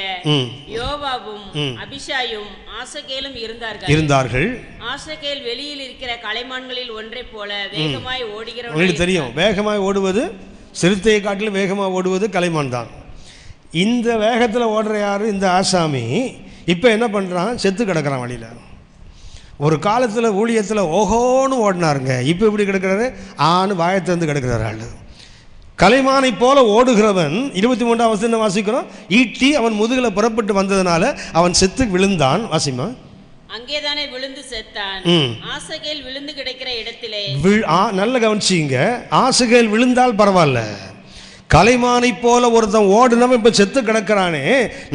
யோவாபும் அபிஷாயும் ஆசகேலும் இருந்தார்கள். ஆசகேல் வெளியில் இருக்கிற கலைமான்களில் ஒன்றை போல வேகமாய் ஓடுகிறவன். உங்களுக்கு தெரியும், வேகமாய் ஓடுவது, சிறுத்தையை காட்டிலும் வேகமாக ஓடுவது கலைமான் தான். இந்த வேகத்தில் ஓடுற யாரு? இந்த ஆசாமி. இப்போ என்ன பண்ணுறான்? செத்து கிடக்கிறான் வழியில். ஒரு காலத்தில் ஊழியத்தில் ஓஹோன்னு ஓடினாருங்க. இப்போ எப்படி கிடக்கிறாரு? ஆணு வாயத்திலிருந்து கிடக்கிறாரு ஆள். கலைமானை போல ஓடுகிறவன் 23 வாசிக்கிறோம். ஈட்டி அவன் முதுகில் புறப்பட்டு வந்ததுனால அவன் செத்து விழுந்தான். வாசிமா. அங்கேதானே விழுந்து செத்தான். ஆசகேல் விழுந்து கிடக்கிற இடத்திலே. நல்ல கவனிச்சிங்க. ஆசகேல் விழுந்தால் பரவாயில்ல, கலைமானை போல ஒருத்தன் ஓடுனவன் இப்ப செத்து கிடக்கிறானே,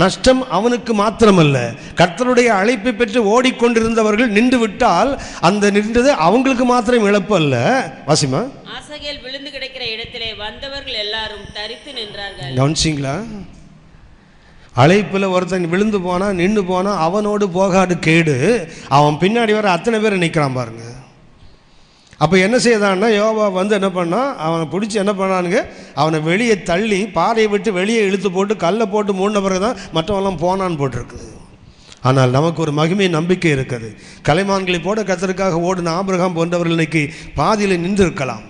நஷ்டம் அவனுக்கு மாத்திரமல்ல, கர்த்தருடைய அழைப்பை பெற்று ஓடிக்கொண்டிருந்தவர்கள் நின்று விட்டால் அந்த நின்றது அவங்களுக்கு மாத்திரம் இழப்பு அல்ல. வாசிமா. ஆசகேல் விழுந்து கிடக்கிற இடத்திலே வந்தவர்கள் எல்லாரும் தரித்து நின்றார்கள். கவனிச்சிங்களா? அழைப்புல ஒருத்தன் விழுந்து போனா, நின்று போனா அவனோடு போகாது கேடு. அவன் பின்னாடி வர அத்தனை பேர் நிற்கிறான் பாருங்க. அப்போ என்ன செய்தான்னா, யோவா வந்து என்ன பண்ணான்? அவனை பிடிச்சி என்ன பண்ணானுங்க? அவனை வெளியே தள்ளி பாறையை விட்டு வெளியே இழுத்து போட்டு கல்லை போட்டு மூடின பிறகு தான் மற்றவெல்லாம் போனான்னு போட்டிருக்குது. ஆனால் நமக்கு ஒரு மகிமை நம்பிக்கை இருக்குது. கலைமான்களை போட கர்த்தருக்காக ஓடின ஆபிரகாம் போன்றவர்கள் இன்னைக்கு பாதியில் நின்று இருக்கலாம்.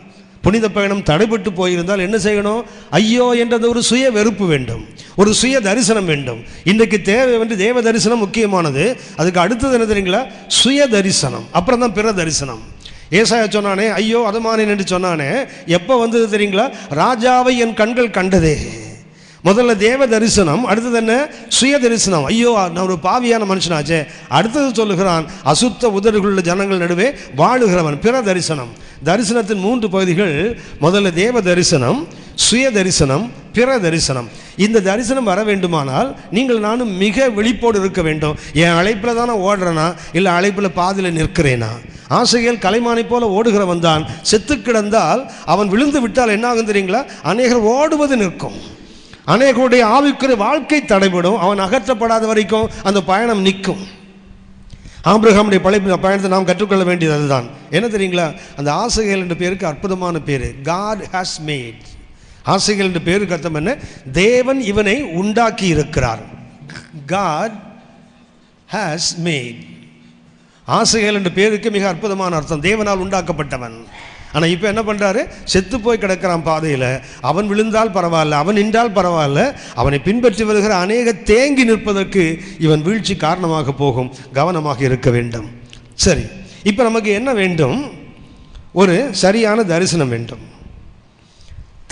புனித பயணம் தடைபட்டு போயிருந்தால் என்ன செய்யணும்? ஐயோ என்றது ஒரு சுய வெறுப்பு வேண்டும், ஒரு சுய தரிசனம் வேண்டும். இன்றைக்கு தேவை வந்து தேவ தரிசனம் முக்கியமானது. அதுக்கு அடுத்தது என்ன தெரியுங்களா? சுய தரிசனம், அப்புறம் தான் பிற தரிசனம். ஏசாயா சொன்னானே, ஐயோ அதமானேன் என்று சொன்னானே, எப்போ வந்தது தெரியுங்களா? ராஜாவை என் கண்கள் கண்டதே. முதல்ல தேவ தரிசனம், அடுத்தது என்ன? சுய தரிசனம். ஐயோ நான் ஒரு பாவியான மனுஷனாச்சே. அடுத்தது சொல்லுகிறான், அசுத்த உதடுகளுள்ள ஜனங்கள் நடுவே வாழுகிறவன். பிற தரிசனம். தரிசனத்தின் 3 பகுதிகள். முதல்ல தேவ தரிசனம், சுய தரிசனம், பிற தரிசனம். இந்த தரிசனம் வர வேண்டுமானால் நீங்கள் நானும் மிக விழிப்போடு இருக்க வேண்டும். என் அழைப்பில் தானே ஓடுறேனா, இல்லை அழைப்பில் பாதியில் நிற்கிறேனா? ஆசைகள் கலைமானை போல ஓடுகிறவன் தான். செத்து கிடந்தால் அவன் விழுந்து விட்டால் என்ன ஆகும் தெரியுங்களா? அநேகர் ஓடுவது நிற்கும், அநேகருடைய ஆவிக்குரிய வாழ்க்கை தடைபடும். அவன் அகற்றப்படாத வரைக்கும் அந்த பயணம் நிற்கும். ஆபிரகாமுடைய பயணத்தை நாம் கற்றுக்கொள்ள வேண்டியது அதுதான். என்ன தெரியுங்களா? அந்த ஆசைகள் என்ற பேருக்கு அற்புதமான பேரு, God has made. ஆசைகள் என்ற பேருக்கு அர்த்தம் என்ன? தேவன் இவனை உண்டாக்கி இருக்கிறார். God has made. ஆசைகள் என்ற பேருக்கு மிக அற்புதமான அர்த்தம், தேவனால் உண்டாக்கப்பட்டவன். ஆனால் இப்போ என்ன பண்ணுறாரு? செத்து போய் கிடக்கிறான் பாதையில். அவன் விழுந்தால் பரவாயில்ல, அவன் நின்றால் பரவாயில்ல, அவனை பின்பற்றி வருகிற அநேக தேங்கி நிற்பதற்கு இவன் வீழ்ச்சி காரணமாக போகும். கவனமாக இருக்க வேண்டும். சரி, இப்போ நமக்கு என்ன வேண்டும்? ஒரு சரியான தரிசனம் வேண்டும்.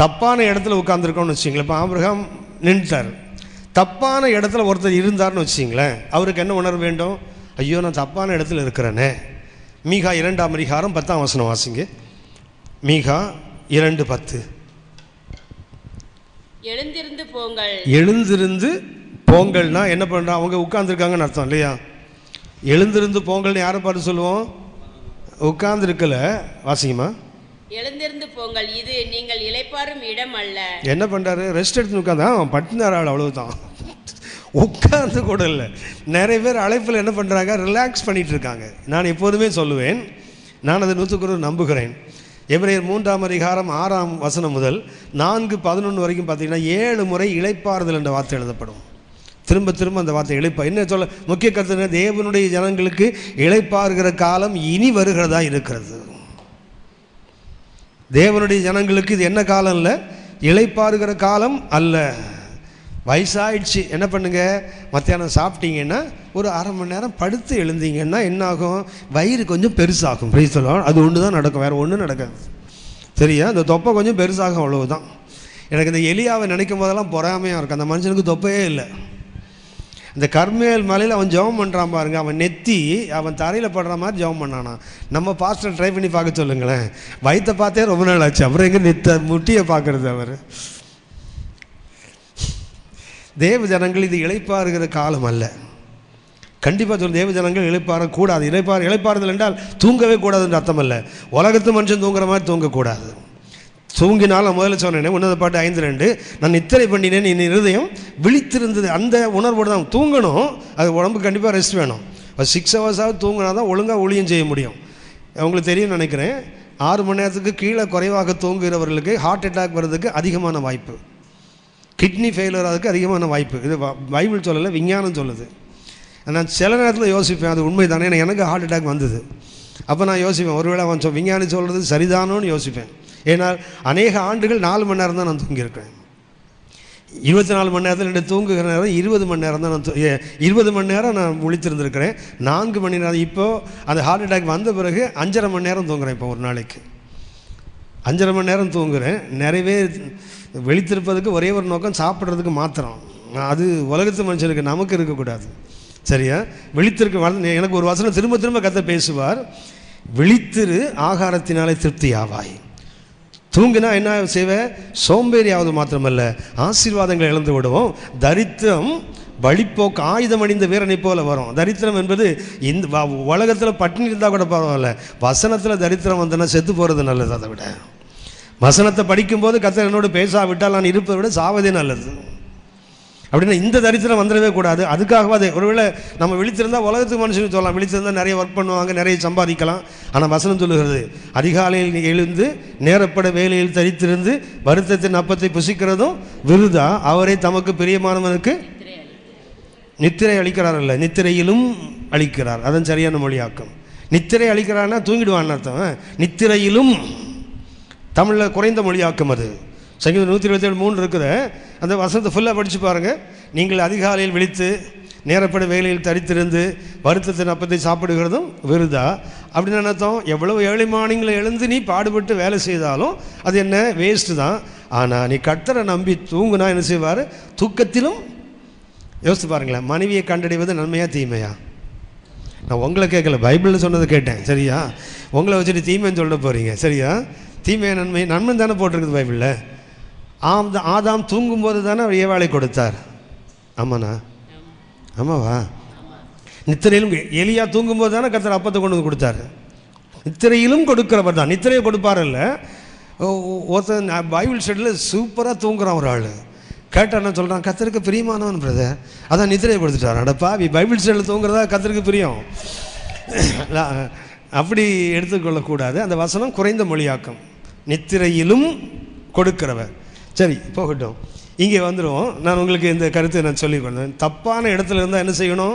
தப்பான இடத்துல உட்காந்துருக்கோம்னு வச்சிங்களேன். இப்போ ஆபிரகாம் நின்றுட்டார், தப்பான இடத்துல ஒருத்தர் இருந்தார்னு வச்சிங்களேன், அவருக்கு என்ன உணர்வு வேண்டும்? ஐயோ நான் தப்பான இடத்துல இருக்கிறேனே. மீகா 2ஆம் அதிகாரம் 10ஆம் வசனம் வாசிங்க. மீகா 2:10. எழுந்திருந்து போங்கள். எழுந்திருந்து போங்கள்னா என்ன பண்ணுறோம்? அவங்க உட்காந்துருக்காங்கன்னு அர்த்தம் இல்லையா? எழுந்திருந்து போங்கள்னு யாரை பார்த்து சொல்லுவோம்? உட்கார்ந்துருக்கல. வாசிங்கம்மா. எழுந்திருந்து போங்கள், இது நீங்கள் இளைப்பாறும் இடம் அல்ல. என்ன பண்ணுறாரு? ரெஸ்ட் எடுத்து உட்காந்தான் பட்டினார் ஆள், அவ்வளவுதான். உட்கார்ந்து கூட இல்லை. நிறைய பேர் அழைப்பில் என்ன பண்ணுறாங்க? ரிலாக்ஸ் பண்ணிகிட்டு இருக்காங்க. நான் எப்போதுமே சொல்லுவேன், நான் அதை 100% நம்புகிறேன். எபிரேயர் 3ஆம் அதிகாரம் 6ஆம் வசனம் முதல் 4:11 வரைக்கும் பார்த்தீங்கன்னா 7 முறை இளைப்பாறுதல் என்ற வார்த்தை எழுதப்படும். திரும்ப திரும்ப அந்த வார்த்தை இளைப்பா. என்ன சொல்ல முக்கிய கருத்து? தேவனுடைய ஜனங்களுக்கு இளைப்பாறுகிற காலம் இனி வருகிறதா இருக்கிறது. தேவனுடைய ஜனங்களுக்கு இது என்ன காலம் இல்லை, இளைப்பாறுகிற காலம் அல்ல. வயசாயிடுச்சு, என்ன பண்ணுங்க? மத்தியானம் சாப்பிட்டீங்கன்னா ஒரு அரை மணி நேரம் படுத்து எழுந்தீங்கன்னா என்ன ஆகும்? வயிறு கொஞ்சம் பெருசாகும். பிரைஸ்தலார்ட். அது ஒன்று தான் நடக்கும், வேறு ஒன்றும் நடக்காது. சரியா? அந்த தொப்பை கொஞ்சம் பெருசாகும், அவ்வளவுதான். எனக்கு இந்த எலியாவை நினைக்கும் போதெல்லாம் பொறாமையாக இருக்கும். அந்த மனுஷனுக்கு தொப்பையே இல்லை. இந்த கர்மேல் மலையில் அவன் ஜெபம் பண்ணுறான் பாருங்க, அவன் நெத்தி அவன் தரையில் படுற மாதிரி ஜெபம் பண்ணானா. நம்ம பாஸ்டர் ட்ரை பண்ணி பார்க்க சொல்லுங்களேன். வயிற்றை பார்த்தே ரொம்ப நாள் ஆச்சு, அப்புறம் எங்கே முட்டியை பார்க்கறது அவர். தேவ ஜனங்கள் இது இளைப்பாறுகிற காலம் அல்ல. கண்டிப்பாக சொல்ல, தேவ ஜனங்கள் இளைப்பாறக்கூடாது. இளைப்பாறுதல் என்றால் தூங்கவே கூடாதுன்ற அர்த்தம் அல்ல. உலகத்து மனுஷன் தூங்குற மாதிரி தூங்கக்கூடாது. தூங்கினால் நான் முதல்ல சொன்னேன், உன்னத பாட்டு 5:2, நான் நித்திரை பண்ணினேன், என் இருதயம் விழித்திருந்தது. அந்த உணர்வோடு தான் தூங்கணும். அது உடம்புக்கு கண்டிப்பாக ரெஸ்ட் வேணும். 6 ஹவர்ஸாவது தூங்கினா தான் ஒழுங்காக ஊழியம் செய்ய முடியும். உங்களுக்கு தெரியும் நினைக்கிறேன், 6 மணி நேரத்துக்கு கீழே குறைவாக தூங்குகிறவர்களுக்கு ஹார்ட் அட்டாக் வர்றதுக்கு அதிகமான வாய்ப்பு, கிட்னி ஃபெயிலியர் ஆகிறதுக்கு அதிகமான வாய்ப்பு. இது பைபிள் சொல்லலை, விஞ்ஞானம் சொல்லுது. நான் சில நேரத்தில் யோசிப்பேன், அது உண்மை தானே. எனக்கு ஹார்ட் அட்டாக் வந்தது. அப்போ நான் யோசிப்பேன், ஒருவேளை அவன் விஞ்ஞானி சொல்கிறது சரிதானோன்னு யோசிப்பேன். ஏன்னால் அநேக ஆண்டுகள் 4 மணி நேரம் தான் நான் தூங்கியிருக்கேன். 24 மணி நேரத்தில் என்னுடைய தூங்குகிற நேரம் 20 மணி நேரம் தான். நான் 20 மணி நேரம் நான் முழித்திருந்திருக்கிறேன். 4 மணி நேரம். இப்போது அந்த ஹார்ட் அட்டாக் வந்த பிறகு 5.5 மணி நேரம் தூங்குறேன். இப்போ ஒரு நாளைக்கு 5.5 மணி நேரம் தூங்குறேன். நிறையவே வெளித்திருப்பதுக்கு ஒரே ஒரு நோக்கம், சாப்பிட்றதுக்கு மாத்திரம். அது உலகத்து மனுஷனுக்கு, நமக்கு இருக்கக்கூடாது. சரியா? விழித்திருக்க எனக்கு ஒரு வசனம் திரும்ப திரும்ப கர்த்தர் பேசுவார், விழித்திரு ஆகாரத்தினாலே திருப்தி ஆவாய். தூங்கினா என்ன செய்வேன்? சோம்பேறியாவது மாத்திரமல்ல, ஆசீர்வாதங்களை இழந்து விடுவோம். தரித்திரம் வழிப்போக்கு ஆயுதம் அணிந்த வீரனை போல வரும். தரித்திரம் என்பது இந்த உலகத்தில் பட்டினி இருந்தால் கூட பரவாயில்ல, வசனத்தில் தரித்திரம் வந்தனா செத்து போகிறது நல்லது. அதை விட வசனத்தை படிக்கும்போது கர்த்தர் என்னோடு பேசாவிட்டால் நான் இருப்பதை விட சாவதே நல்லது. அப்படின்னா இந்த தரித்திரம் வந்துடவே கூடாது. அதுக்காகவா அது ஒருவேளை நம்ம விழித்திருந்தால் உலகத்துக்கு மனுஷனுக்கு சொல்லலாம், விழித்திருந்தால் நிறைய ஒர்க் பண்ணுவாங்க, நிறைய சம்பாதிக்கலாம். ஆனால் வசனம் சொல்லுகிறது, அதிகாலையில் எழுந்து நேரப்பட வேலையில் தரித்திருந்து வருத்தத்தின் அப்பத்தை புசிக்கிறதும் விருதா, அவரை தமக்கு பிரியமானவனுக்கு நித்திரை அளிக்கிறார் அல்ல, நித்திரையிலும் அளிக்கிறார். அதன் சரியான மொழியாக்கம். நித்திரை அளிக்கிறார்னா தூங்கிடுவான்னு அர்த்தம். நித்திரையிலும் தமிழில் குறைந்த மொழியாக்கம் அது. சங்கீதம் 127:3 இருக்குது. அந்த வசனத்தை ஃபுல்லாக படித்து பாருங்கள். நீங்கள் அதிகாலையில் விழித்து நேரப்பட வேலையில் தரித்திருந்து வருத்தத்தின் அப்பத்தை சாப்பிடுகிறதும் விருதா. அப்படின்னு அர்த்தம், எவ்வளவு ஏர்லி மார்னிங்கில் எழுந்து நீ பாடுபட்டு வேலை செய்தாலும் அது என்ன வேஸ்ட்டு தான். ஆனால் நீ கர்த்தரை நம்பி தூங்குனா என்ன செய்வார்? தூக்கத்திலும் யோசித்து பாருங்களேன், மனைவியை கண்டடைவது நன்மையா தீமையா? நான் உங்களை கேட்கல, பைபிளில் சொன்னதை கேட்டேன். சரியா? உங்களை வச்சுட்டு தீமைன்னு சொல்ல போகிறீங்க. சரியா? தீமையா நன்மை? நன்மை தானே போட்டிருக்குது பைபிளில். ஆதாம் தூங்கும்போது தானே அவர் ஏவாளை கொடுத்தார். ஆமாண்ணா? ஆமாவா? நித்திரையிலும் எலியா தூங்கும்போது தானே கர்த்தர் அப்பத்தை கொண்டு வந்து கொடுத்தாரு. நித்திரையிலும் கொடுக்கிறவர் தான். நித்திரையை கொடுப்பார் இல்லை. ஒருத்தர் பைபிள் ஸ்டடியில் சூப்பராக தூங்குறான் ஒரு ஆள். கேட்டால் என்ன சொல்கிறான்? கர்த்தருக்கு பிரியமானவன் பிரதர், அதான் நித்திரையை கொடுத்துட்டார். அடப்பா, பைபிள் ஸ்டடியில் தூங்குறதா கர்த்தருக்கு பிரியம்? அப்படி எடுத்துக்கொள்ளக்கூடாது. அந்த வசனம் குறைந்த மொழியாக்கம். நித்திரையிலும் கொடுக்கிறவர். சரி, போகட்டும். இங்கே வந்துடுவோம். நான் உங்களுக்கு இந்த கருத்தை நான் சொல்லிக் கொண்டேன். தப்பான இடத்துல இருந்தால் என்ன செய்யணும்?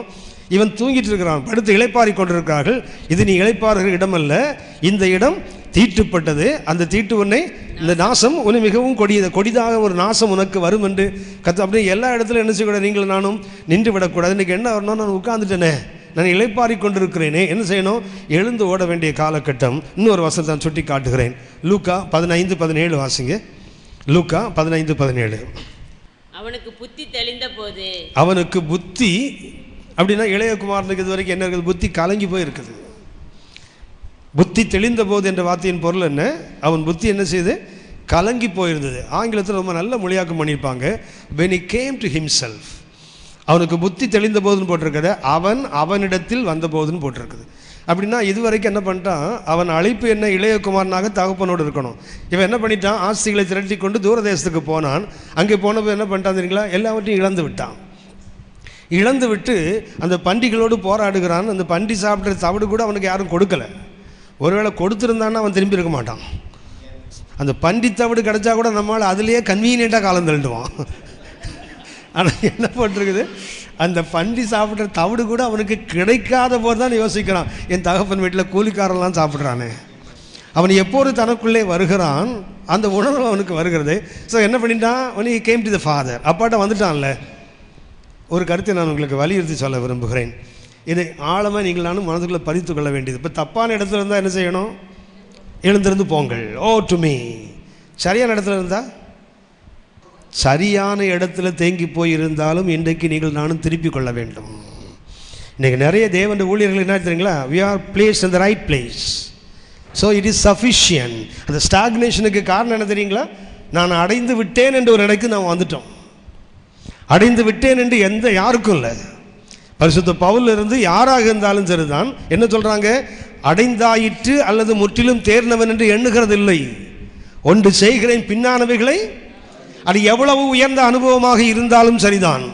இவன் தூங்கிட்டு இருக்கிறான், படுத்து இளைப்பாரி கொண்டிருக்கிறார்கள். இது நீ இளைப்பாறுகிற இடம் அல்ல, இந்த இடம் தீட்டுப்பட்டது. அந்த தீட்டு உன்னை, இந்த நாசம் உன்னை மிகவும் கொடிதாக ஒரு நாசம் உனக்கு வரும் என்று அப்படியே எல்லா இடத்துலையும் என்ன செய்யக்கூடாது? நீங்கள் நானும் நின்று விடக்கூடாது. இன்றைக்கி என்ன வரணும்? நான் உட்கார்ந்துட்டேனே, நான் இளைப்பாரி கொண்டிருக்கிறேனே, என்ன செய்யணும்? எழுந்து ஓட வேண்டிய காலகட்டம். இன்னொரு வசனத்தை நான் சுட்டி காட்டுகிறேன். லூக்கா 15:17 வாசிங்க. லூக்கா 15:17. அவனுக்கு புத்தி தெளிந்த போது, அவனுக்கு புத்தி அப்படின்னா இளையகுமாரனுக்கு இது வரைக்கும் என்ன இருக்குது? புத்தி கலங்கி போய் இருக்குது. புத்தி தெளிந்த போது என்ற வார்த்தையின் பொருள் என்ன? அவன் புத்தி என்ன செய்து கலங்கி போயிருந்தது. ஆங்கிலத்தில் ரொம்ப நல்ல மொழியாக்கம் பண்ணியிருப்பாங்க. when he came to himself, அவனுக்கு புத்தி தெளிந்த போதுன்னு போட்டிருக்குது, அவனிடத்தில் வந்த போதுன்னு போட்டிருக்குது. அப்படின்னா இது வரைக்கும் என்ன பண்ணிட்டான்? அவன் அழைப்பு என்ன? இளையகுமாரனாக தகப்பனோடு இருக்கணும். இவன் என்ன பண்ணிட்டான்? ஆஸ்திகளை திரட்டி கொண்டு தூரதேசத்துக்கு போனான். அங்கே போனப்போ என்ன பண்ணிட்டான் தெரியுங்களா? எல்லாவற்றையும் இழந்து விட்டான். இழந்து விட்டு அந்த பண்டிகளோடு போராடுகிறான். அந்த பண்டி சாப்பிட்ற தவிடு கூட அவனுக்கு யாரும் கொடுக்கலை. ஒருவேளை கொடுத்துருந்தான்னா அவன் திரும்பி இருக்க மாட்டான். அந்த பண்டி தவிடு கிடச்சா கூட நம்மளால் அதுலேயே கன்வீனியண்ட்டாக காலம் தள்ளிடுவான். ஆனால் என்ன போட்டிருக்குது? அந்த பண்டி சாப்பிட்ற தவிடு கூட அவனுக்கு கிடைக்காத போது தான் யோசிக்கிறான், என் தகப்பன் வீட்டில் கூலிக்காரெல்லாம் சாப்பிட்றானே. அவன் எப்போது தனக்குள்ளே வருகிறான் அந்த உணர்வு அவனுக்கு வருகிறது. ஸோ என்ன பண்ணிட்டான்? when he came to the father, அப்பாட்ட வந்துட்டான்ல. ஒரு கருத்தை நான் உங்களுக்கு வலியுறுத்தி சொல்ல விரும்புகிறேன். இதை ஆழமாக நீங்கள் நானும் மனதுக்குள்ளே பதித்து கொள்ள வேண்டியது. இப்போ தப்பான இடத்துல இருந்தால் என்ன செய்யணும்? எழுந்திருந்து போங்கள். ஓ டு மீ. சரியான இடத்துல இருந்தால், சரியான இடத்துல தேங்கி போயிருந்தாலும் இன்றைக்கு நீங்கள் நானும் திருப்பி கொள்ள வேண்டும். இன்றைக்கி நிறைய தேவனுடைய ஊழியர்கள் என்ன தெரியுங்களா? we are placed in the right place, so it is sufficient. அந்த ஸ்டாக்னேஷனுக்கு காரணம் என்ன தெரியுங்களா? நான் அடைந்து விட்டேன் என்ற ஒரு இடைக்கு நான் வந்துட்டோம். அடைந்து விட்டேன் என்று யாருக்கும் இல்லை. பரிசுத்த பவுல் இருந்து யாராக இருந்தாலும் சரிதான். என்ன சொல்கிறாங்க? அடைந்தாயிற்று அல்லது முற்றிலும் தேர்ந்தவன் என்று எண்ணுகிறது இல்லை. ஒன்று செய்கிறேன், பின்னானவைகளை. அது எவ்வளவு உயர்ந்த அனுபவமாக இருந்தாலும் சரிதான்.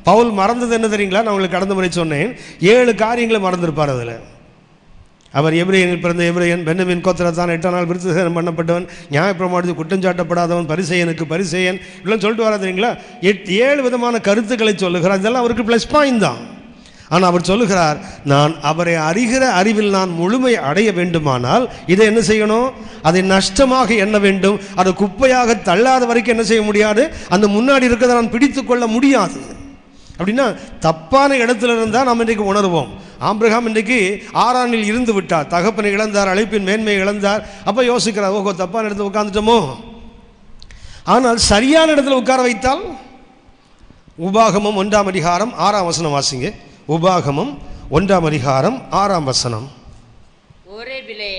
பவுல் மறந்தது என்ன தெரியுங்களா? நான் உங்களுக்கு கடந்த முறை சொன்னேன். 7 காரியங்களை மறந்திருப்பார். அதில் அவர் எபிரேயனில் பிறந்த எபிரேயன், பென்னமின் கோத்திரத்தான் 8 நாள் விருத்தசேதனம் பண்ணப்பட்டவன், நியாயப்பிரமாணத்தில் குற்றஞ்சாட்டப்படாதவன், பரிசேயனுக்கு பரிசேயன், இப்படிலாம் சொல்லிட்டு வர தெரியுங்களா? 7 விதமான கருத்துக்களை சொல்லுகிறார். இதெல்லாம் அவருக்கு ப்ளஸ் பாயிண்ட் தான். ஆனால் அவர் சொல்லுகிறார், நான் அவரை அறிகிற அறிவில் நான் முழுமை அடைய வேண்டுமானால் இதை என்ன செய்யணும்? அதை நஷ்டமாக எண்ண வேண்டும். அதை குப்பையாக தள்ளாத வரைக்கும் என்ன செய்ய முடியாது? அந்த முன்னாடி இருக்கிறத நான் பிடித்து கொள்ள முடியாது. அப்படின்னா தப்பான இடத்துல இருந்தால் நாம் இன்றைக்கு உணர்வோம். ஆபிரகாம் இன்றைக்கு ஆரானில் இருந்து விட்டார். தகப்பனை இழந்தார், அழைப்பின் மேன்மையை இழந்தார். அப்போ யோசிக்கிறார், ஓஹோ தப்பான இடத்துல உட்காந்துட்டோமோ. ஆனால் சரியான இடத்துல உட்கார வைத்தால், உபாகமம் 1ஆம் அதிகாரம் 6ஆம் வசனம் வாசிங்க. உபாகமம் 1ஆம் அதிகாரம் 6ஆம் வசனம். ஓரேபிலே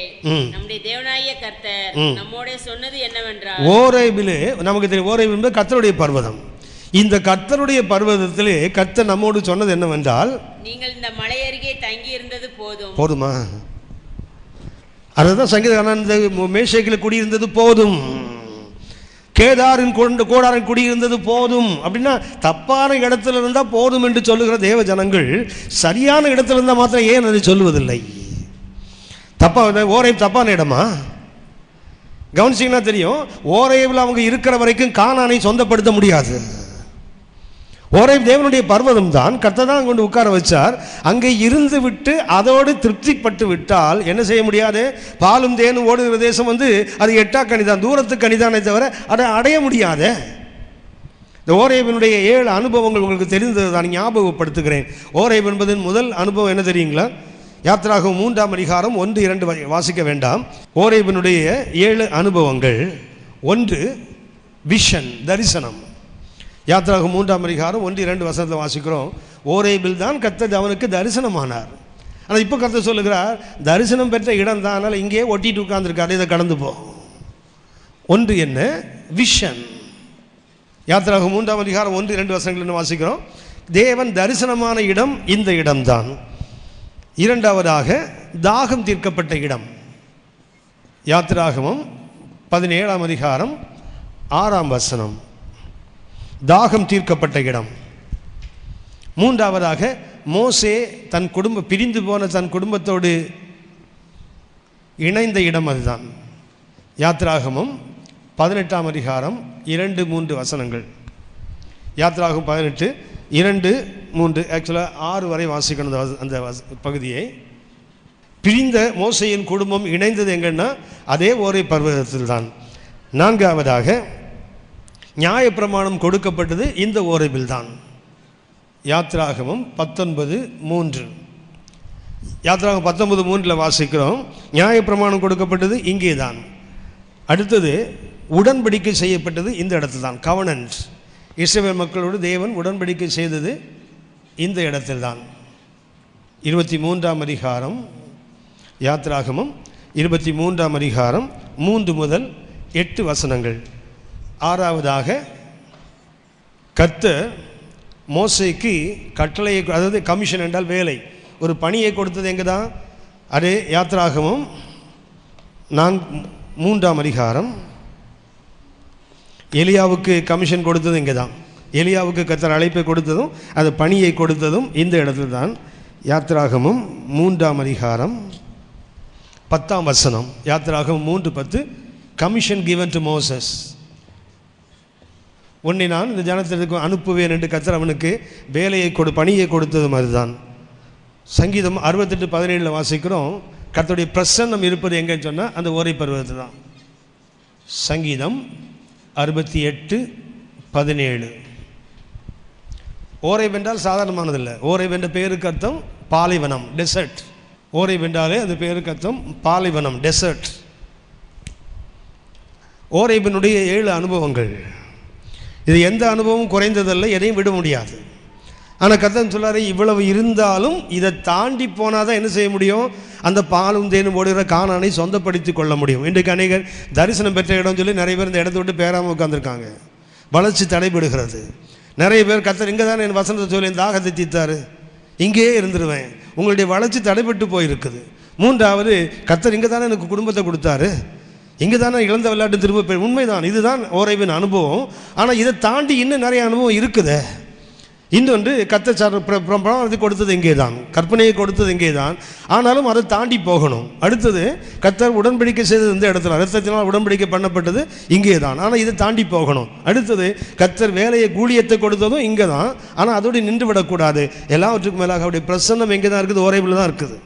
நம்முடைய தேவனாகிய கர்த்தர் நம்மோடே சொன்னது என்னவென்றால், ஓரேபிலே நமக்கு தெரியும், ஓரேபில் என்பது கர்த்தருடைய பர்வதம். இந்த கர்த்தருடைய பர்வதத்திலே கர்த்தர் நம்மோடு சொன்னது என்னவென்றால், நீங்கள் இந்த மலை அருகே தங்கி இருந்தது போதும். போதுமா? அதுதான் சங்கீதக்காரன், மேஷேக்கில் குடியிருந்தது போதும், கேதாரின் கோடாரின் குடியிருந்தது போதும். அப்படின்னா தப்பான இடத்துல இருந்தால் போதும் என்று சொல்லுகிற தேவ ஜனங்கள் சரியான இடத்துல இருந்தால் மாத்திரம் ஏன் அதை சொல்லுவதில்லை? ஓரேப் தப்பான இடமா? கவனிச்சிங்கன்னா தெரியும், ஓரேபில் அவங்க இருக்கிற வரைக்கும் கானானை சொந்தப்படுத்த முடியாது. ஓரேப் தேவனுடைய பர்வதம் தான். கர்த்தர் தான் கொண்டு உட்கார வச்சார். அங்கே இருந்து விட்டு அதோடு திருப்திப்பட்டு விட்டால் என்ன செய்ய முடியாது? பாலும் தேனும் ஓடுகிற தேசம் அது எட்டா கனிதான், தூரத்து கனிதானே தவிர அதை அடைய முடியாது. இந்த ஓரேபினுடைய 7 அனுபவங்கள் உங்களுக்கு தெரிந்தது தான், ஞாபகப்படுத்துகிறேன். ஓரேப் என்பதன் முதல் அனுபவம் என்ன தெரியுங்களா? யாத்திராகமம் 3ஆம் அதிகாரம் 1-2 வாசிக்க வேண்டாம். ஓரேபினுடைய 7 அனுபவங்கள். 1 விஷன், தரிசனம். யாத்திராகமம் 3ஆம் அதிகாரம் 1-2 வசனத்தில் வாசிக்கிறோம். ஓரேபில் தான் கர்த்தர் அவனுக்கு தரிசனமானார். ஆனால் இப்போ கர்த்தர் சொல்லுகிறார், தரிசனம் பெற்ற இடம் தான், அதனால் இங்கேயே ஒட்டிட்டு உட்கார்ந்துருக்காரு, இதை கடந்து போ. 1 என்ன? விஷன். யாத்திராகமம் 3ஆம் அதிகாரம் 1-2 வசனங்கள் வாசிக்கிறோம். தேவன் தரிசனமான இடம் இந்த இடம்தான். 2வதாக தாகம் தீர்க்கப்பட்ட இடம். யாத்திராகமம் 17ஆம் அதிகாரம் 6ஆம் வசனம். தாகம் தீர்க்கப்பட்ட இடம். 3வதாக மோசே தன் பிரிந்து போன தன் குடும்பத்தோடு இணைந்த இடம் அதுதான். யாத்திராகமம் 18ஆம் அதிகாரம் 2-3 வசனங்கள். யாத்திராகமம் 18 2-3, ஆக்சுவலாக 6 வரை வாசிக்கணும் அந்த பகுதியை. பிரிந்த மோசேயின் குடும்பம் இணைந்தது எங்கன்னா அதே ஓரே பர்வதத்தில் தான். 4வதாக நியாயப்பிரமாணம் கொடுக்கப்பட்டது இந்த ஓரேபில் தான். யாத்திராகமம் 19:3. யாத்திராகமம் 19:3 வாசிக்கிறோம். நியாயப்பிரமாணம் கொடுக்கப்பட்டது இங்கே தான். அடுத்தது உடன்படிக்கை செய்யப்பட்டது இந்த இடத்துல தான். கவனன்ட், இஸ்ரவேல் மக்களோடு தேவன் உடன்படிக்கை செய்தது இந்த இடத்தில் தான். 23ஆம் அதிகாரம் யாத்திராகமம் 23ஆம் அதிகாரம் 3 முதல் 8 வசனங்கள். 6வதாக கர்த்தர் மோசேக்கு கட்டளையை, அதாவது கமிஷன் என்றால் வேலை, ஒரு பணியை கொடுத்தது எங்கே தான்? அதே யாத்திராகமம் 3ஆம் அதிகாரம். எலியாவுக்கு கமிஷன் கொடுத்தது இங்கே தான். எலியாவுக்கு கர்த்தர் அழைப்பை கொடுத்ததும் அது பணியை கொடுத்ததும் இந்த இடத்துல தான். யாத்திராகமம் 3ஆம் அதிகாரம் 10ஆம் வசனம். யாத்திராகமம் 3:10. Commission given to Moses. உன்னை நான் இந்த ஜனத்திற்கு அனுப்புவேன் என்று கர்த்தர் அவனுக்கு வேலையை பணியை கொடுத்ததும் அதுதான். சங்கீதம் 68:17 வாசிக்கிறோம். கர்த்தருடைய பிரசன்னம் இருப்பது எங்கன்னு சொன்னால் அந்த ஓரை பருவத்தில் தான். சங்கீதம் 68:17. ஓரை வென்றால் சாதாரணமானதில்லை. ஓரை வென்ற பேருக்கு அர்த்தம் பாலைவனம், டெசர்ட். ஓரை வென்றாலே அந்த பேருக்கு அர்த்தம் பாலைவனம், டெசர்ட். ஓரைவனுடைய 7 அனுபவங்கள். இது எந்த அனுபவமும் குறைந்ததல்ல, எதையும் விட முடியாது. ஆனால் கர்த்தர் சொல்லாரு, இவ்வளவு இருந்தாலும் இதை தாண்டி போனால் தான் என்ன செய்ய முடியும்? அந்த பாலும் தேனும் ஓடுகிற கானானை சொந்தப்படுத்தி கொள்ள முடியும். இன்றைக்கு அநேகர் தரிசனம் பெற்ற இடம் சொல்லி நிறைய பேர் இந்த இடத்த விட்டு பேராமல் உட்காந்துருக்காங்க. வளர்ச்சி தடைபடுகிறது. நிறைய பேர் கர்த்தர் இங்கே தானே என் வசனத்தை சொல்லி என் தாகத்தை தீர்த்தாரு, இங்கேயே இருந்துருவேன். உங்களுடைய வளர்ச்சி தடைபட்டு போயிருக்குது. 3வது, கர்த்தர் இங்கே தானே எனக்கு குடும்பத்தை கொடுத்தாரு, இங்கே தானே இழந்த விளையாட்டு திரும்ப. உண்மைதான், இதுதான் ஓரைவின் அனுபவம். ஆனால் இதை தாண்டி இன்னும் நிறைய அனுபவம் இருக்குது. இன்னொன்று, கர்த்தர் பிரமாணத்தை கொடுத்தது இங்கே தான், கற்பனையை கொடுத்தது இங்கே தான். ஆனாலும் அதை தாண்டி போகணும். அடுத்தது, கர்த்தர் உடன்படிக்கை செய்தது இந்த இடத்துல, இரத்தத்தினால் உடன்படிக்கை பண்ணப்பட்டது இங்கே தான். ஆனால் இதை தாண்டி போகணும். அடுத்தது, கர்த்தர் வேலையை கூலியத்தை கொடுத்ததும் இங்கே தான். ஆனால் அதோடு நின்று விடக்கூடாது. எல்லாவற்றுக்கும் மேலாக அவருடைய பிரசன்னம் எங்கே தான் இருக்குது? ஓரைவில் தான் இருக்குது.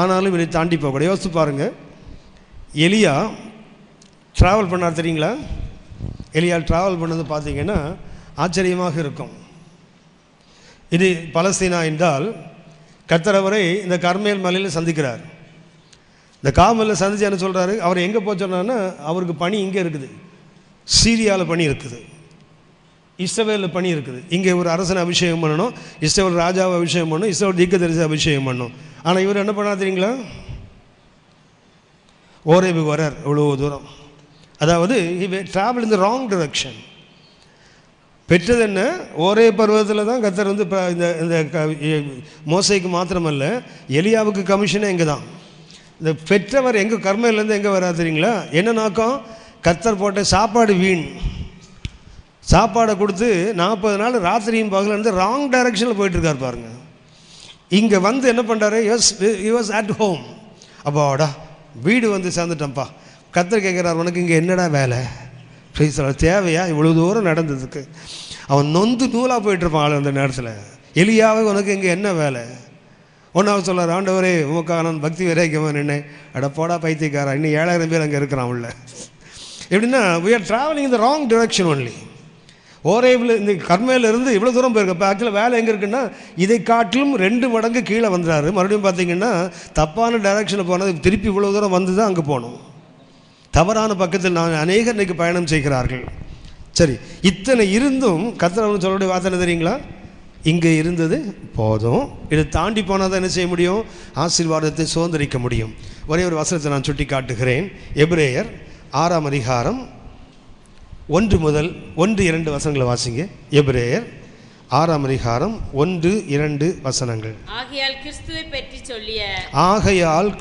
ஆனாலும் இதை தாண்டி போகக்கூடாது. யோசித்து பாருங்கள், எலியா ட்ராவல் பண்ணார் தெரியுங்களா? எலியா ட்ராவல் பண்ணது பார்த்தீங்கன்னா ஆச்சரியமாக இருக்கும். இது பலஸ்தீனா என்றால் கர்த்தர் அவரை இந்த கர்மேல் மலையில் சந்திக்கிறார். இந்த காமலில் சந்திச்சு என்ன சொல்கிறாரு? அவர் எங்கே போய் சொன்னார்னா, அவருக்கு பணி இங்கே இருக்குது, சீரியாவில் பணி இருக்குது, இஸ்ரவேலில் பணி இருக்குது. இங்கே ஒரு அரசனை அபிஷேகம் பண்ணணும், இஸ்ரவேல் ராஜாவை அபிஷேகம் பண்ணணும், இஸ்ரவேல் தீர்க்கதரிசி அபிஷேகம் பண்ணணும். ஆனால் இவர் என்ன பண்ணா தெரியுங்களா? ஓரேபு வரார் இவ்வளோ தூரம். அதாவது travel in the wrong direction. பெற்றது என்ன? ஒரே பருவத்தில் தான் கர்த்தர் வந்து இந்த மோசைக்கு மாத்திரமல்ல, எலியாவுக்கு கமிஷனே எங்கே தான். இந்த பெற்றவர் எங்கே கர்மையிலேருந்து எங்கே வராது தெரியுங்களா? என்ன நோக்கம்? கர்த்தர் போட்ட சாப்பாடு வீண். சாப்பாடை கொடுத்து 40 நாள் ராத்திரியும் பகலிருந்து ராங் டைரக்ஷனில் போயிட்டுருக்கார் பாருங்க. இங்கே வந்து என்ன பண்ணுறாரு? he was at home. அப்பாடா வீடு வந்து சேர்ந்துட்டேன்ப்பா. கர்த்தர் கேட்குறார், உனக்கு இங்கே என்னடா வேலை? தேவையா இவ்வளோ தூரம் நடந்ததுக்கு? அவன் நொந்து நூலாக போயிட்டுருப்பான் அந்த நேரத்தில். எலியாவே உனக்கு இங்கே என்ன வேலை? ஒன்றாவது சொல்லார், ஆண்டவரே உமக்காக நான் பக்தி விரைக்கவன் என்ன அட போடா பைத்தியக்காரா, இன்னும் 7000 பேர் அங்கே இருக்கிறான் உள்ள. எப்படின்னா we are traveling in the wrong direction only. ஓரேவில் இந்த கர்மையிலிருந்து இவ்வளோ தூரம் போயிருக்கு. இப்போ ஆக்சுவலாக வேலை எங்கே இருக்குன்னா, இதை காட்டிலும் 2 மடங்கு கீழே வந்துடுறாரு. மறுபடியும் பார்த்தீங்கன்னா தப்பான டைரக்ஷனில் போனது, திருப்பி இவ்வளோ தூரம் வந்து தான் அங்கே போகணும். தவறான பக்கத்தில் நான் அநேகர் இன்றைக்கு பயணம் செய்கிறார்கள். சரி, இத்தனை இருந்தும் கர்த்தர் சொல்லக்கூடிய வார்த்தை தெரியுங்களா? இங்கே இருந்தது போதும், இதை தாண்டி போனால் தான் என்ன செய்ய முடியும்? ஆசீர்வாதத்தை சுதந்திரிக்க முடியும். ஒரே ஒரு வசனத்தை நான் சுட்டி காட்டுகிறேன். எபிரேயர் 6ஆம் அதிகாரம் 1 முதல் 1-2 வசனங்களை வாசிங்க. எபிரேயர் 6ஆம் அதிகாரம் 1-2 வசனங்கள். ஆகையால்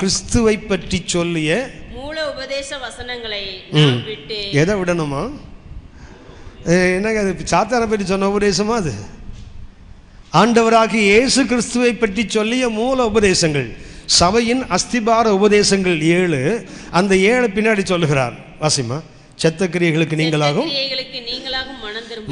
கிறிஸ்துவை பற்றி சொல்லிய மூல உபதேச வசனங்களை நாம் விட்டு எதை விடணுமா? என்னங்க அது சாத்தானை பற்றி சொன்ன உபதேசமா? அது ஆண்டவராகிய இயேசு கிறிஸ்துவை பற்றி சொல்லிய மூல உபதேசங்கள், சபையின் அஸ்திபார உபதேசங்கள் 7. அந்த 7 பின்னாடி சொல்லுகிறார். வாசிமா. செத்த கிரியைகளுக்கு நீங்களாகும்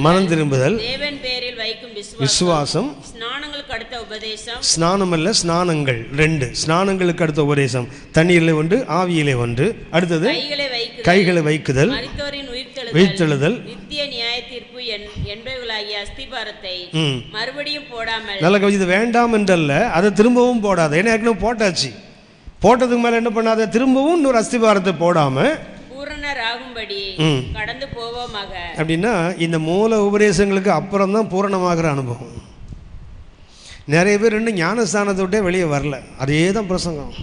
மனம் திரும்புதல், தேவன் பேரில் வைக்கும் விசுவாசம், ஸ்நானங்களுக்கு அடுத்த உபதேசம். ஸ்நானம் அல்ல, ஸ்நானங்கள் 2. ஸ்நானங்களுக்கு அடுத்த உபதேசம், தண்ணீரிலே ஒன்று, ஆவியிலே ஒன்று. அடுத்தது கைகளை வைக்குதல், உயிர்த்தெழுதல், நித்திய நியாய தீர்ப்பு என்பவைகளாகிய அஸ்திபாரத்தை மறுபடியும் போடாமல். நல்ல இது வேண்டாம் என்றல்ல, அதை திரும்பவும் போடாத. ஏன்னா ஏற்கனவே போட்டாச்சு. போட்டதுக்கு மேலே என்ன பண்ணாத? திரும்பவும் இன்னொரு அஸ்திபாரத்தை போடாமல் பூரணராகும்படி இராதபடி கடந்து போவோமாக. அப்படின்னா இந்த மூல உபதேசங்களுக்கு அப்புறம் தான் பூரணமாகிற அனுபவம். நிறைய பேர் இன்னும் ஞானஸ்தானத்தை விட்டே வெளியே வரல. அதே தான் பிரசங்கம்.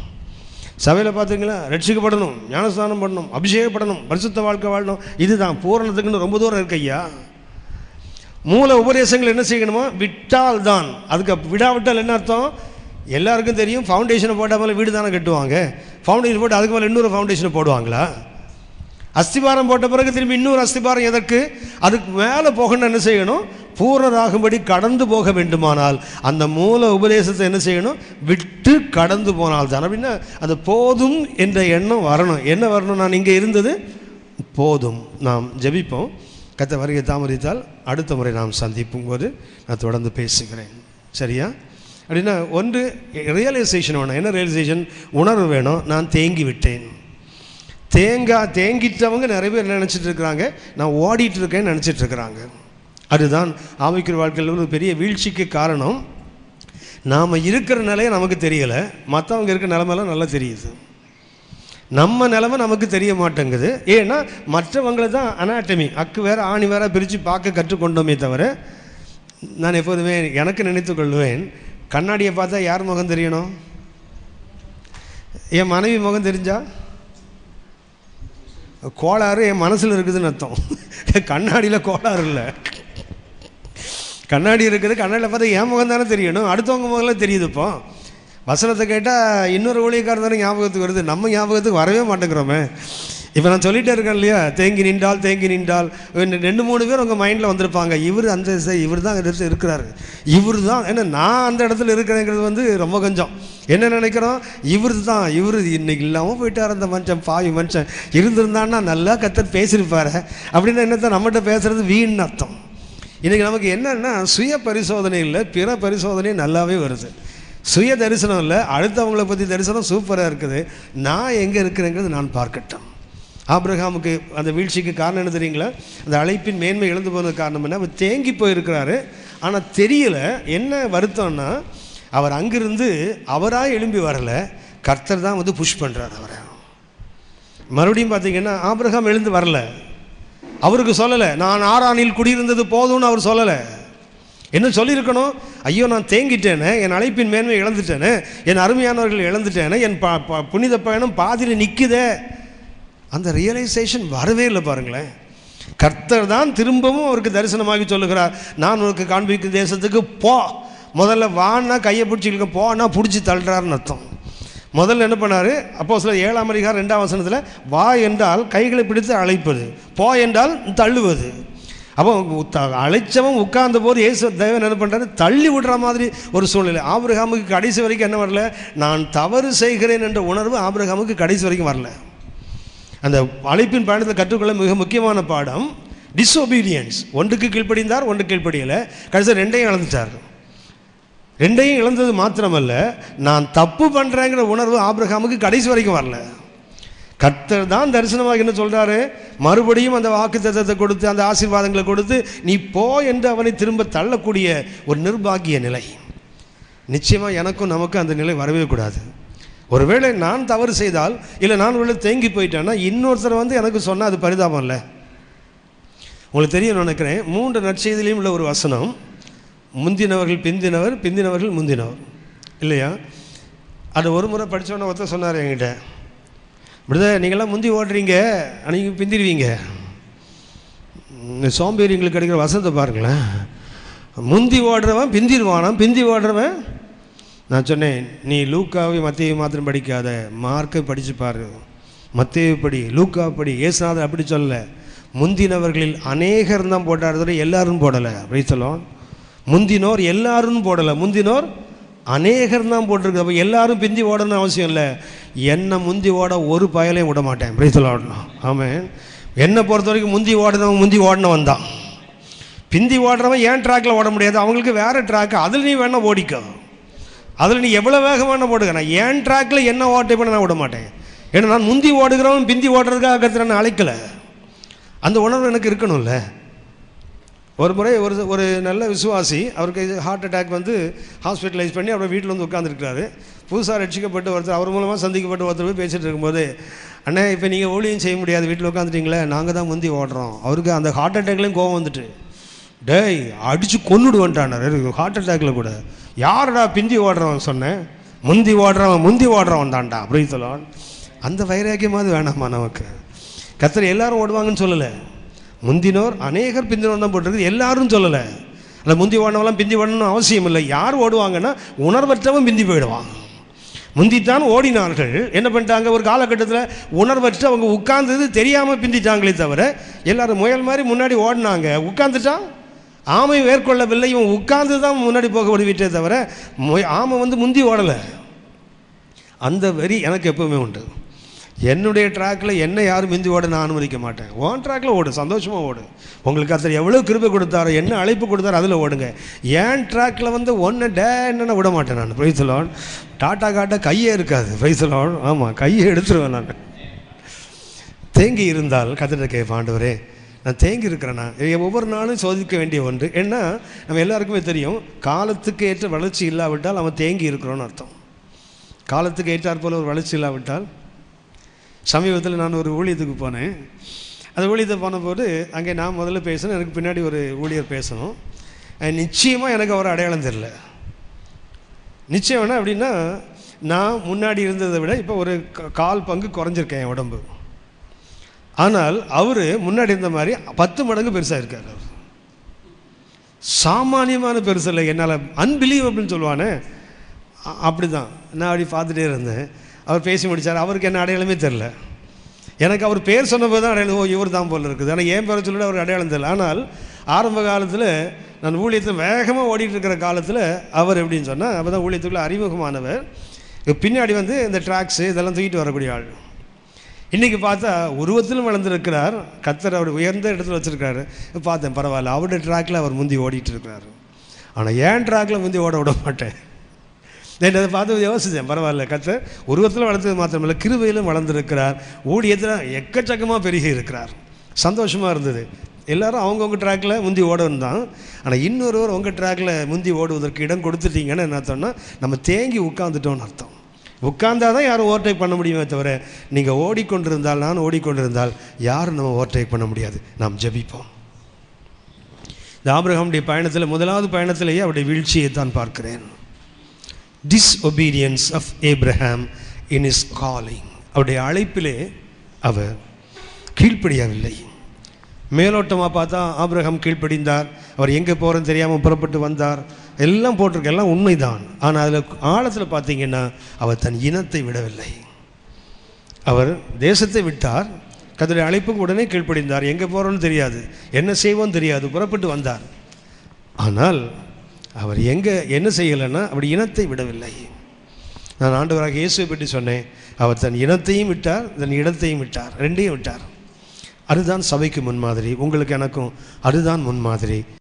சபையில் பார்த்தீங்களா, ரட்சிக்கப்படணும், ஞானஸ்தானம் பண்ணணும், அபிஷேகப்படணும், பரிசுத்த வாழ்க்கை வாழணும், இதுதான் பூரணத்துக்குன்னு ரொம்ப தூரம் இருக்கு ஐயா. மூல உபதேசங்கள் என்ன செய்யணுமோ விட்டால் தான். அதுக்கு விடாவிட்டால் என்ன அர்த்தம்? எல்லாருக்கும் தெரியும், ஃபவுண்டேஷனை போட்டால் மேலே வீடு தானே கட்டுவாங்க. ஃபவுண்டேஷன் போட்டு அதுக்கு மேலே இன்னொரு ஃபவுண்டேஷனை போடுவாங்களா? அஸ்திபாரம் போட்ட பிறகு திரும்பி இன்னொரு அஸ்திபாரம் எதற்கு? அதுக்கு மேலே போகணும்னு என்ன செய்யணும்? பூரணராகும்படி கடந்து போக வேண்டுமானால் அந்த மூல உபதேசத்தை என்ன செய்யணும்? விட்டு கடந்து போனால் தான். அப்படின்னா அது போதும் என்ற எண்ணம் வரணும். என்ன வரணும்? நான் இங்கே இருந்தது போதும். நாம் ஜெபிப்போம். கர்த்தர் வருகை தாமதித்தால் அடுத்த முறை நாம் சந்திப்பும் போது நான் தொடர்ந்து பேசுகிறேன். சரியா? அப்படின்னா ஒன்று ரியலைசேஷன் வேணும். என்ன ரியலைசேஷன்? உணர்வு வேணும். நான் தேங்கி விட்டேன். தேங்கிட்டவங்க நிறைய பேர் என்ன நினச்சிட்டு இருக்கிறாங்க? நான் ஓடிட்டு இருக்கேன்னு நினச்சிட்டு இருக்கிறாங்க. அதுதான் ஆவிக்குரிய வாழ்க்கையில் ஒரு பெரிய வீழ்ச்சிக்கு காரணம். நாம் இருக்கிற நிலையை நமக்கு தெரியலை, மற்றவங்க இருக்கிற நிலைமைலாம் நல்லா தெரியுது. நம்ம நிலைமை நமக்கு தெரிய மாட்டேங்குது. ஏன்னா மற்றவங்களை தான் அனாட்டமி, அக்கு வேற ஆணி வேற பிரித்து பார்க்க கற்றுக்கொண்டோமே தவிர, நான் எப்போதுமே எனக்கு நினைத்து கொள்வேன், கண்ணாடியை பார்த்தா யார் முகம் தெரியணும்? என் மனைவி முகம் தெரிஞ்சா கோளாறு என் மனசில் இருக்குதுன்னு அர்த்தம். கண்ணாடியில் கோளாறு இல்லை. கண்ணாடி இருக்குது, கண்ணாடியில் பார்த்தா என் முகம் தானே தெரியணும், அடுத்தவங்க முகம்லாம் தெரியுது. இப்போ வசனத்தை கேட்டால் இன்னொரு ஊழியக்காரர் தானே ஞாபகத்துக்கு வருது, நம்ம ஞாபகத்துக்கு வரவே மாட்டேங்கிறோமே. இப்போ நான் சொல்லிகிட்டே இருக்கேன் இல்லையா, தேங்கி நின்றால் 2-3 பேர் உங்கள் மைண்டில் வந்திருப்பாங்க. இவர் அந்த இவர் தான் இருக்கிறாரு, இவர் தான். ஏன்னா நான் அந்த இடத்துல இருக்கிறேங்கிறது ரொம்ப கொஞ்சம் என்ன நினைக்கிறோம், இவர் இன்னைக்கு இல்லாமல் போயிட்டார் அந்த மனுஷன், பாவி மனுஷன். இருந்திருந்தான்னா நல்லா கர்த்தர் பேசியிருப்பாரு அப்படின்னா என்னத்தான் நம்மகிட்ட பேசுகிறது வீண் அர்த்தம். இன்றைக்கி நமக்கு என்னன்னா சுய பரிசோதனை இல்லை, பிற பரிசோதனை நல்லாவே வருது. சுய தரிசனம் இல்லை, அடுத்தவங்களை பற்றி தரிசனம் சூப்பராக இருக்குது. நான் எங்கே இருக்கிறேங்கிறது நான் பார்க்கட்டும். ஆபிரகாமுக்கு அந்த வீழ்ச்சிக்கு காரணம் என்ன தெரியுங்களா? அந்த அழைப்பின் மேன்மை இழந்து போனது காரணம் என்ன? அவர் தேங்கி போயிருக்கிறாரு. ஆனால் தெரியல. என்ன வருத்தம்னா, அவர் அங்கிருந்து அவராக எழும்பி வரலை, கர்த்தர் தான் புஷ் பண்ணுறார் அவரை. மறுபடியும் பார்த்தீங்கன்னா ஆபிரகாம் எழுந்து வரல, அவருக்கு சொல்லலை நான் ஆரானில் குடியிருந்தது போதும்னு அவர் சொல்லலை. என்ன சொல்லியிருக்கணும்? ஐயோ நான் தேங்கிட்டேனே, என் அழைப்பின் மேன்மை இழந்துட்டேனே, என் அருமையானவர்கள் இழந்துட்டேனே, என் புனித பயணம் பாதியில் நிற்குதே. அந்த ரியலைசேஷன் வரவே இல்லை பாருங்களேன். கர்த்தர் தான் திரும்பவும் அவருக்கு தரிசனமாகி சொல்லுகிறார், நான் உனக்கு காண்பிக்கும் தேசத்துக்கு போ. முதல்ல வான்னா கையை பிடிச்சிருக்க, போனா பிடிச்சி தள்ளுறாருன்னு அர்த்தம். முதல்ல என்ன பண்ணார்? அப்போஸ்தலர் 7ஆம் அதிகாரம் 2ஆம் வசனத்தில், வா என்றால் கைகளை பிடித்து அழைப்பது, போ என்றால் தள்ளுவது. அப்போ அழைச்சவன் உட்கார்ந்த போது இயேசு தேவன் என்ன பண்ணுறாரு? தள்ளி விடுற மாதிரி ஒரு சூழ்நிலை. ஆபிரகாமுக்கு கடைசி வரைக்கும் என்ன வரல? நான் தவறு செய்கிறேன் என்ற உணர்வு ஆபிரகாமுக்கு கடைசி வரைக்கும் வரல. அந்த அழைப்பின் பயணத்தில் கற்றுக்கொள்ள மிக முக்கியமான பாடம் டிஸ்ஒபீடியன்ஸ். ஒன்றுக்கு கீழ்ப்படிந்தார், ஒன்று கீழ்ப்படியலை, கடைசி 2ஐயும் இழந்துட்டார். 2ஐயும் இழந்தது மாத்திரமல்ல, நான் தப்பு பண்ணுறேங்கிற உணர்வு ஆபிரகாமுக்கு கடைசி வரைக்கும் வரல. கர்த்தர் தான் தரிசனமாக என்ன சொல்கிறாரு? மறுபடியும் அந்த வாக்குத்தத்தத்தை கொடுத்து அந்த ஆசீர்வாதங்களை கொடுத்து நீ போ என்று அவனை திரும்ப தள்ளக்கூடிய ஒரு நிர்பாகிய நிலை. நிச்சயமாக எனக்கும் நமக்கும் அந்த நிலை வரவே கூடாது. ஒருவேளை நான் தவறு செய்தால், இல்லை நான் ஒருவேளை தேங்கி போயிட்டேன்னா, இன்னொருத்தர் எனக்கு சொன்னால் அது பரிதாபம் இல்லை. உங்களுக்கு தெரியும் நினைக்கிறேன், 3 நற்செய்தியிலையும் உள்ள ஒரு வசனம், முந்தினவர்கள் பிந்தினவர், பிந்தினவர்கள் முந்தினவர், இல்லையா? அது ஒரு முறை படித்தோன்னே ஒருத்தர் சொன்னார் என்கிட்ட, இப்படிதான் நீங்கள்லாம் முந்தி ஓடுறீங்க, நீங்கள் பிந்திடுவீங்க. சோம்பேறி எங்களுக்கு கிடைக்கிற வசனத்தை பாருங்களேன். முந்தி ஓடுறவன் பிந்திடுவானாம், பிந்தி ஓடுறவன். நான் சொன்னேன், நீ லூக்காவை மத்தேயு மாத்திரம் படிக்காத, மார்க்கை படித்து பாரு. மத்தேயு படி, லூக்கா படி. இயேசுநாதர் அப்படி சொல்லலை. முந்தினவர்களில் அநேகர் தான் போட்டார், எல்லாரும் போடலை. அப்படி சொல்லுவோம். முந்தினோர் எல்லாரும் போடலை, முந்தினோர் அநேகர் தான் போட்டிருக்கு. அப்போ எல்லாரும் பிந்தி ஓடணும்னு அவசியம் இல்லை. என்னை முந்தி ஓட ஒரு பயலையும் விட மாட்டேன். அப்படி சொல்ல ஓடணும். ஆமாம். என்னை பொறுத்த வரைக்கும் முந்தி ஓடினவன் தான். பிந்தி ஓடுறவன் ஏன் ட்ராக்கில் ஓட முடியாது, அவங்களுக்கு வேறு ட்ராக்கு, அதில் நீ வேணால் ஓடிக்கோ, அதில் நீ எவ்வளோ வேகமான போடுங்க. நான் ஏன் ட்ராக்கில் என்ன ஓட்டை பண்ண நான் விட மாட்டேன். ஏன்னா நான் முந்தி ஓடுகிறவன் பிந்தி ஓடுறதுக்காக கற்றுற நான் அழைக்கலை. அந்த உணர்வு எனக்கு இருக்கணும்ல. ஒரு முறை ஒரு நல்ல விசுவாசி, அவருக்கு ஹார்ட் அட்டாக் வந்து ஹாஸ்பிட்டலைஸ் பண்ணி அவர் வீட்டில் வந்து உட்காந்துருக்கிறாரு. புதுசாக ரட்சிக்கப்பட்டு ஒருத்தர், அவர் மூலமாக சந்திக்கப்பட்டு ஒருத்தர் போய் பேசிகிட்டு இருக்கும்போது, அண்ணே இப்போ நீங்கள் ஊழியம் செய்ய முடியாது, வீட்டில் உட்காந்துட்டீங்களே, நாங்கள் தான் முந்தி ஓடுறோம். அவருக்கு அந்த ஹார்ட் அட்டாக்லேயும் கோவம் வந்துட்டு, டேய் அடித்து கொன்னுடுவன்ட்டானார். ஹார்ட் அட்டாக்கில் கூட யாரடா பிந்தி ஓடுறவன் சொன்னேன், முந்தி ஓடுறவன் தான்டா அப்படின்னு சொல்லுவான். அந்த வைராக்கியமாவது வேணாமா நமக்கு? கர்த்தர் எல்லாரும் ஓடுவாங்கன்னு சொல்லலை, முந்தினோர் அநேகர் பிந்தினோர் தான் போட்டிருக்கு, எல்லாரும் சொல்லலை. அந்த முந்தி ஓடனவெல்லாம் பிந்தி ஓடணும்னு அவசியம் இல்லை. யார் ஓடுவாங்கன்னா உணர்வற்றவன் பிந்தி போயிடுவான். முந்தித்தான் ஓடினார்கள், என்ன பண்ணிட்டாங்க, ஒரு காலகட்டத்தில் உணர்வற்று அவங்க உட்கார்ந்தது தெரியாமல் பிந்திட்டாங்களே தவிர, எல்லாரும் முயல் மாதிரி முன்னாடி ஓடினாங்க, உட்கார்ந்துட்டான். ஆமை மேற்கொள்ளவில்லை, இவன் உட்கார்ந்து தான் முன்னாடி போக விடுவிட்டே தவிர ஆமை வந்து முந்தி ஓடலை. அந்த வரி எனக்கு எப்பவுமே உண்டு. என்னுடைய ட்ராக்கில் என்ன யாரும் மிந்தி ஓட நான் அனுமதிக்க மாட்டேன். ஓன் ட்ராக்கில் ஓடு, சந்தோஷமாக ஓடு. உங்களுக்கு கர்த்தர் எவ்வளோ கிருபை கொடுத்தாரோ, என்ன அழைப்பு கொடுத்தாரோ அதில் ஓடுங்க. ஏன் ட்ராக்கில் வந்து ஒன்று என்னென்ன விட மாட்டேன் நான். Price the Lord. டாட்டா காட்ட கையே இருக்காது. Price the Lord. ஆமாம், கையை எடுத்துருவேன் நான். தேங்கி இருந்தால் கர்த்தர்கிட்ட கேட்பேன், ஆண்டவரே நான் தேங்கி இருக்கிறேன்னா? ஒவ்வொரு நாளும் சோதிக்க வேண்டிய ஒன்று. ஏன்னா நம்ம எல்லாருக்குமே தெரியும், காலத்துக்கு ஏற்ற வளர்ச்சி இல்லாவிட்டால் அவன் தேங்கி இருக்கிறோன்னு அர்த்தம். காலத்துக்கு ஏற்றாற் போல் ஒரு வளர்ச்சி இல்லாவிட்டால். சமீபத்தில் நான் ஒரு ஊழியத்துக்கு போனேன். அந்த ஊழியத்தை போனபோது அங்கே நான் முதல்ல பேசணும், எனக்கு பின்னாடி ஒரு ஊழியர் பேசணும். நிச்சயமாக எனக்கு அவர் அடையாளம் தெரியல. நிச்சயம் வேணா அப்படின்னா, நான் முன்னாடி இருந்ததை விட இப்போ ஒரு 1/4 பங்கு குறைஞ்சிருக்கேன் என் உடம்பு. ஆனால் அவர் முன்னாடி இருந்த மாதிரி 10 மடங்கு பெருசாக இருக்கார். அவர் சாமானியமான பெருசு இல்லை, என்னால் அன்பிலீவபிள்னு சொல்லுவானே அப்படி தான். நான் அப்படி பார்த்துட்டே இருந்தேன். அவர் பேசி முடித்தார். அவருக்கு என்ன அடையாளமே தெரில. எனக்கு அவர் பேர் சொன்னபோது தான் அடையாளம், ஓ இவர் தான் போல் இருக்குது. ஆனால் ஏன் பேரை சொல்லிட்டு அவருக்கு அடையாளம் தெரியல. ஆனால் ஆரம்ப காலத்தில் நான் ஊழியத்தில் வேகமாக ஓடிட்டு இருக்கிற காலத்தில் அவர் எப்படின்னு சொன்னால், அப்போ தான் ஊழியத்துக்குள்ளே அறிமுகமானவர். பின்னாடி வந்து இந்த ட்ராக்ஸு இதெல்லாம் தூக்கிட்டு வரக்கூடிய ஆள். இன்றைக்கி பார்த்தா உருவத்திலும் வளர்ந்துருக்கிறார். கர்த்தர் அவர் உயர்ந்த இடத்துல வச்சுருக்காரு. பார்த்தேன், பரவாயில்ல, அவருடைய ட்ராக்கில் அவர் முந்தி ஓடிட்டு இருக்கிறார். ஆனால் ஏன் ட்ராக்கில் முந்தி ஓட விட மாட்டேன். நான் அதை பார்த்து யோசித்தேன், பரவாயில்ல, கர்த்தர் உருவத்தில் வளர்த்தது மாத்திரமில்லை, கிருபையிலும் வளர்ந்துருக்கிறார், ஊழியத்தில் எக்கச்சக்கமாக பெருகி இருக்கிறார். சந்தோஷமாக இருந்தது. எல்லோரும் அவங்கவுங்க ட்ராக்கில் முந்தி ஓடணும் தான். ஆனால் இன்னொருவர் உங்கள் ட்ராக்கில் முந்தி ஓடுவதற்கு இடம் கொடுத்துட்டீங்கன்னு என்ன அர்த்தம்னா, நம்ம தேங்கி உட்காந்துட்டோன்னு அர்த்தம். உட்கார்ந்தால் தான் யாரும் ஓவர்டேக் பண்ண முடியுமே தவிர, நீங்கள் ஓடிக்கொண்டிருந்தால், நான் ஓடிக்கொண்டிருந்தால் யாரும் நம்ம ஓவர்டேக் பண்ண முடியாது. நாம் ஜெபிப்போம். இந்த ஆபிரகாமுடைய பயணத்தில், முதலாவது பயணத்திலேயே அவருடைய வீழ்ச்சியை தான் பார்க்கிறேன். disobedience of Abraham in his calling. அவருடைய அழைப்பிலே அவர் கீழ்ப்படியவில்லை. மேலோட்டமாக பார்த்தா ஆபிரகாம் கீழ்ப்படிந்தார், அவர் எங்கே போகிறன்னு தெரியாமல் புறப்பட்டு வந்தார், எல்லாம் போட்டிருக்க, எல்லாம் உண்மைதான். ஆனால் அதில் ஆழத்தில் பார்த்தீங்கன்னா அவர் தன் இனத்தை விடவில்லை. அவர் தேசத்தை விட்டார், கர்த்தருடைய அழைப்புக்கு உடனே கீழ்ப்படிந்தார். எங்கே போகிறோன்னு தெரியாது, என்ன செய்வோன்னு தெரியாது, புறப்பட்டு வந்தார். ஆனால் அவர் என்ன செய்யலைன்னா அப்படி இனத்தை விடவில்லை. நான் ஆண்டவராக இயேசுவை பற்றி சொன்னேன். அவர் தன் இனத்தையும் விட்டார், தன் இடத்தையும் விட்டார், ரெண்டையும் விட்டார். அதுதான் சபைக்கு முன்மாதிரி. உங்களுக்கு எனக்கும் அதுதான் முன்மாதிரி.